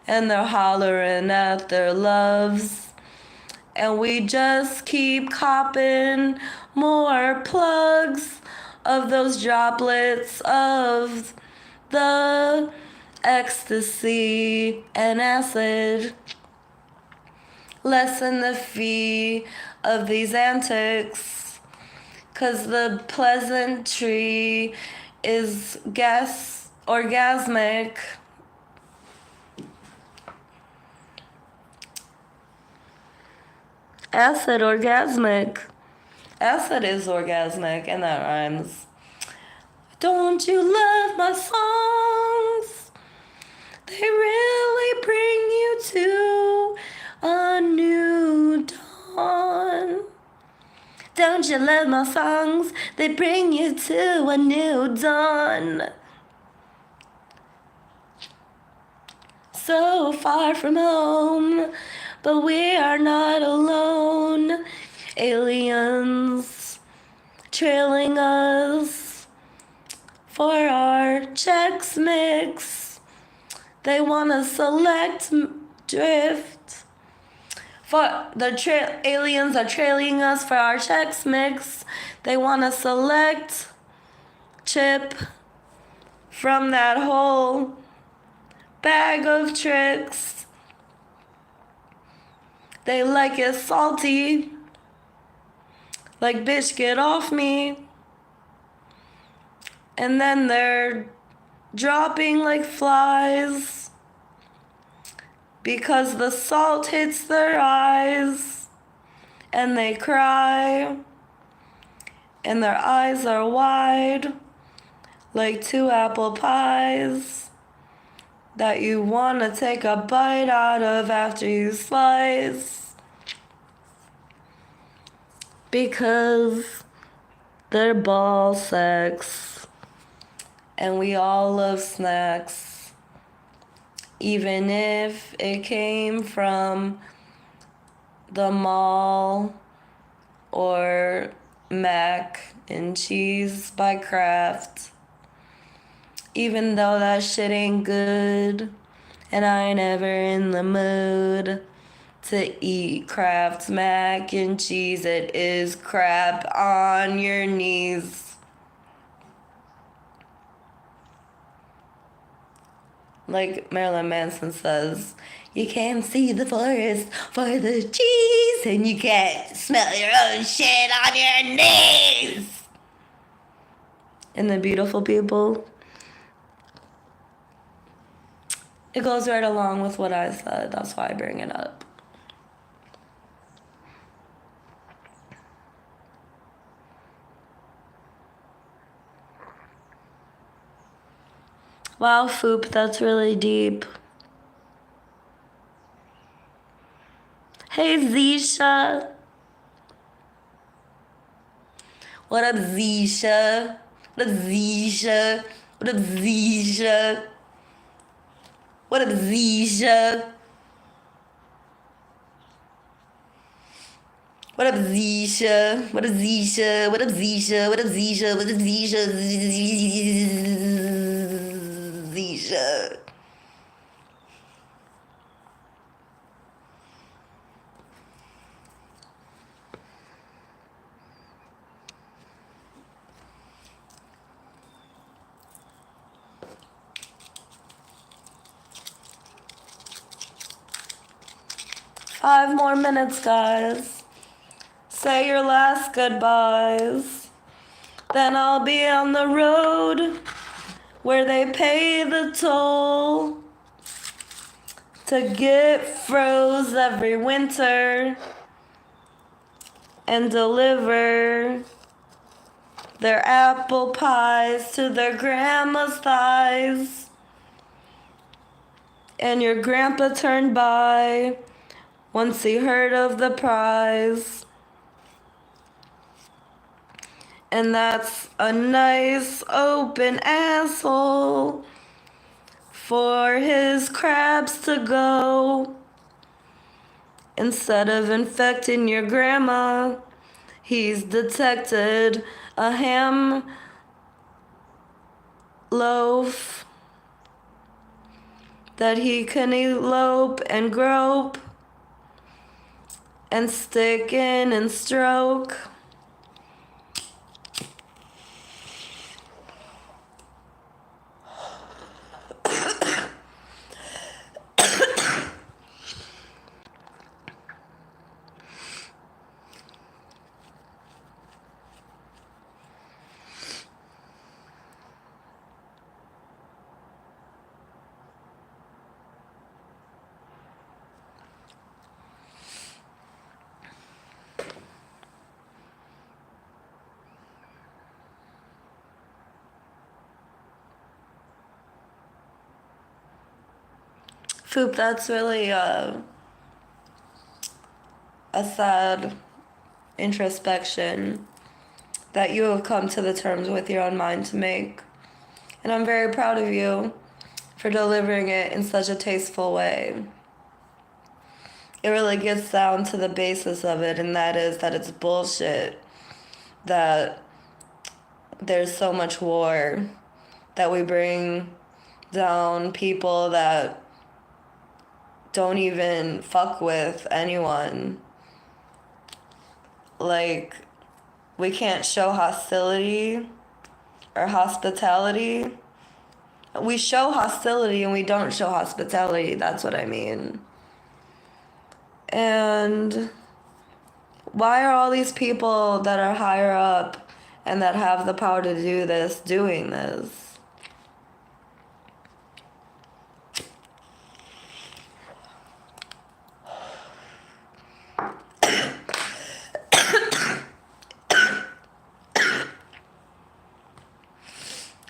and they're hollering at their loves. And we just keep copping more plugs of those droplets of the ecstasy and acid. Lessen the fee of these antics, 'cause the pleasantry is orgasmic. Acid orgasmic. Acid is orgasmic, and that rhymes. Don't you love my songs? They really bring you to a new dawn. Don't you love my songs? They bring you to a new dawn. So far from home, but we are not alone. Aliens trailing us for our Chex Mix. They want to select drift. For the aliens are trailing us for our Chex Mix. They want to select chip from that whole bag of tricks. They like it salty, like bitch get off me. And then they're dropping like flies because the salt hits their eyes, and they cry, and their eyes are wide like two apple pies that you want to take a bite out of after you slice, because they're ball sex, and we all love snacks, even if it came from the mall or mac and cheese by Kraft. Even though that shit ain't good, and I ain't ever in the mood to eat Kraft mac and cheese, it is crap on your knees. Like Marilyn Manson says, you can't see the forest for the cheese, and you can't smell your own shit on your knees. And the beautiful people, it goes right along with what I said. That's why I bring it up. Wow, Foop, that's really deep. Hey, Zisha. What up, Zisha? What up, Zisha? What up, Zisha? What up, Zisha? What up, Zisha? What up, Zisha? What up, Zisha? What up, Zisha? What up, Zisha? Zisha. Five more minutes, guys. Say your last goodbyes. Then I'll be on the road where they pay the toll to get froze every winter and deliver their apple pies to their grandma's thighs. And your grandpa turned by Once he heard of the prize, and that's a nice open asshole for his crabs to go. Instead of infecting your grandma, he's detected a ham loaf that he can elope and grope and stick in and stroke. Foop, that's really a sad introspection that you have come to the terms with your own mind to make. And I'm very proud of you for delivering it in such a tasteful way. It really gets down to the basis of it, and that is that it's bullshit that there's so much war, that we bring down people that don't even fuck with anyone. Like, we can't show hostility or hospitality. We show hostility and we don't show hospitality, that's what I mean. And why are all these people that are higher up and that have the power to do this doing this?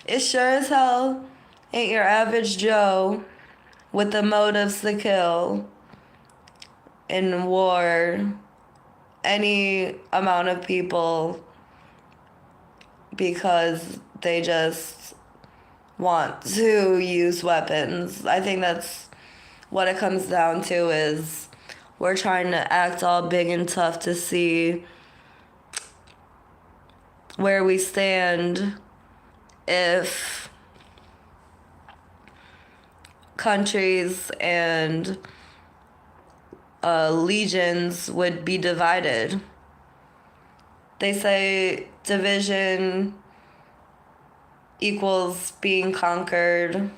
It sure as hell ain't your average Joe with the motives to kill in war any amount of people because they just want to use weapons. I think that's what it comes down to, is we're trying to act all big and tough to see where we stand if countries and legions would be divided. They say division equals being conquered,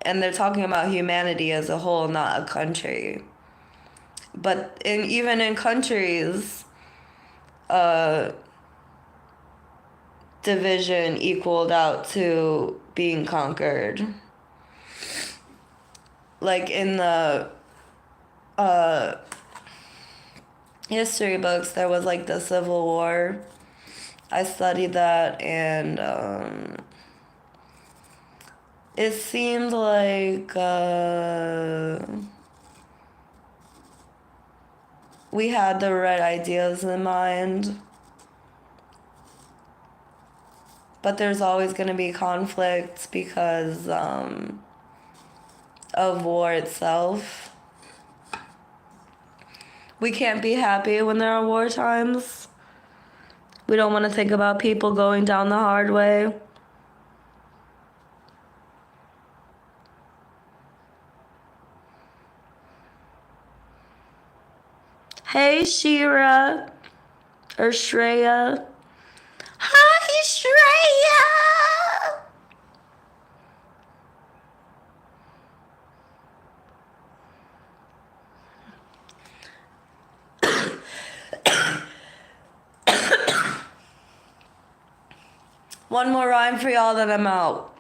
and they're talking about humanity as a whole, not a country. But even in countries, division equaled out to being conquered. Like in the history books, there was like the Civil War. I studied that, and it seemed like we had the right ideas in mind. But there's always going to be conflicts because of war itself. We can't be happy when there are war times. We don't want to think about people going down the hard way. Hey, Shira. Or Shreya. Hi, Shreya! One more rhyme for y'all, then I'm out.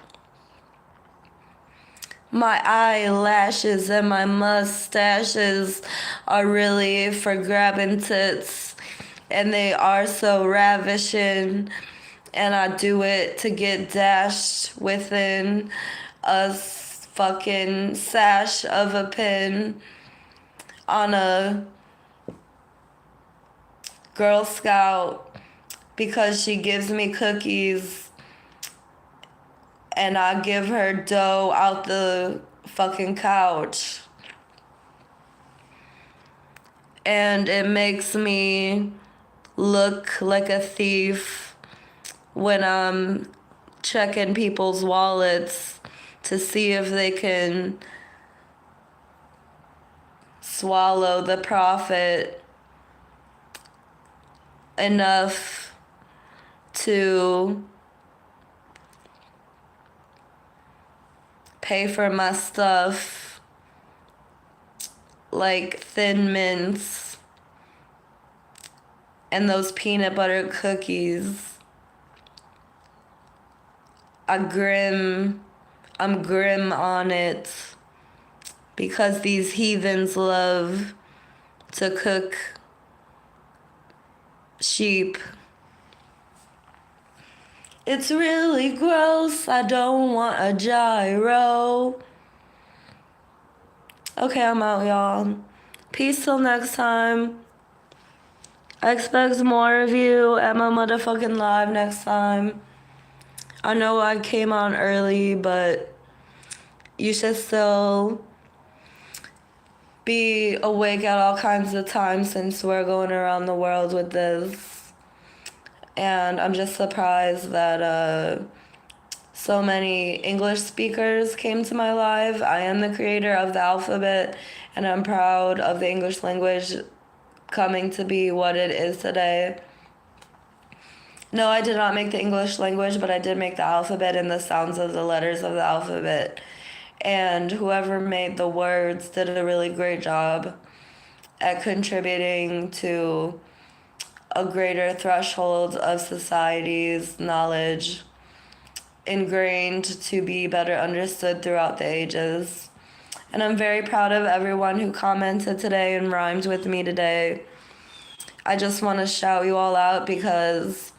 My eyelashes and my mustaches are really for grabbing tits, and they are so ravishing, and I do it to get dashed within a fucking sash of a pin. on a Girl Scout because she gives me cookies and I give her dough out the fucking couch. And it makes me look like a thief when I'm checking people's wallets to see if they can swallow the profit enough to pay for my stuff like Thin Mints and those peanut butter cookies. I'm grim on it because these heathens love to cook sheep. It's really gross. I don't want a gyro. Okay, I'm out, y'all. Peace till next time. I expect more of you at my motherfucking live next time. I know I came on early, but you should still be awake at all kinds of times since we're going around the world with this. And I'm just surprised that so many English speakers came to my live. I am the creator of the alphabet, and I'm proud of the English language coming to be what it is today. No, I did not make the English language, but I did make the alphabet and the sounds of the letters of the alphabet. And whoever made the words did a really great job at contributing to a greater threshold of society's knowledge ingrained to be better understood throughout the ages. And I'm very proud of everyone who commented today and rhymed with me today. I just want to shout you all out because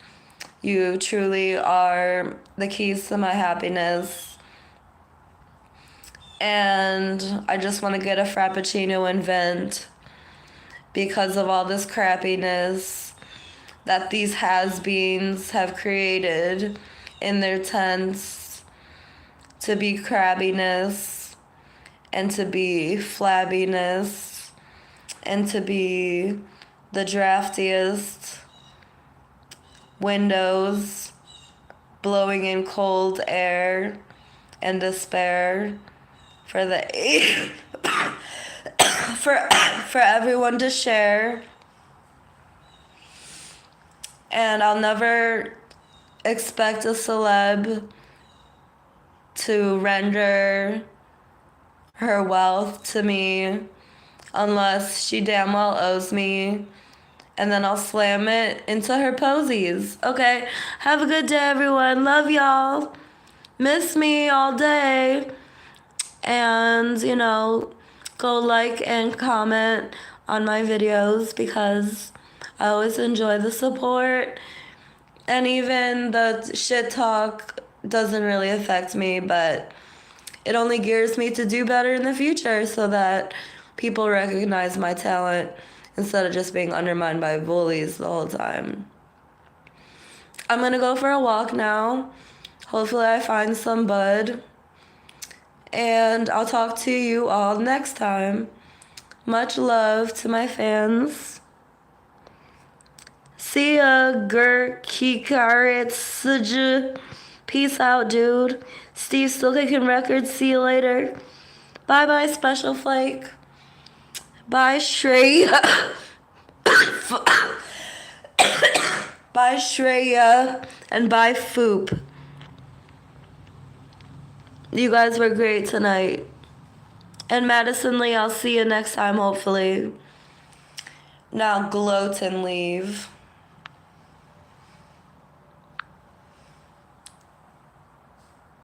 you truly are the keys to my happiness. And I just want to get a Frappuccino and vent because of all this crappiness that these has-beens have created in their tents to be crabbiness and to be flabbiness and to be the draftiest windows blowing in cold air and despair for the for everyone to share. And I'll never expect a celeb to render her wealth to me unless she damn well owes me, and then I'll slam it into her posies. Okay, have a good day, everyone. Love y'all. Miss me all day. And, go like and comment on my videos because I always enjoy the support. And even the shit talk doesn't really affect me, but it only gears me to do better in the future so that people recognize my talent instead of just being undermined by bullies the whole time. I'm gonna go for a walk now. Hopefully I find some bud. And I'll talk to you all next time. Much love to my fans. See ya, Gurkikaritsuju. Peace out, dude. Steve Still Kicking Records. See you later. Bye-bye, Special Flake. Bye, Shreya. Bye, Shreya. And bye, Foop. You guys were great tonight. And Madison Lee, I'll see you next time, hopefully. Now gloat and leave.